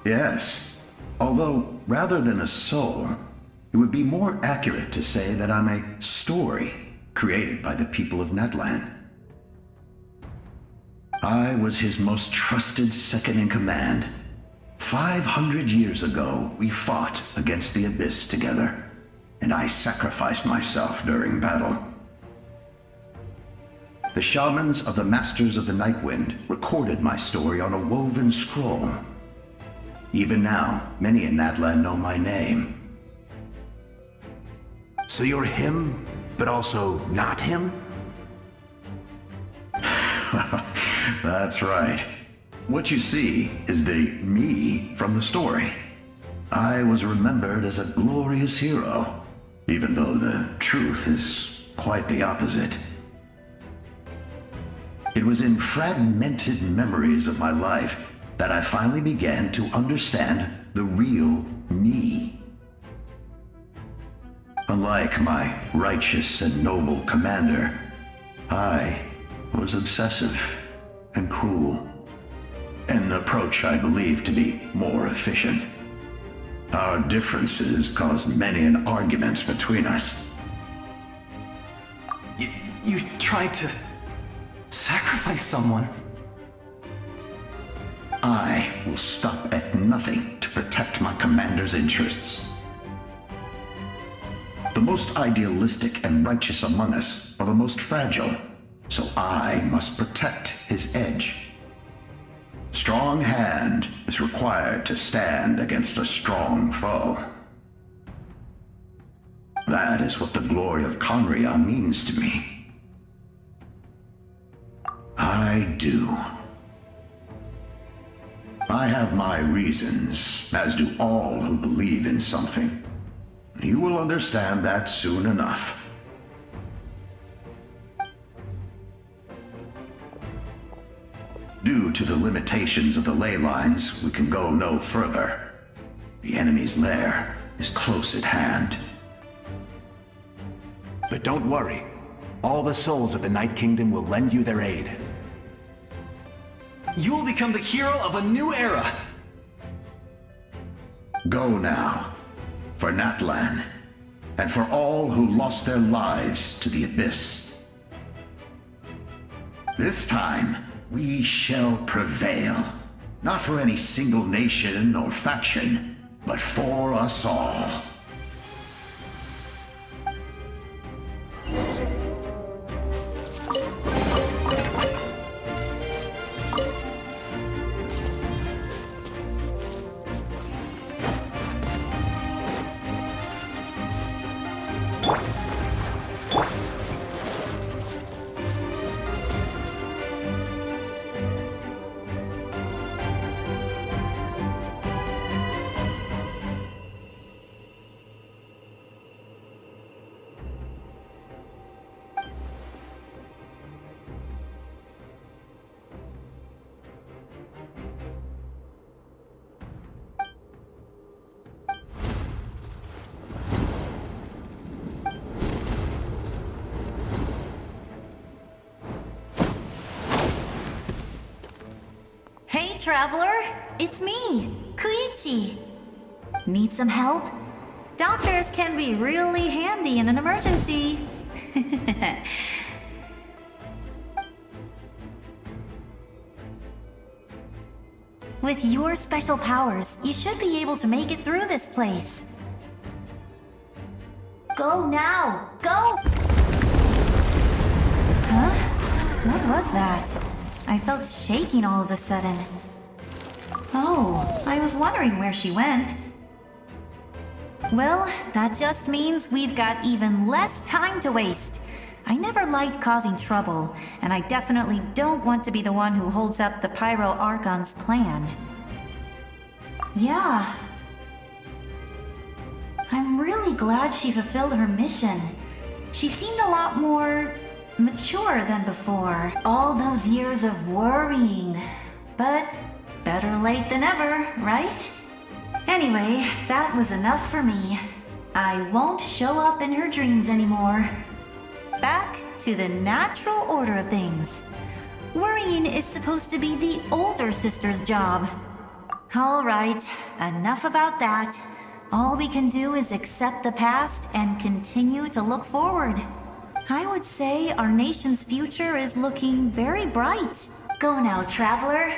S18: Yes. Although, rather than a soul, it would be more accurate to say that I'm a story created by the people of Natlan. I was his most trusted second-in-command. 500 years ago, we fought against the Abyss together, and I sacrificed myself during battle. The shamans of the Masters of the Nightwind recorded my story on a woven scroll. Even now, many in Natlan know my name.
S13: So you're him, but also not him?
S18: That's right. What you see is the me from the story. I was remembered as a glorious hero, even though the truth is quite the opposite. It was in fragmented memories of my life that I finally began to understand the real me. Unlike my righteous and noble commander, I was obsessive and cruel. An approach I believe to be more efficient. Our differences caused many an argument between us.
S15: You tried to sacrifice someone.
S18: I will stop at nothing to protect my commander's interests. The most idealistic and righteous among us are the most fragile, so I must protect his edge. Strong hand is required to stand against a strong foe. That is what the glory of Conria means to me. I do. I have my reasons, as do all who believe in something. You will understand that soon enough. Due to the limitations of the ley lines, we can go no further. The enemy's lair is close at hand.
S13: But don't worry. All the souls of the Night Kingdom will lend you their aid.
S15: You will become the hero of a new era!
S18: Go now, for Natlan, and for all who lost their lives to the Abyss. This time, we shall prevail, not for any single nation or faction, but for us all.
S19: Hey, traveler! It's me, Koichi. Need some help? Doctors can be really handy in an emergency. With your special powers, you should be able to make it through this place. Go now! Go! Huh? What was that? I felt shaking all of a sudden. Oh, I was wondering where she went. Well, that just means we've got even less time to waste. I never liked causing trouble, and I definitely don't want to be the one who holds up the Pyro Archon's plan. Yeah. I'm really glad she fulfilled her mission. She seemed a lot more mature than before. All those years of worrying. But better late than ever, right? Anyway, that was enough for me. I won't show up in her dreams anymore. Back to the natural order of things. Worrying is supposed to be the older sister's job. All right, enough about that. All we can do is accept the past and continue to look forward. I would say our nation's future is looking very bright. Go now, traveler.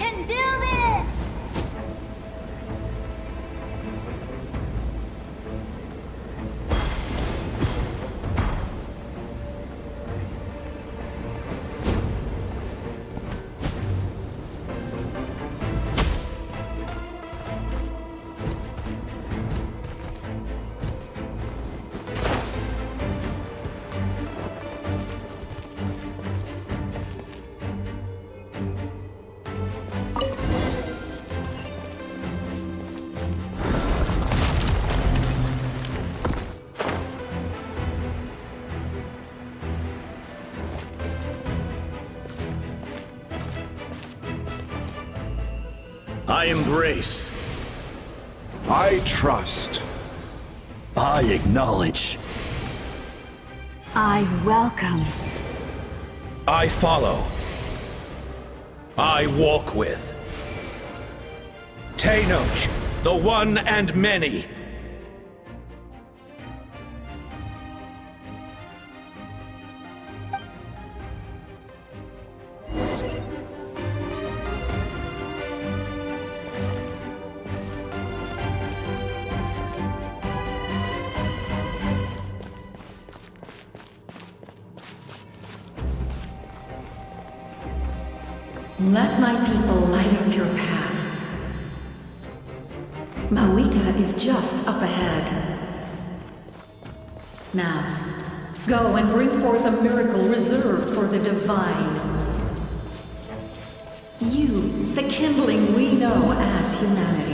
S19: can do this!
S20: I embrace.
S13: I trust.
S20: I acknowledge.
S14: I welcome.
S20: I follow. I walk with. Tenoch, the one and many.
S14: Let my people light up your path. Mawika is just up ahead. Now, go and bring forth a miracle reserved for the divine. You, the kindling we know as humanity.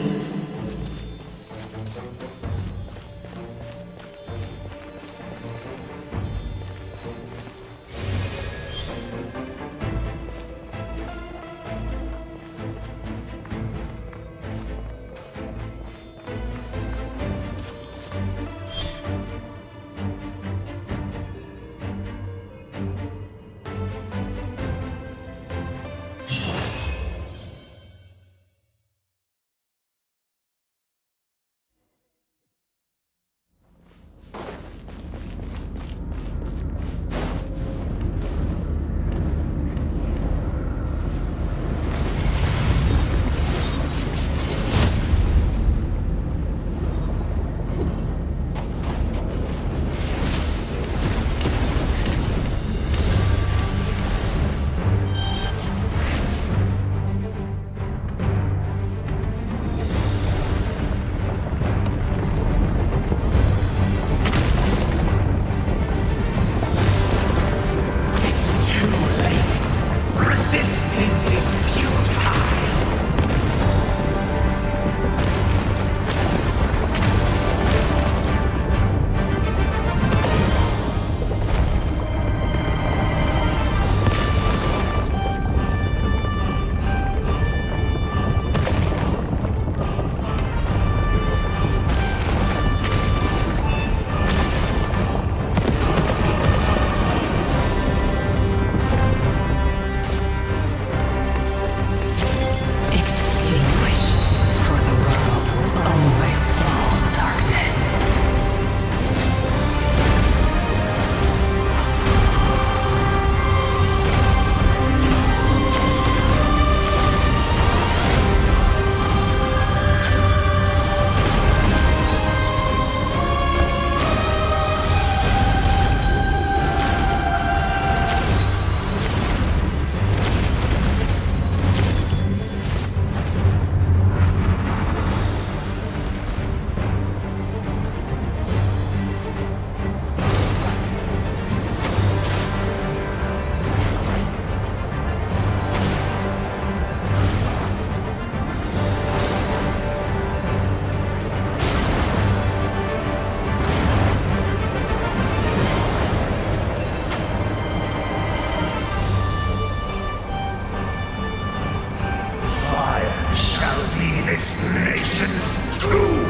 S13: Resistance is futile. This nation's tomb!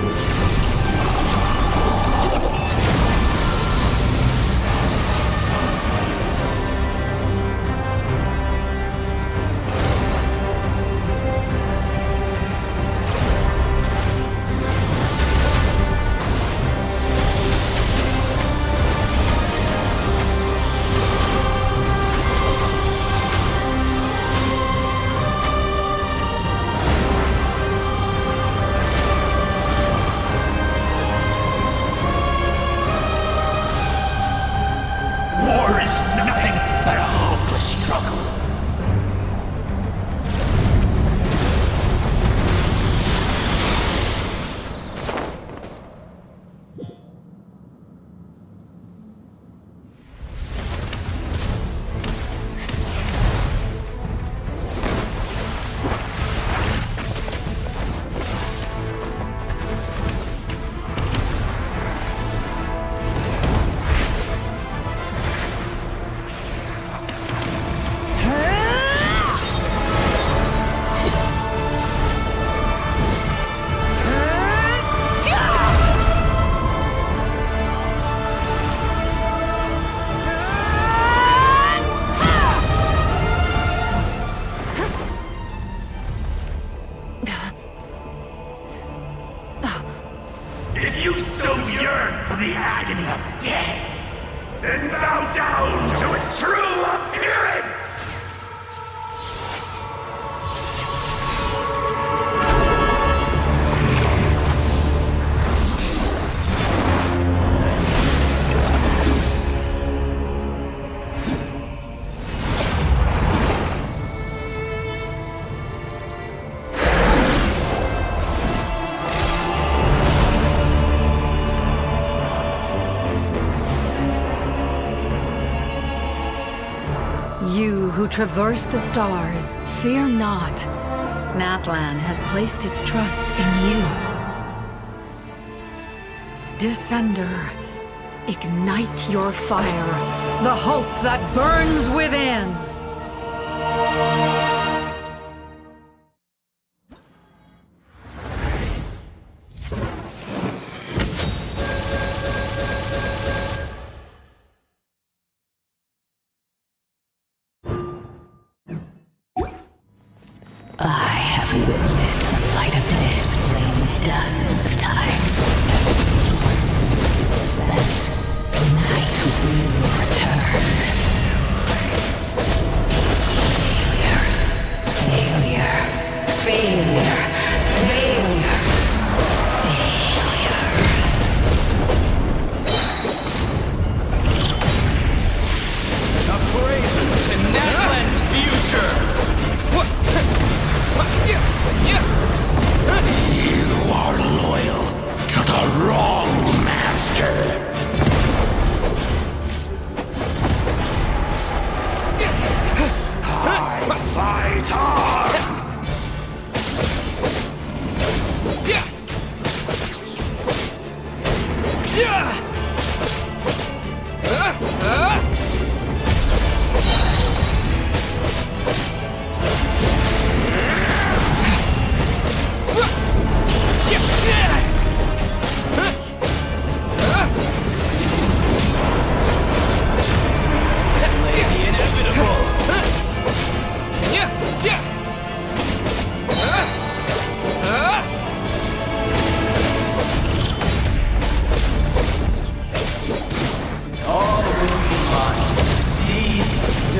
S20: If you so yearn for the agony of death, then bow down to its true appearance!
S6: You who traverse the stars, fear not. Natlan has placed its trust in you. Descender, ignite your fire, the hope that burns within!
S14: I have witnessed the light of this flame dozens of times. Once the night is spent, the night will return. Failure. Failure. Failure. Failure.
S2: A praise to Natlan's future!
S20: You are loyal to the wrong master. I fight on!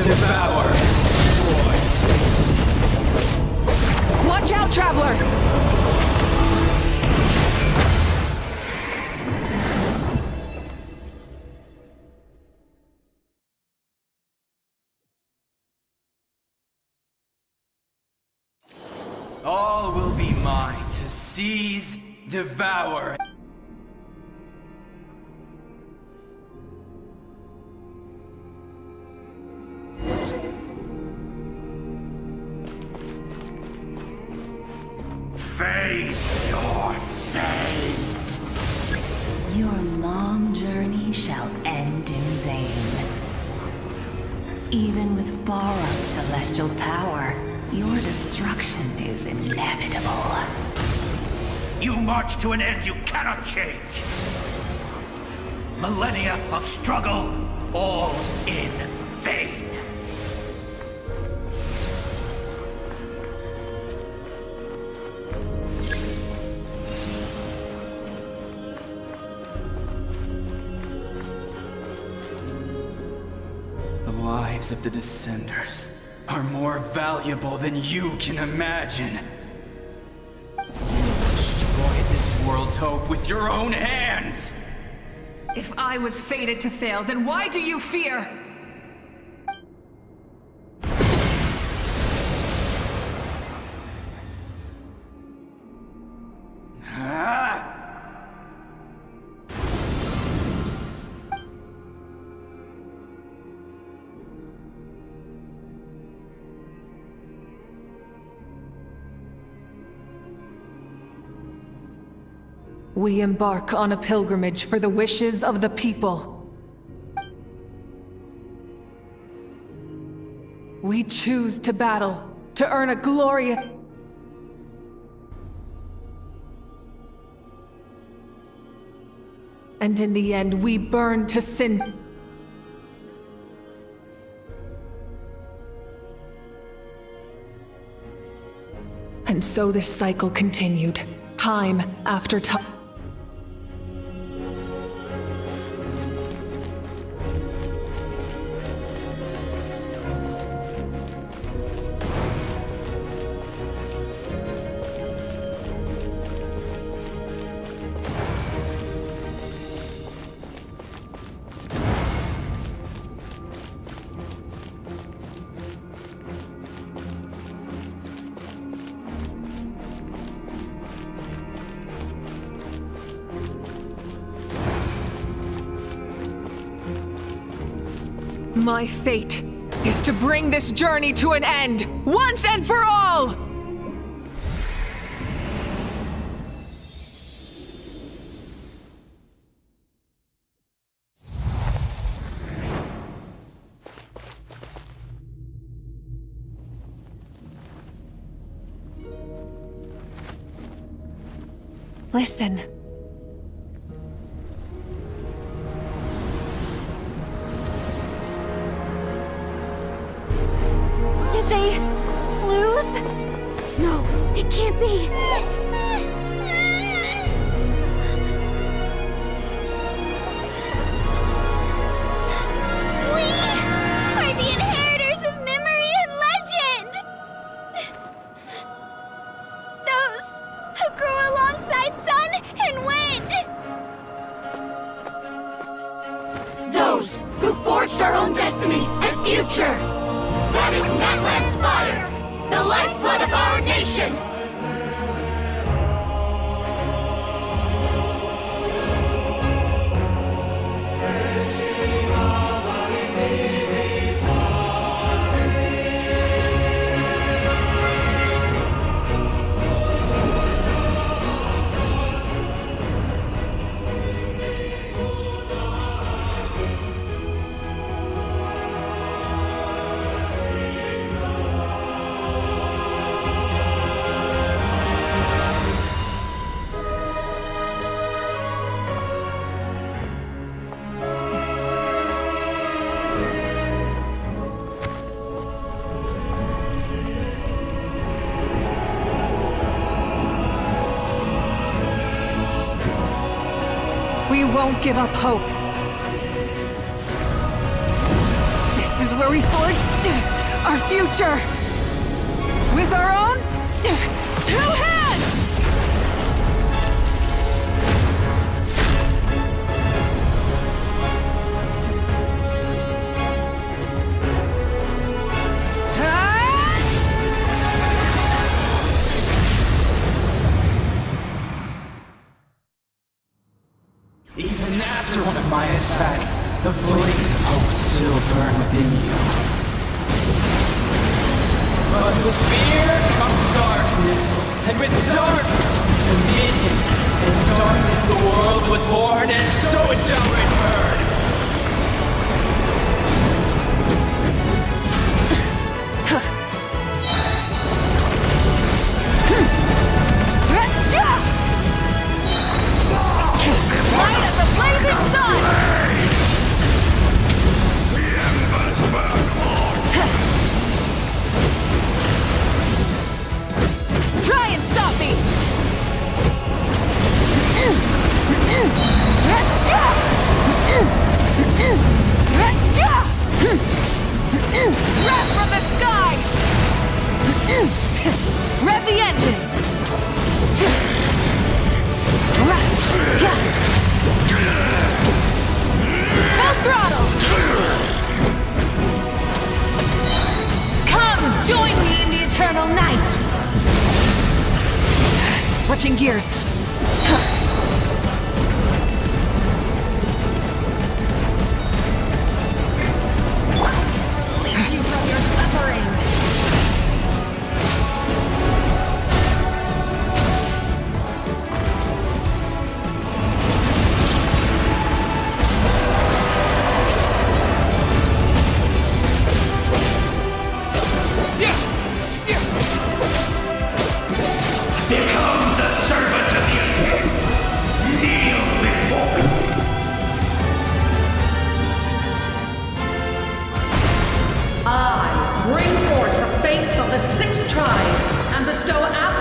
S2: Devour!
S4: Watch out, Traveler!
S2: All will be mine to seize, devour.
S20: Face your fate!
S14: Your long journey shall end in vain. Even with borrowed celestial power, your destruction is inevitable.
S20: You march to an end you cannot change. Millennia of struggle, all in vain.
S2: The lives of the Descenders are more valuable than you can imagine. You've destroyed this world's hope with your own hands!
S4: If I was fated to fail, then why do you fear? We embark on a pilgrimage for the wishes of the people. We choose to battle, to earn a glorious... And in the end, we burn to sin. And so this cycle continued, time after time. My fate is to bring this journey to an end, once and for all! Listen.
S8: Did they lose? No, it can't be.
S9: We are the inheritors of memory and legend! Those who grew alongside sun and wind!
S14: Those who forged our own destiny and future! That is Natlan's fire, the lifeblood of our nation!
S4: We won't give up hope. This is where we forge our future. With our own 2 hands!
S2: Even after one of my attacks, the flames of hope still burn within you. But with fear comes darkness, and with darkness comes dominion. In darkness the world was born, and so it shall return.
S14: Light of the blazing sun! The embers burn on!
S4: Try and stop me! Wrath from the sky! Rev the engines! Full throttle! Come, join me in the eternal night! Switching gears. Release you from your suffering!
S20: Become the servant of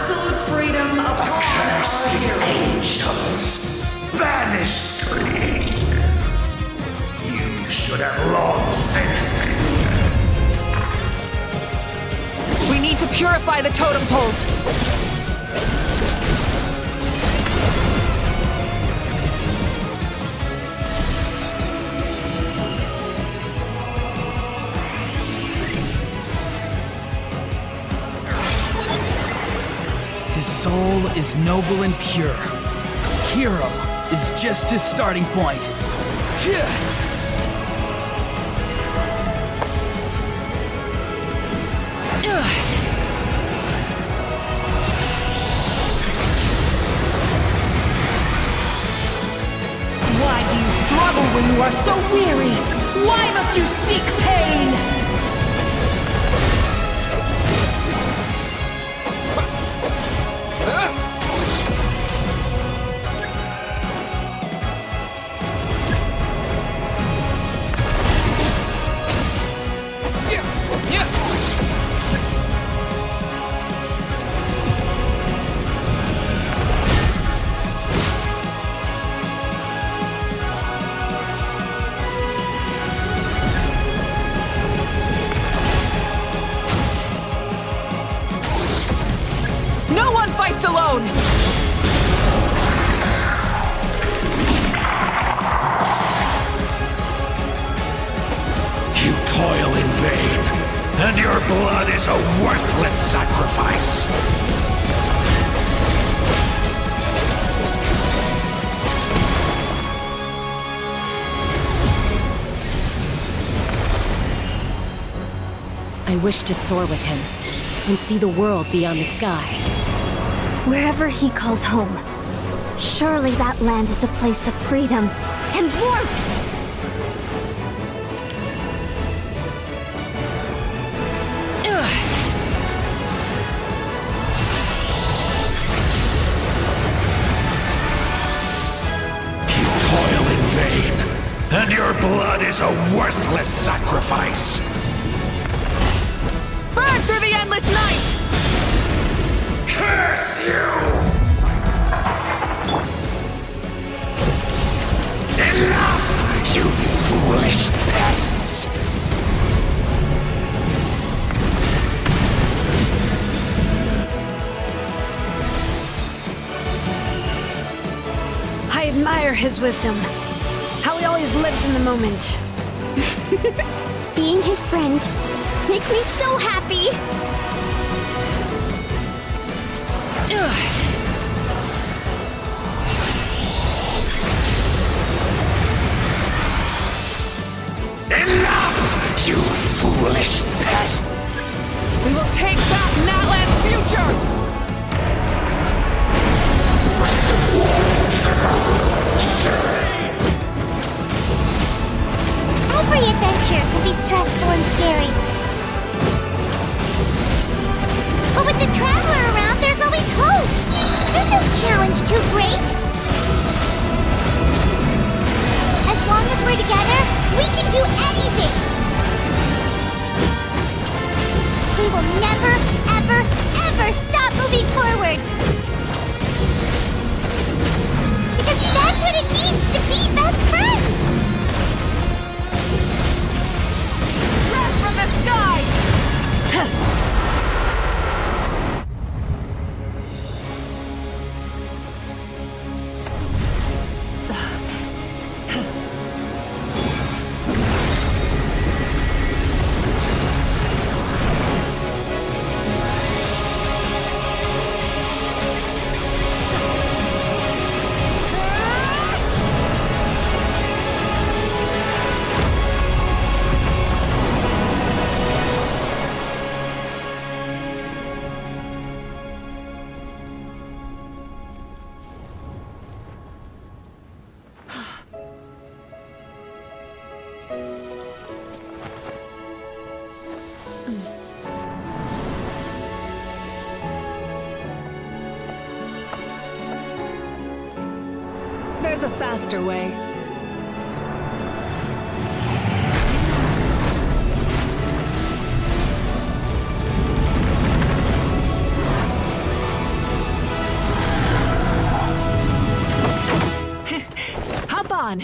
S17: absolute freedom upon our
S20: Cursed
S17: heroes.
S20: angels! Vanished greed! You should have long since been dead.
S4: We need to purify the totem poles.
S12: His soul is noble and pure. Hero is just his starting point.
S17: Why do you struggle when you are so weary? Why must you seek pain?
S4: No one fights alone!
S20: You toil in vain, and your blood is a worthless sacrifice.
S11: I wish to soar with him and see the world beyond the sky.
S9: Wherever he calls home, surely that land is a place of freedom and warmth.
S20: You toil in vain, and your blood is a worthless sacrifice.
S4: Burn through the endless night!
S20: Curse you! Enough, you foolish pests!
S6: I admire his wisdom. How he always lives in the moment.
S9: Being his friend makes me so happy.
S20: Enough, you foolish pest!
S4: We will take back Natlan's future!
S1: Every adventure can be stressful and scary. But with the Traveler around, there's always hope. There's no challenge too great. As long as we're together, we can do anything. We will never, ever, ever stop moving forward. Because that's what it means to be best friends.
S4: Crash from the sky! There's a faster way. on!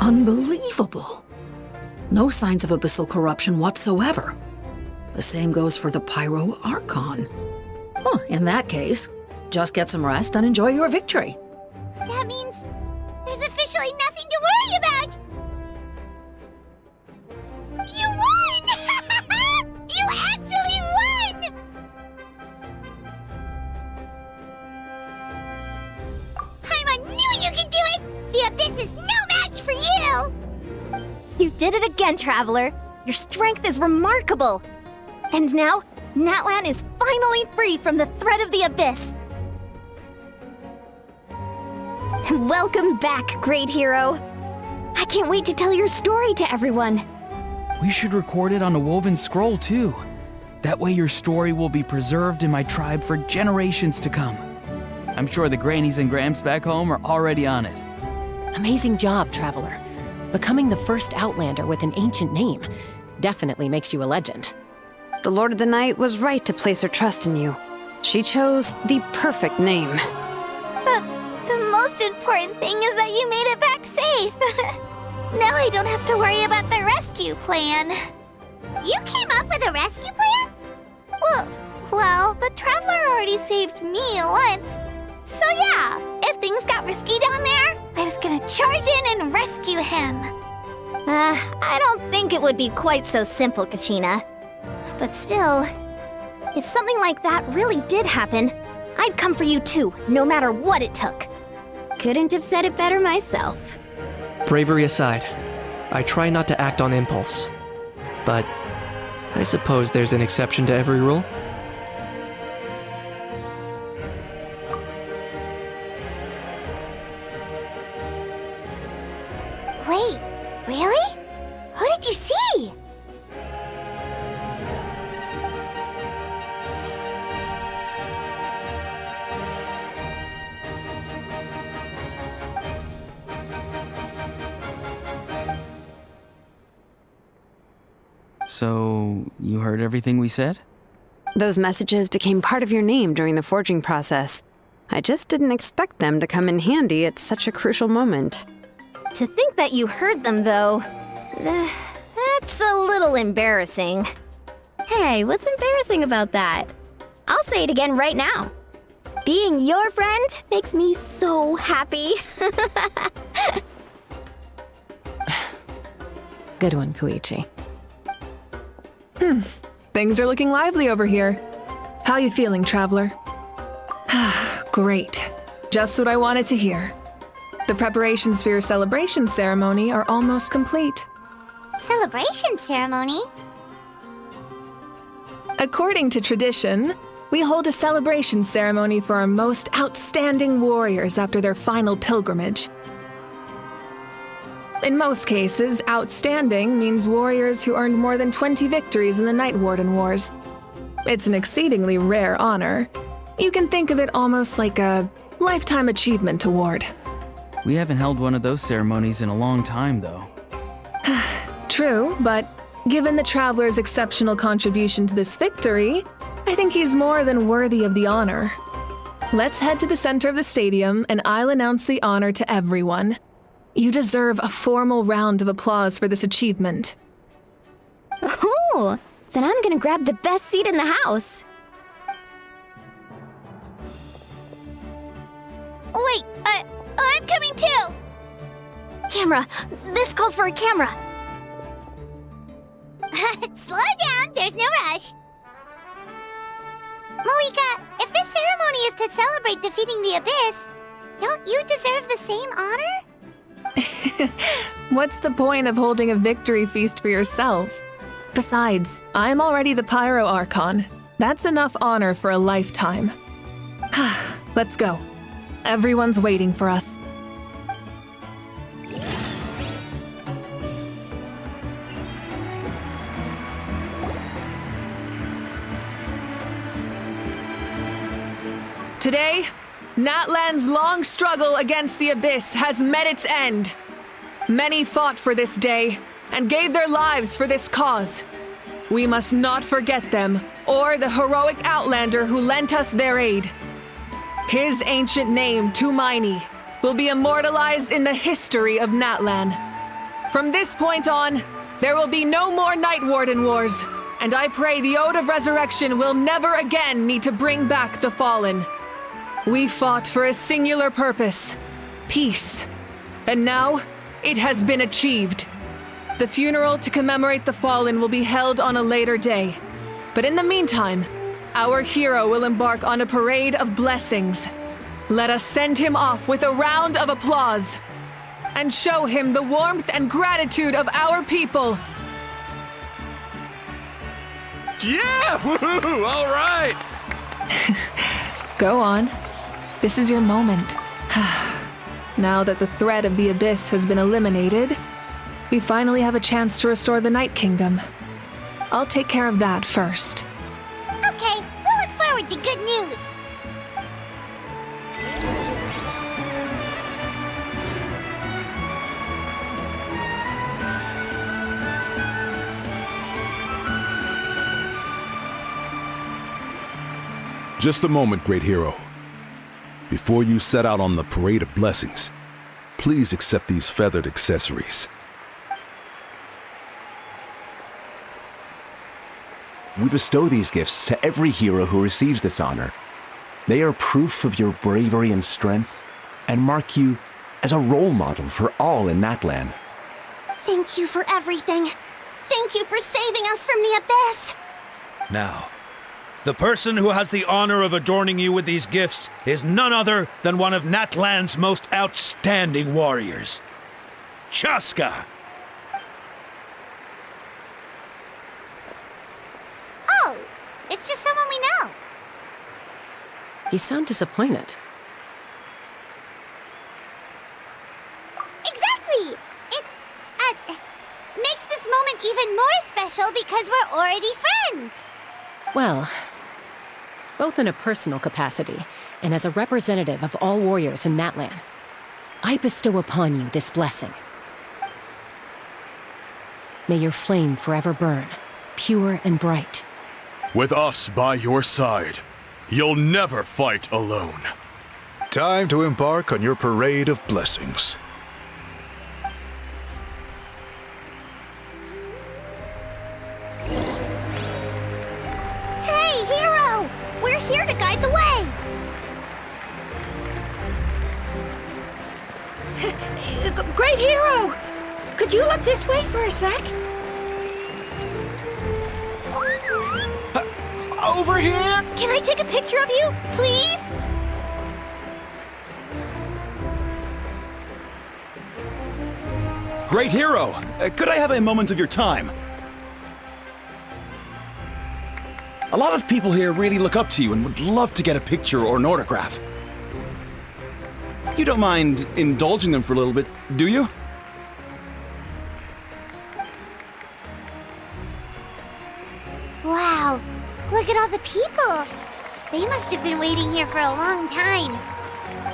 S21: Unbelievable. No signs of abyssal corruption whatsoever. The same goes for the Pyro Archon. Oh, in that case, just get some rest and enjoy your victory.
S1: That means there's officially nothing to worry about! You won! You actually won! Paimon knew you could do it! The Abyss is no match for you!
S8: You did it again, Traveler. Your strength is remarkable. And now, Natlan is finally free from the threat of the Abyss. Welcome back, great hero. I can't wait to tell your story to everyone.
S12: We should record it on a woven scroll, too. That way your story will be preserved in my tribe for generations to come. I'm sure the grannies and gramps back home are already on it.
S11: Amazing job, Traveler. Becoming the first Outlander with an ancient name definitely makes you a legend.
S6: The Lord of the Night was right to place her trust in you. She chose the perfect name.
S9: The most important thing is that you made it back safe. Now I don't have to worry about the rescue plan.
S1: You came up with a rescue plan?
S9: Well, the Traveler already saved me once. So yeah, if things got risky down there, I was gonna charge in and rescue him.
S8: I don't think it would be quite so simple, Kachina. But still, if something like that really did happen, I'd come for you too, no matter what it took. Couldn't have said it better myself.
S10: Bravery aside, I try not to act on impulse. But I suppose there's an exception to every rule.
S1: Wait, really? Who did you see?
S12: So, you heard everything we said?
S6: Those messages became part of your name during the forging process. I just didn't expect them to come in handy at such a crucial moment.
S8: To think that you heard them, though, that's a little embarrassing. Hey, what's embarrassing about that? I'll say it again right now. Being your friend makes me so happy.
S11: Good one, Koichi.
S4: Things are looking lively over here. How you feeling, Traveler? Great. Just what I wanted to hear. The preparations for your celebration ceremony are almost complete.
S1: Celebration ceremony?
S4: According to tradition, we hold a celebration ceremony for our most outstanding warriors after their final pilgrimage. In most cases, outstanding means warriors who earned more than 20 victories in the Night Warden Wars. It's an exceedingly rare honor. You can think of it almost like a lifetime achievement award.
S12: We haven't held one of those ceremonies in a long time, though.
S4: True, but given the Traveler's exceptional contribution to this victory, I think he's more than worthy of the honor. Let's head to the center of the stadium and I'll announce the honor to everyone. You deserve a formal round of applause for this achievement.
S8: Oh, then I'm gonna grab the best seat in the house.
S9: Wait, I'm coming too!
S8: Camera! This calls for a camera!
S1: Slow down, there's no rush. Moika, if this ceremony is to celebrate defeating the Abyss, don't you deserve the same honor?
S4: What's the point of holding a victory feast for yourself? Besides, I'm already the Pyro Archon. That's enough honor for a lifetime. Let's go. Everyone's waiting for us. Today, Natlan's long struggle against the Abyss has met its end. Many fought for this day and gave their lives for this cause. We must not forget them or the heroic Outlander who lent us their aid. His ancient name, Tumaini, will be immortalized in the history of Natlan. From this point on, there will be no more Night Warden wars, and I pray the Ode of Resurrection will never again need to bring back the fallen. We fought for a singular purpose, peace, and now it has been achieved. The funeral to commemorate the fallen will be held on a later day, but in the meantime, our hero will embark on a parade of blessings. Let us send him off with a round of applause and show him the warmth and gratitude of our people.
S3: Yeah! Woohoo! All right!
S4: Go on. This is your moment. Now that the threat of the Abyss has been eliminated, we finally have a chance to restore the Night Kingdom. I'll take care of that first.
S1: Okay, we'll look forward to good news.
S5: Just a moment, great hero. Before you set out on the Parade of Blessings, please accept these feathered accessories.
S22: We bestow these gifts to every hero who receives this honor. They are proof of your bravery and strength, and mark you as a role model for all in Natlan.
S8: Thank you for everything. Thank you for saving us from the Abyss.
S23: Now, the person who has the honor of adorning you with these gifts is none other than one of Natlan's most outstanding warriors, Chaska.
S1: Oh, it's just someone we know.
S11: You sound disappointed.
S1: Exactly! It, makes this moment even more special because we're already friends.
S11: Well, both in a personal capacity and as a representative of all warriors in Natlan, I bestow upon you this blessing. May your flame forever burn, pure and bright.
S3: With us by your side, you'll never fight alone.
S5: Time to embark on your Parade of Blessings.
S8: Hey, hero! We're here to guide the way! Great hero! Could you look this way for a sec?
S23: Over here!
S8: Can I take a picture of you, please?
S24: Great hero! Could I have a moment of your time? A lot of people here really look up to you and would love to get a picture or an autograph. You don't mind indulging them for a little bit, do you?
S1: Wow, look at all the people. They must have been waiting here for a long time.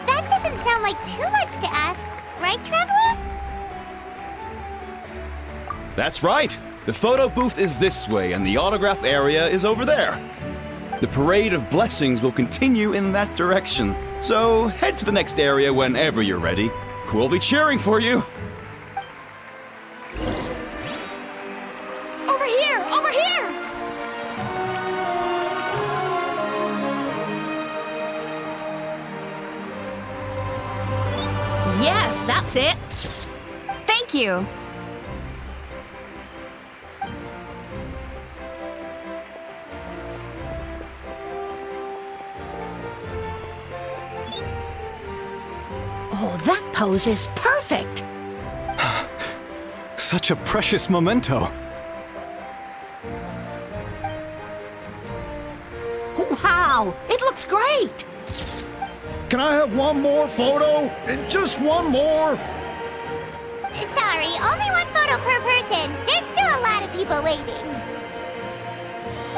S1: That doesn't sound like too much to ask, right, Traveler?
S24: That's right. The photo booth is this way and the autograph area is over there. The Parade of Blessings will continue in that direction, so head to the next area whenever you're ready. We'll be cheering for you.
S8: Over here!
S21: That's it.
S8: Thank you.
S21: Oh, that pose is perfect.
S7: Such a precious memento.
S21: Wow, it looks great.
S23: Can I have one more photo? Just one more?
S1: Sorry, only one photo per person. There's still a lot of people waiting.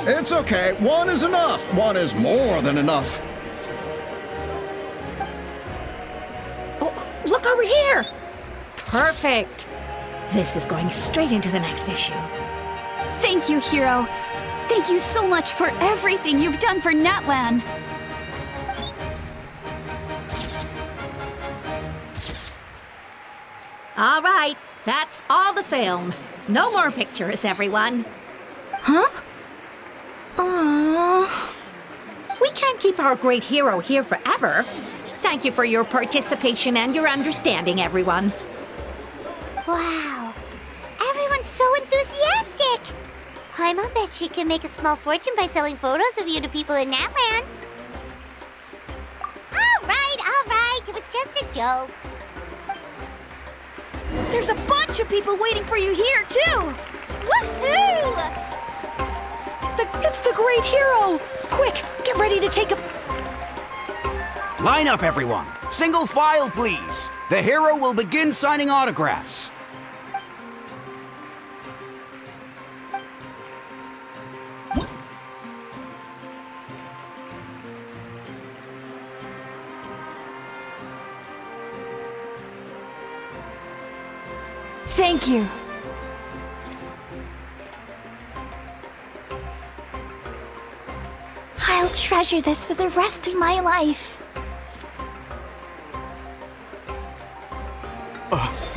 S23: It's okay. One is enough. One is more than enough.
S21: Look over here. Perfect. This is going straight into the next issue.
S15: Thank you, Hero. Thank you so much for everything you've done for Natlan.
S21: All right, that's all the film. No more pictures, everyone.
S15: Huh?
S21: Aww. We can't keep our great hero here forever. Thank you for your participation and your understanding, everyone.
S1: Wow. Everyone's so enthusiastic. Paimon bet she can make a small fortune by selling photos of you to people in Natlan. All right. It was just a joke.
S15: There's a bunch of people waiting for you here, too!
S1: Woohoo!
S15: It's the great hero! Quick, get ready to take a...
S16: Line up, everyone. Single file, please. The hero will begin signing autographs.
S15: Thank you.
S9: I'll treasure this for the rest of my life.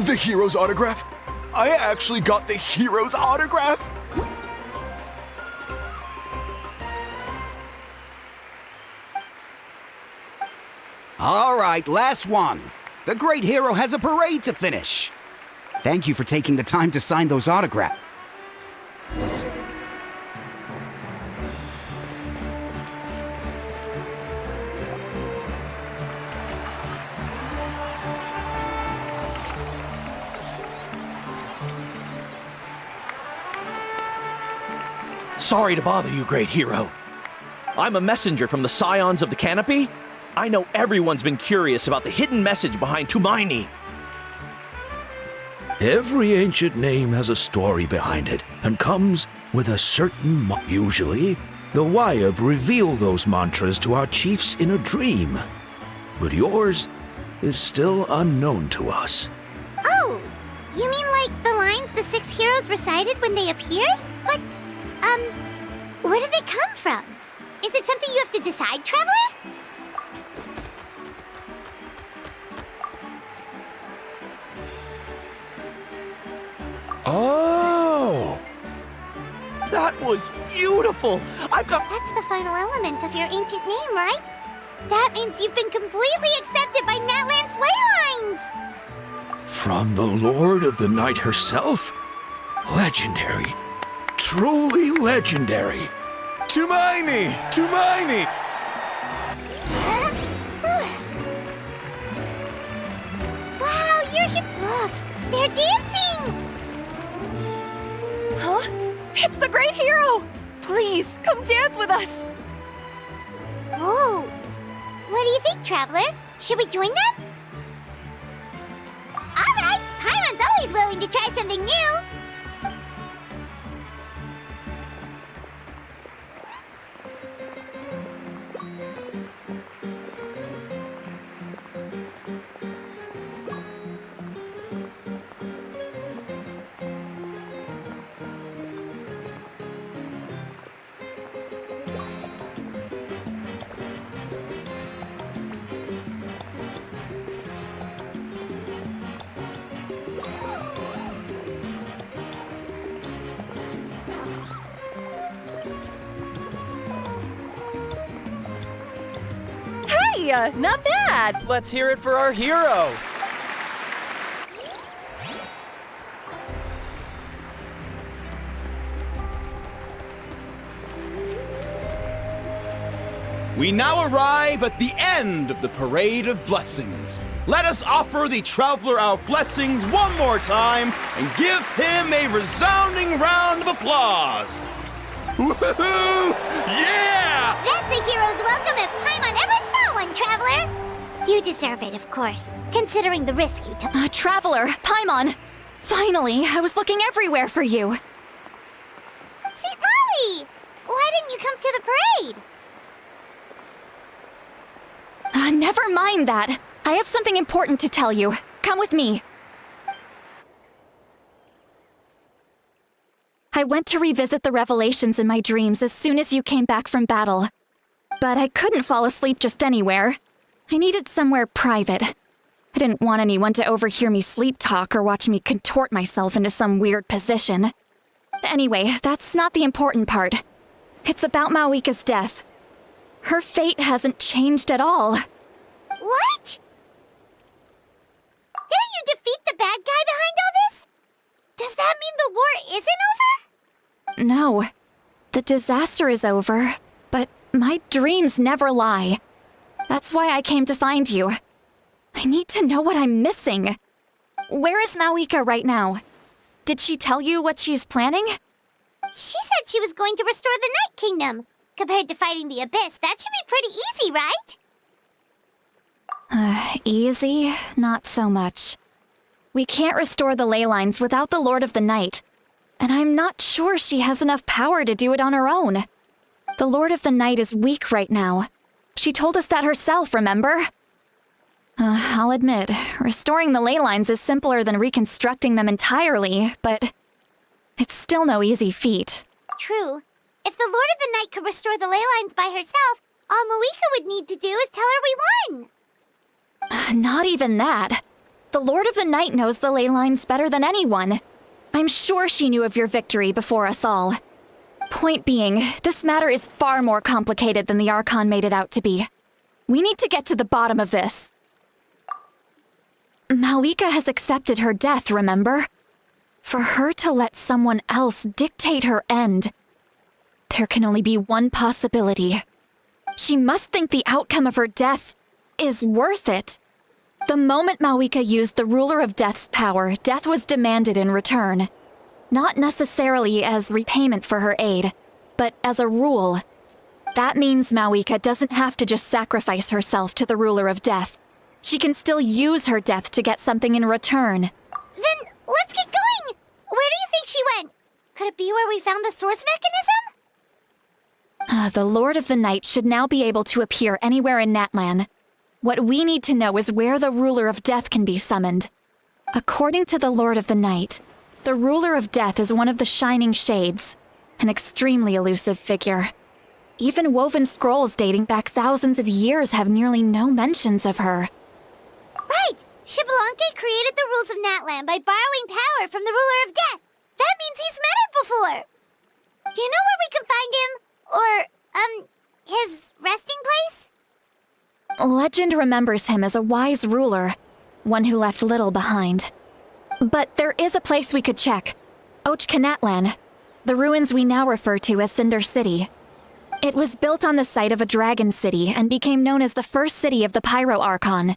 S18: The hero's autograph? I actually got the hero's autograph?
S16: All right, last one. The great hero has a parade to finish. Thank you for taking the time to sign those autographs.
S25: Sorry to bother you, great hero. I'm a messenger from the Scions of the Canopy. I know everyone's been curious about the hidden message behind Tumaini.
S23: Every ancient name has a story behind it and comes with a certain... Usually, the Wayab reveal those mantras to our chiefs in a dream. But yours is still unknown to us.
S1: Oh, you mean like the lines the 6 heroes recited when they appeared? But, where do they come from? Is it something you have to decide, Traveler?
S25: Oh! That was beautiful! I've got...
S1: That's the final element of your ancient name, right? That means you've been completely accepted by Natlan's ley lines!
S23: From the Lord of the Night herself? Legendary. Truly legendary.
S3: Tumaini! Tumaini!
S1: Wow, you're here! Look, they're dancing!
S15: Huh? It's the great hero! Please, come dance with us!
S1: Whoa! What do you think, Traveler? Should we join them? Alright! Paimon's always willing to try something new!
S15: Not bad!
S2: Let's hear it for our hero.
S24: We now arrive at the end of the Parade of Blessings. Let us offer the traveler our blessings one more time and give him a resounding round of applause. Woohoo! Yeah!
S1: That's a hero's welcome if Paimon ever saw one, Traveler! You deserve it, of course, considering the risk you took.
S15: Traveler, Paimon! Finally, I was looking everywhere for you.
S1: St. Molly! Why didn't you come to the parade?
S15: Never mind that. I have something important to tell you. Come with me. I went to revisit the revelations in my dreams as soon as you came back from battle. But I couldn't fall asleep just anywhere. I needed somewhere private. I didn't want anyone to overhear me sleep talk or watch me contort myself into some weird position. Anyway, that's not the important part. It's about Mawika's death. Her fate hasn't changed at all.
S1: What? Didn't you defeat the bad guy behind all this? Does that mean the war isn't over?
S15: No. The disaster is over, but my dreams never lie. That's why I came to find you. I need to know what I'm missing. Where is Mawika right now? Did she tell you what she's planning?
S1: She said she was going to restore the Night Kingdom. Compared to fighting the Abyss, that should be pretty easy, right?
S15: Easy? Not so much. We can't restore the ley lines without the Lord of the Night, and I'm not sure she has enough power to do it on her own. The Lord of the Night is weak right now. She told us that herself, remember? I'll admit, restoring the ley lines is simpler than reconstructing them entirely, but it's still no easy feat.
S1: True. If the Lord of the Night could restore the ley lines by herself, all Mawika would need to do is tell her we won.
S15: Not even that. The Lord of the Night knows the ley lines better than anyone. I'm sure she knew of your victory before us all. Point being, this matter is far more complicated than the Archon made it out to be. We need to get to the bottom of this. Mawika has accepted her death, remember? For her to let someone else dictate her end, there can only be one possibility. She must think the outcome of her death is worth it. The moment Mawika used the Ruler of Death's power, death was demanded in return. Not necessarily as repayment for her aid, but as a rule. That means Mawika doesn't have to just sacrifice herself to the Ruler of Death. She can still use her death to get something in return.
S1: Then let's get going! Where do you think she went? Could it be where we found the source mechanism?
S15: The Lord of the Night should now be able to appear anywhere in Natlan. What we need to know is where the Ruler of Death can be summoned. According to the Lord of the Night, the Ruler of Death is one of the Shining Shades, an extremely elusive figure. Even woven scrolls dating back thousands of years have nearly no mentions of her.
S1: Right! Xbalanque created the rules of Natlan by borrowing power from the Ruler of Death. That means he's met her before. Do you know where we can find him? Or, his resting place?
S15: Legend remembers him as a wise ruler, one who left little behind. But there is a place we could check. Ochkanatlan, the ruins we now refer to as Cinder City. It was built on the site of a dragon city and became known as the first city of the Pyro Archon.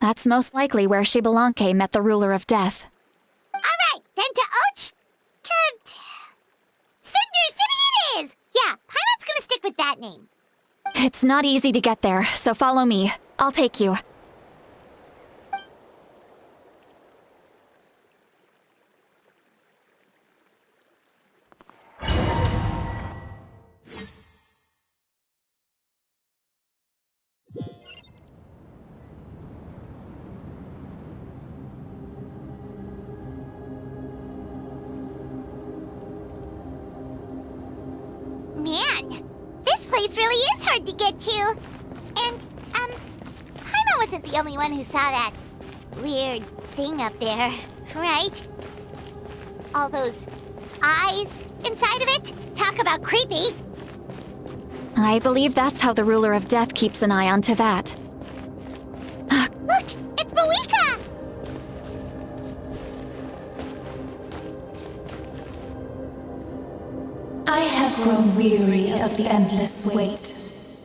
S15: That's most likely where Xbalanque met the Ruler of Death.
S1: Alright, then to Cinder City it is! Yeah, Paimon's gonna stick with that name.
S15: It's not easy to get there, so follow me. I'll take you.
S1: Man, this place really is hard to get to. And, Paimon wasn't the only one who saw that weird thing up there, right? All those eyes inside of it? Talk about creepy.
S15: I believe that's how the Ruler of Death keeps an eye on Tevat.
S1: Look, it's Mawika!
S13: I have grown weary of the endless wait.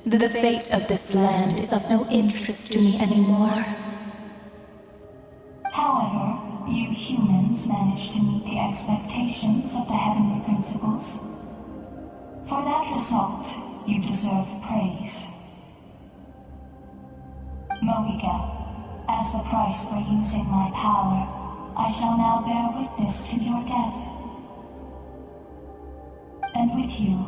S13: The fate of this land is of no interest to me anymore.
S14: However, you humans managed to meet the expectations of the heavenly principles. For that result, you deserve praise. Mohiga, as the price for using my power, I shall now bear witness to your death. And with you,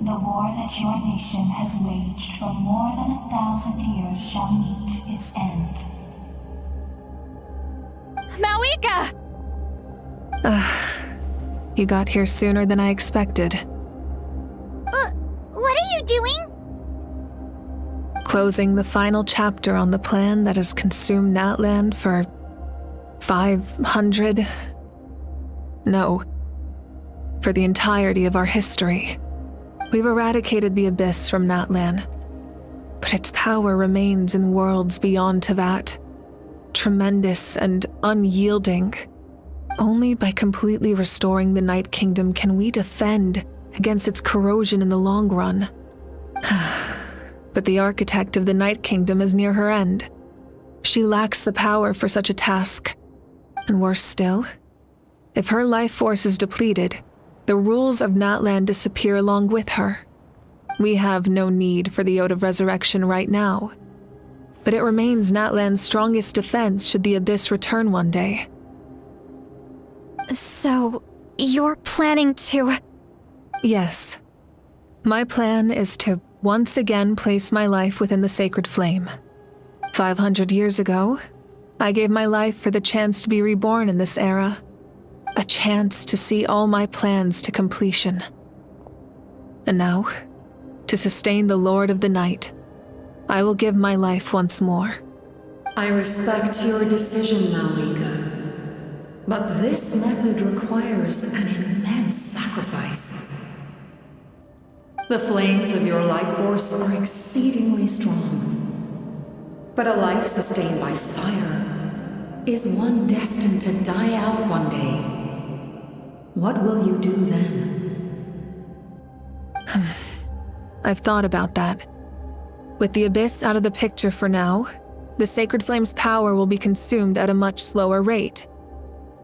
S14: the war that your nation has waged for more than 1,000 years shall meet its end.
S15: Mawika!
S4: You got here sooner than I expected.
S1: What are you doing?
S4: Closing the final chapter on the plan that has consumed Natlan for 500... No. For the entirety of our history. We've eradicated the Abyss from Natlan, but its power remains in worlds beyond Tevat. Tremendous and unyielding. Only by completely restoring the Night Kingdom can we defend against its corrosion in the long run. But the architect of the Night Kingdom is near her end. She lacks the power for such a task. And worse still, if her life force is depleted, the rules of Natlan disappear along with her. We have no need for the Ode of Resurrection right now, but it remains Natlan's strongest defense should the Abyss return one day.
S15: So, you're planning to...
S4: Yes. My plan is to once again place my life within the sacred flame. 500 years ago, I gave my life for the chance to be reborn in this era. A chance to see all my plans to completion. And now, to sustain the Lord of the Night, I will give my life once more.
S21: I respect your decision, Mawika. But this method requires an immense sacrifice. The flames of your life force are exceedingly strong. But a life sustained by fire is one destined to die out one day. What will you do then?
S4: I've thought about that. With the Abyss out of the picture for now, the Sacred Flame's power will be consumed at a much slower rate.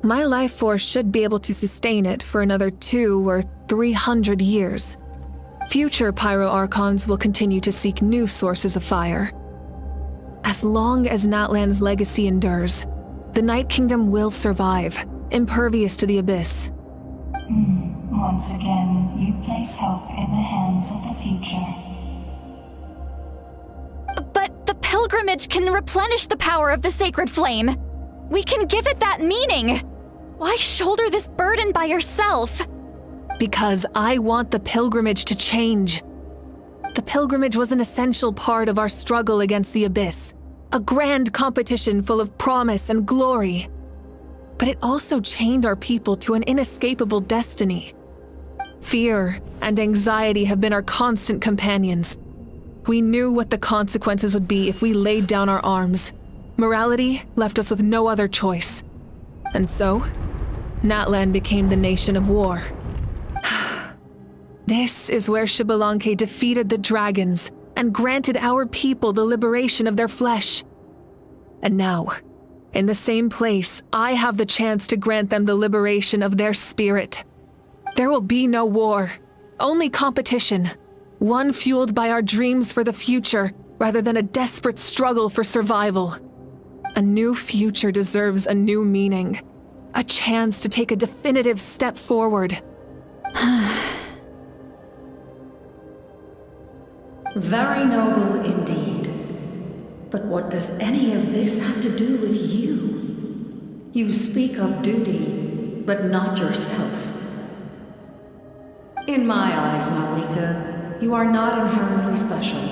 S4: My life force should be able to sustain it for another 200 or 300 years. Future Pyro Archons will continue to seek new sources of fire. As long as Natlan's legacy endures, the Night Kingdom will survive, impervious to the Abyss.
S14: Once again, you place hope in the hands of the future.
S15: But the pilgrimage can replenish the power of the sacred flame. We can give it that meaning. Why shoulder this burden by yourself?
S4: Because I want the pilgrimage to change. The pilgrimage was an essential part of our struggle against the Abyss. A grand competition full of promise and glory. But it also chained our people to an inescapable destiny. Fear and anxiety have been our constant companions. We knew what the consequences would be if we laid down our arms. Morality left us with no other choice. And so, Natlan became the nation of war. This is where Xbalanque defeated the dragons and granted our people the liberation of their flesh. And now, in the same place, I have the chance to grant them the liberation of their spirit. There will be no war, only competition, one fueled by our dreams for the future rather than a desperate struggle for survival. A new future deserves a new meaning, a chance to take a definitive step forward.
S21: Very noble indeed. But what does any of this have to do with you? You speak of duty, but not yourself. In my eyes, Mawika, you are not inherently special.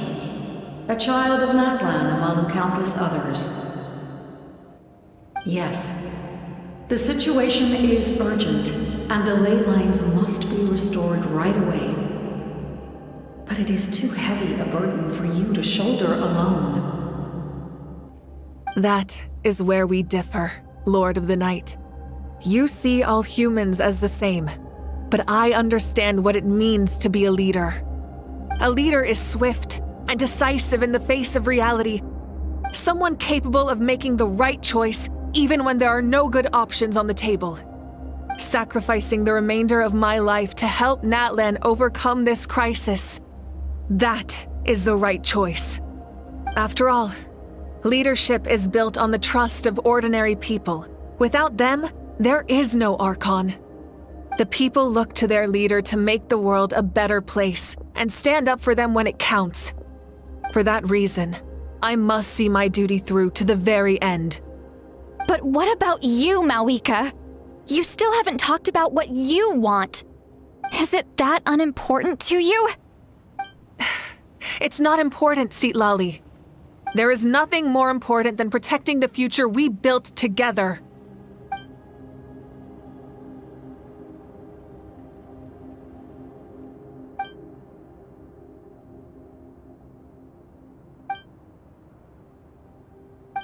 S21: A child of Natlan among countless others. Yes, the situation is urgent, and the ley lines must be restored right away. But it is too heavy a burden for you to shoulder alone.
S4: That is where we differ, Lord of the Night. You see all humans as the same, but I understand what it means to be a leader. A leader is swift and decisive in the face of reality. Someone capable of making the right choice even when there are no good options on the table. Sacrificing the remainder of my life to help Natlan overcome this crisis. That is the right choice. After all, leadership is built on the trust of ordinary people. Without them, there is no Archon. The people look to their leader to make the world a better place and stand up for them when it counts. For that reason, I must see my duty through to the very end.
S15: But what about you, Malwika? You still haven't talked about what you want. Is it that unimportant to you?
S4: It's not important, Citlali. There is nothing more important than protecting the future we built together.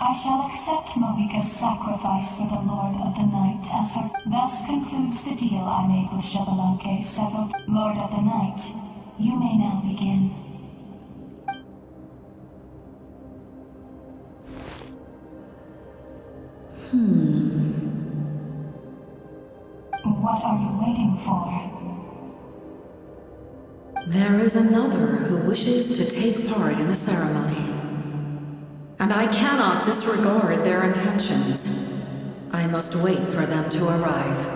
S14: I shall accept Malwika's sacrifice for the Lord of the Night as her. Thus concludes the deal I made with Xbalanque several. Lord of the Night, you may now begin. What are you waiting for?
S21: There is another who wishes to take part in the ceremony. And I cannot disregard their intentions. I must wait for them to arrive.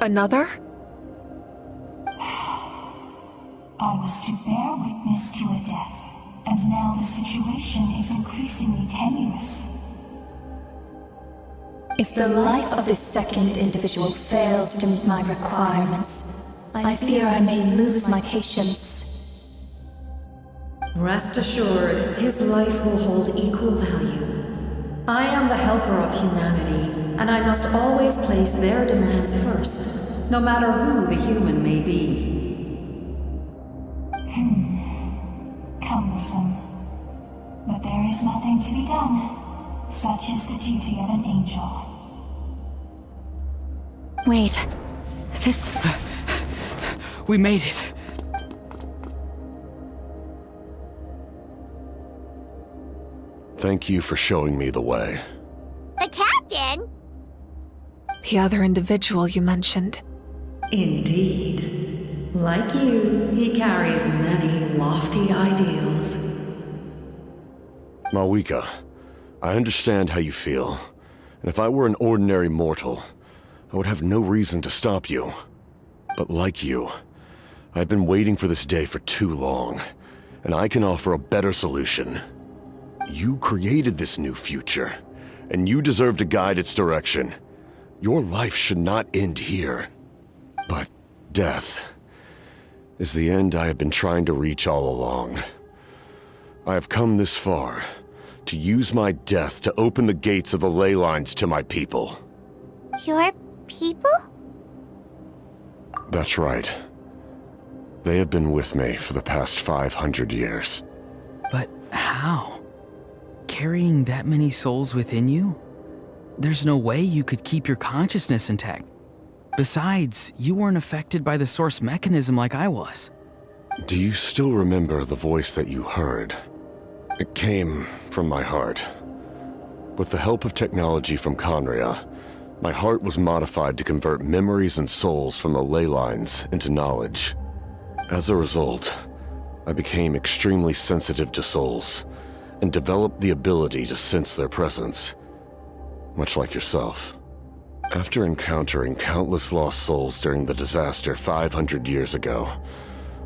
S4: Another?
S14: I was to bear witness to a death, and now the situation is increasingly tenuous.
S13: If the life of this second individual fails to meet my requirements, I fear I may lose my patience.
S21: Rest assured, his life will hold equal value. I am the helper of humanity, and I must always place their demands first, no matter who the human may be.
S14: Cumbersome. But there is nothing to be done. Such is the duty of an angel.
S15: Wait. This...
S12: We made it.
S5: Thank you for showing me the way.
S1: The captain?
S4: The other individual you mentioned.
S21: Indeed. Like you, he carries many lofty ideals.
S5: Malwika, I understand how you feel. And if I were an ordinary mortal, I would have no reason to stop you. But like you, I've been waiting for this day for too long, and I can offer a better solution. You created this new future, and you deserve to guide its direction. Your life should not end here. But death is the end I have been trying to reach all along. I have come this far to use my death to open the gates of the ley lines to my people.
S1: Your people?
S5: That's right. They have been with me for the past 500 years.
S12: But how? Carrying that many souls within you? There's no way you could keep your consciousness intact. Besides, you weren't affected by the source mechanism like I was.
S5: Do you still remember the voice that you heard? It came from my heart. With the help of technology from Conria, my heart was modified to convert memories and souls from the ley lines into knowledge. As a result, I became extremely sensitive to souls, and developed the ability to sense their presence, much like yourself. After encountering countless lost souls during the disaster 500 years ago,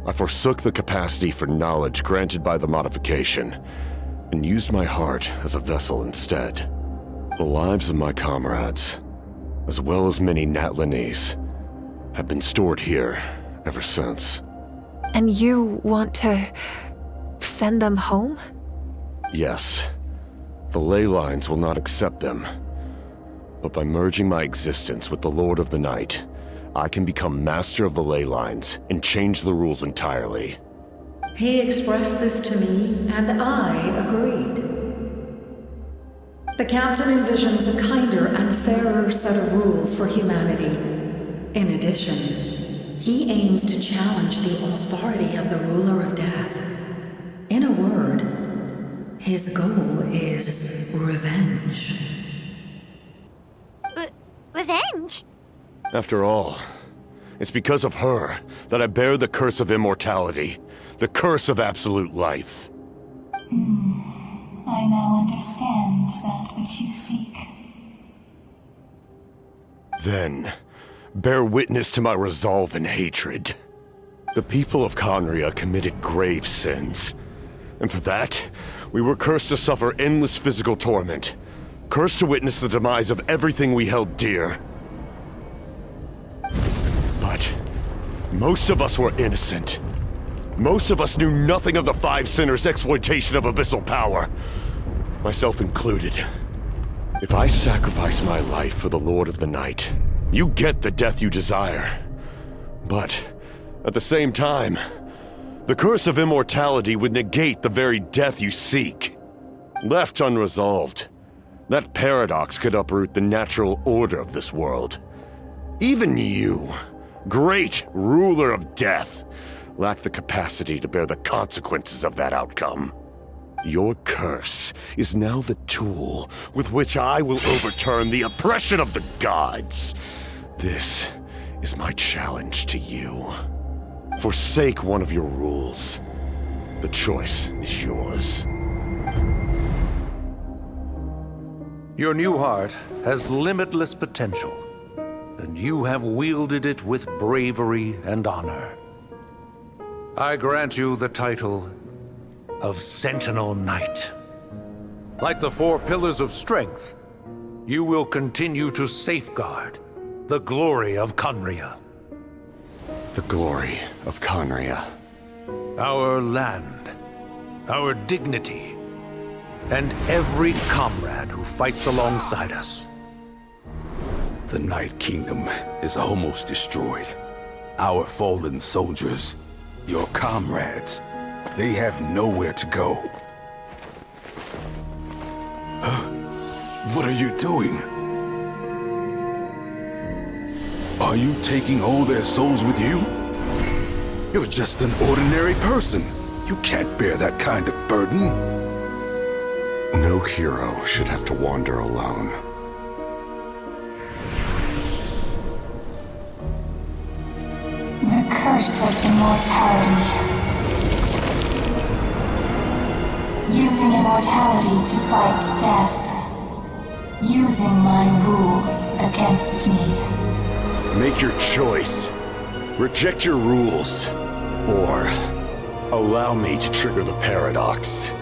S5: I forsook the capacity for knowledge granted by the modification, and used my heart as a vessel instead. The lives of my comrades, as well as many Natlanese, have been stored here ever since.
S4: And you want to send them home?
S5: Yes. The ley lines will not accept them. But by merging my existence with the Lord of the Night, I can become master of the ley lines and change the rules entirely.
S21: He expressed this to me, and I agreed. The captain envisions a kinder and fairer set of rules for humanity. In addition, he aims to challenge the authority of the ruler of death His goal is revenge.
S1: Revenge?
S5: After all, it's because of her that I bear the curse of immortality, the curse of absolute life.
S14: I now understand that which you seek.
S5: Then, bear witness to my resolve and hatred. The people of Conria committed grave sins, and for that, we were cursed to suffer endless physical torment, cursed to witness the demise of everything we held dear. But most of us were innocent. Most of us knew nothing of the Five Sinners' exploitation of abyssal power, myself included. If I sacrifice my life for the Lord of the Night, you get the death you desire. But at the same time, the curse of immortality would negate the very death you seek. Left unresolved, that paradox could uproot the natural order of this world. Even you, great ruler of death, lack the capacity to bear the consequences of that outcome. Your curse is now the tool with which I will overturn the oppression of the gods. This is my challenge to you. Forsake one of your rules. The choice is yours.
S23: Your new heart has limitless potential, and you have wielded it with bravery and honor. I grant you the title of Sentinel Knight. Like the four pillars of strength, you will continue to safeguard the glory of Conria.
S5: The glory of Conria.
S23: Our land, our dignity, and every comrade who fights alongside us.
S18: The Night Kingdom is almost destroyed. Our fallen soldiers, your comrades, they have nowhere to go. What are you doing? Are you taking all their souls with you? You're just an ordinary person. You can't bear that kind of burden.
S5: No hero should have to wander alone.
S14: The curse of immortality. Using immortality to fight death. Using my rules against me.
S5: Make your choice. Reject your rules. Or allow me to trigger the paradox.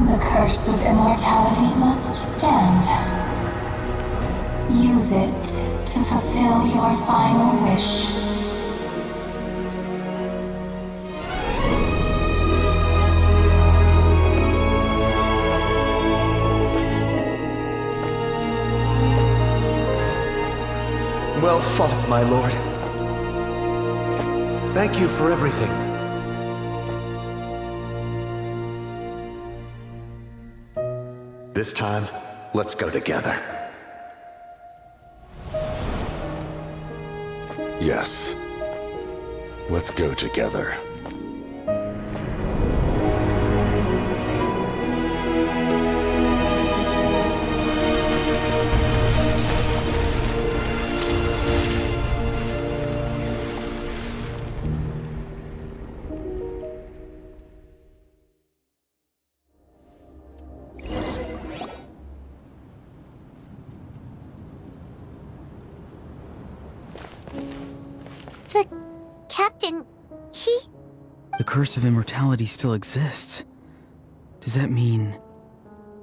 S14: The curse of immortality must stand. Use it to fulfill your final wish.
S23: Well fought, my lord. Thank you for everything.
S6: This time, let's go together.
S5: Yes. Let's go together.
S1: The captain, he...
S12: The curse of immortality still exists. Does that mean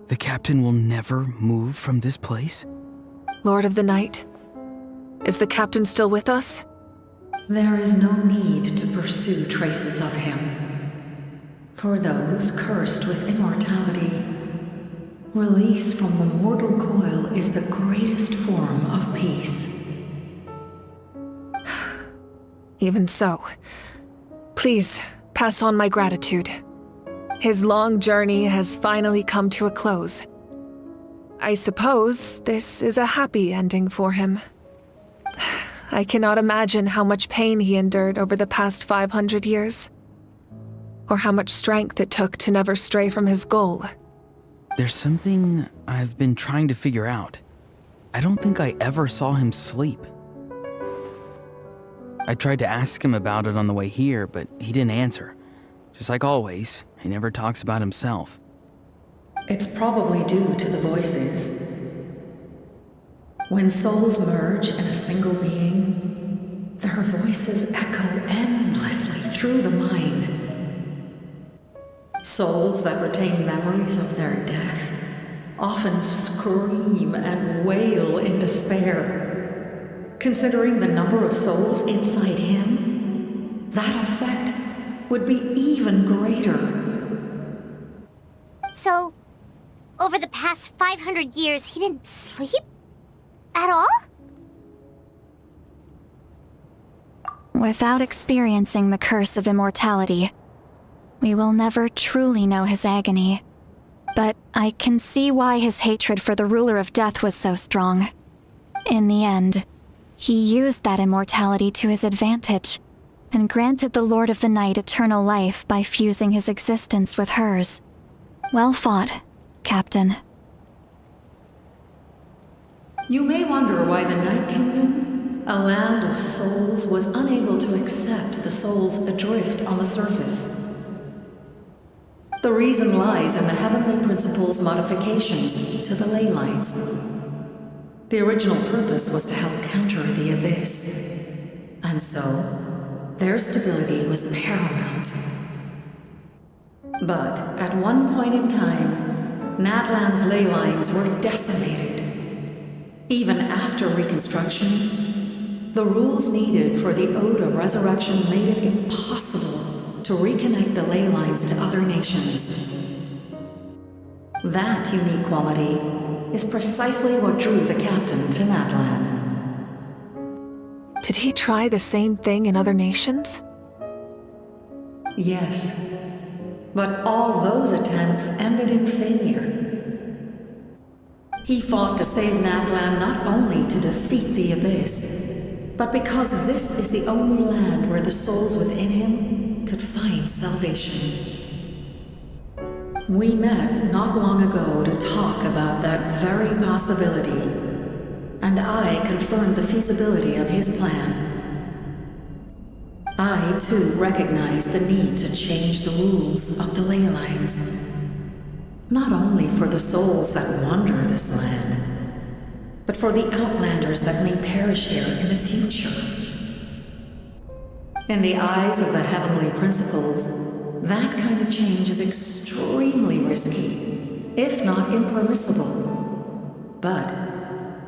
S12: the captain will never move from this place?
S4: Lord of the Night, is the captain still with us?
S21: There is no need to pursue traces of him. For those cursed with immortality, release from the mortal coil is the greatest form of peace.
S4: Even so, please pass on my gratitude. His long journey has finally come to a close. I suppose this is a happy ending for him. I cannot imagine how much pain he endured over the past 500 years. or how much strength it took to never stray from his goal.
S12: There's something I've been trying to figure out. I don't think I ever saw him sleep. I tried to ask him about it on the way here, but he didn't answer. Just like always, he never talks about himself.
S21: It's probably due to the voices. When souls merge in a single being, their voices echo endlessly through the mind. Souls that retain memories of their death often scream and wail in despair. Considering the number of souls inside him, that effect would be even greater.
S1: So, over the past 500 years, he didn't sleep? At all?
S15: Without experiencing the curse of immortality, we will never truly know his agony. But I can see why his hatred for the ruler of death was so strong. In the end, he used that immortality to his advantage, and granted the Lord of the Night eternal life by fusing his existence with hers. Well fought, Captain.
S21: You may wonder why the Night Kingdom, a land of souls, was unable to accept the souls adrift on the surface. The reason lies in the Heavenly Principle's modifications to the ley lines. The original purpose was to help counter the Abyss, and so their stability was paramount. But at one point in time, Natlan's ley lines were decimated. Even after reconstruction, the rules needed for the Ode of Resurrection made it impossible to reconnect the ley lines to other nations. That unique quality is precisely what drew the captain to Natlan.
S4: Did he try the same thing in other nations?
S21: Yes, but all those attempts ended in failure. He fought to save Natlan not only to defeat the Abyss, but because this is the only land where the souls within him could find salvation. We met not long ago to talk about that very possibility, and I confirmed the feasibility of his plan. I, too, recognize the need to change the rules of the ley lines. Not only for the souls that wander this land, but for the outlanders that may perish here in the future. In the eyes of the Heavenly Principles, that kind of change is extremely risky, if not impermissible. But,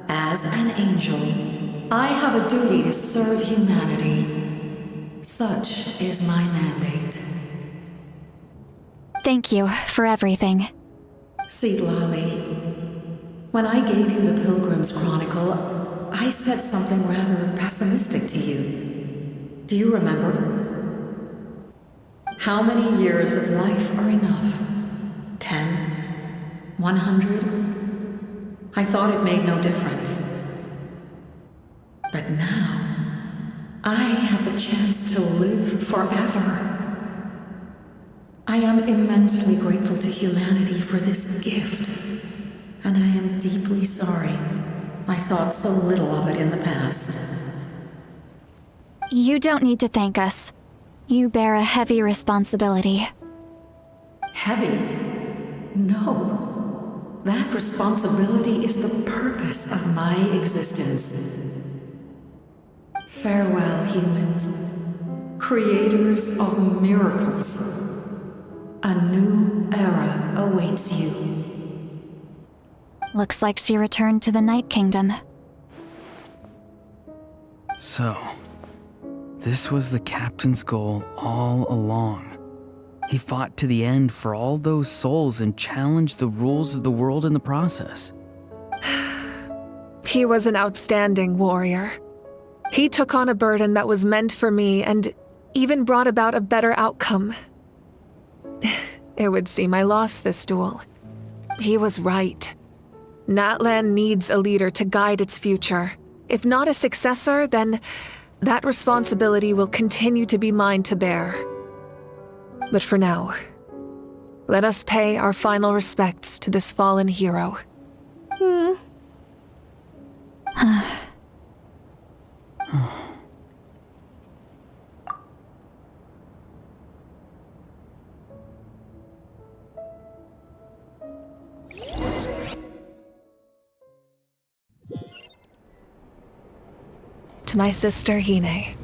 S21: as an angel, I have a duty to serve humanity. Such is my mandate.
S15: Thank you for everything.
S21: Seedlali, when I gave you the Pilgrim's Chronicle, I said something rather pessimistic to you. Do you remember? How many years of life are enough? 10? 100? I thought it made no difference. But now, I have the chance to live forever. I am immensely grateful to humanity for this gift, and I am deeply sorry I thought so little of it in the past.
S15: You don't need to thank us. You bear a heavy responsibility.
S21: Heavy? No. That responsibility is the purpose of my existence. Farewell, humans. Creators of miracles. A new era awaits you.
S15: Looks like she returned to the Night Kingdom.
S12: So, this was the captain's goal all along. He fought to the end for all those souls and challenged the rules of the world in the process.
S4: He was an outstanding warrior. He took on a burden that was meant for me and even brought about a better outcome. It would seem I lost this duel. He was right. Natlan needs a leader to guide its future. If not a successor, then that responsibility will continue to be mine to bear. But for now, let us pay our final respects to this fallen hero. To my sister Hine.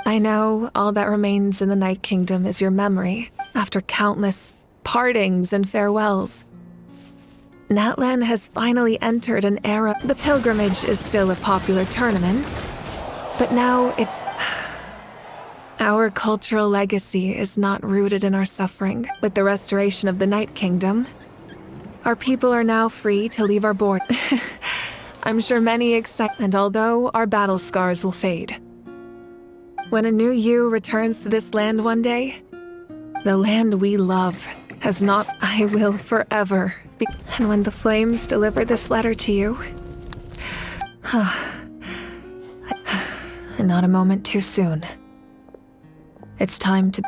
S4: I know all that remains in the Night Kingdom is your memory after countless partings and farewells. Natlan has finally entered an era. The pilgrimage is still a popular tournament, but now it's... Our cultural legacy is not rooted in our suffering. With the restoration of the Night Kingdom, our people are now free to leave our board. I'm sure many expect, and although our battle scars will fade, when a new you returns to this land one day, the land we love has not, I will forever be. And when the flames deliver this letter to you, and not a moment too soon, it's time to...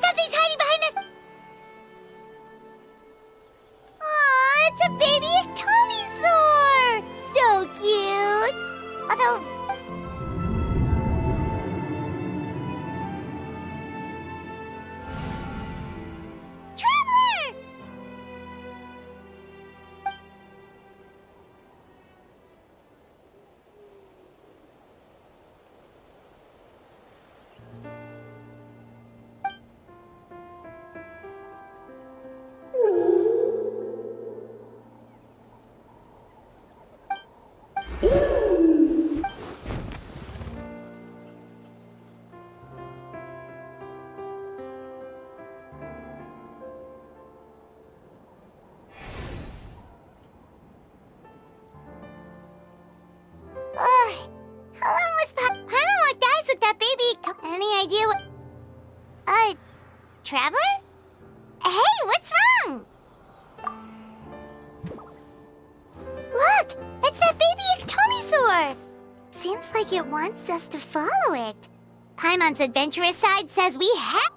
S1: Something's hiding behind the... Aw, it's a baby Ectomisaur! So cute! Although... Traveler! How long was Paimon locked eyes with that baby? Any idea what... Traveler? Hey, what's wrong? Look, it's that baby Ectomisaur! Seems like it wants us to follow it. Paimon's adventurous side says we have...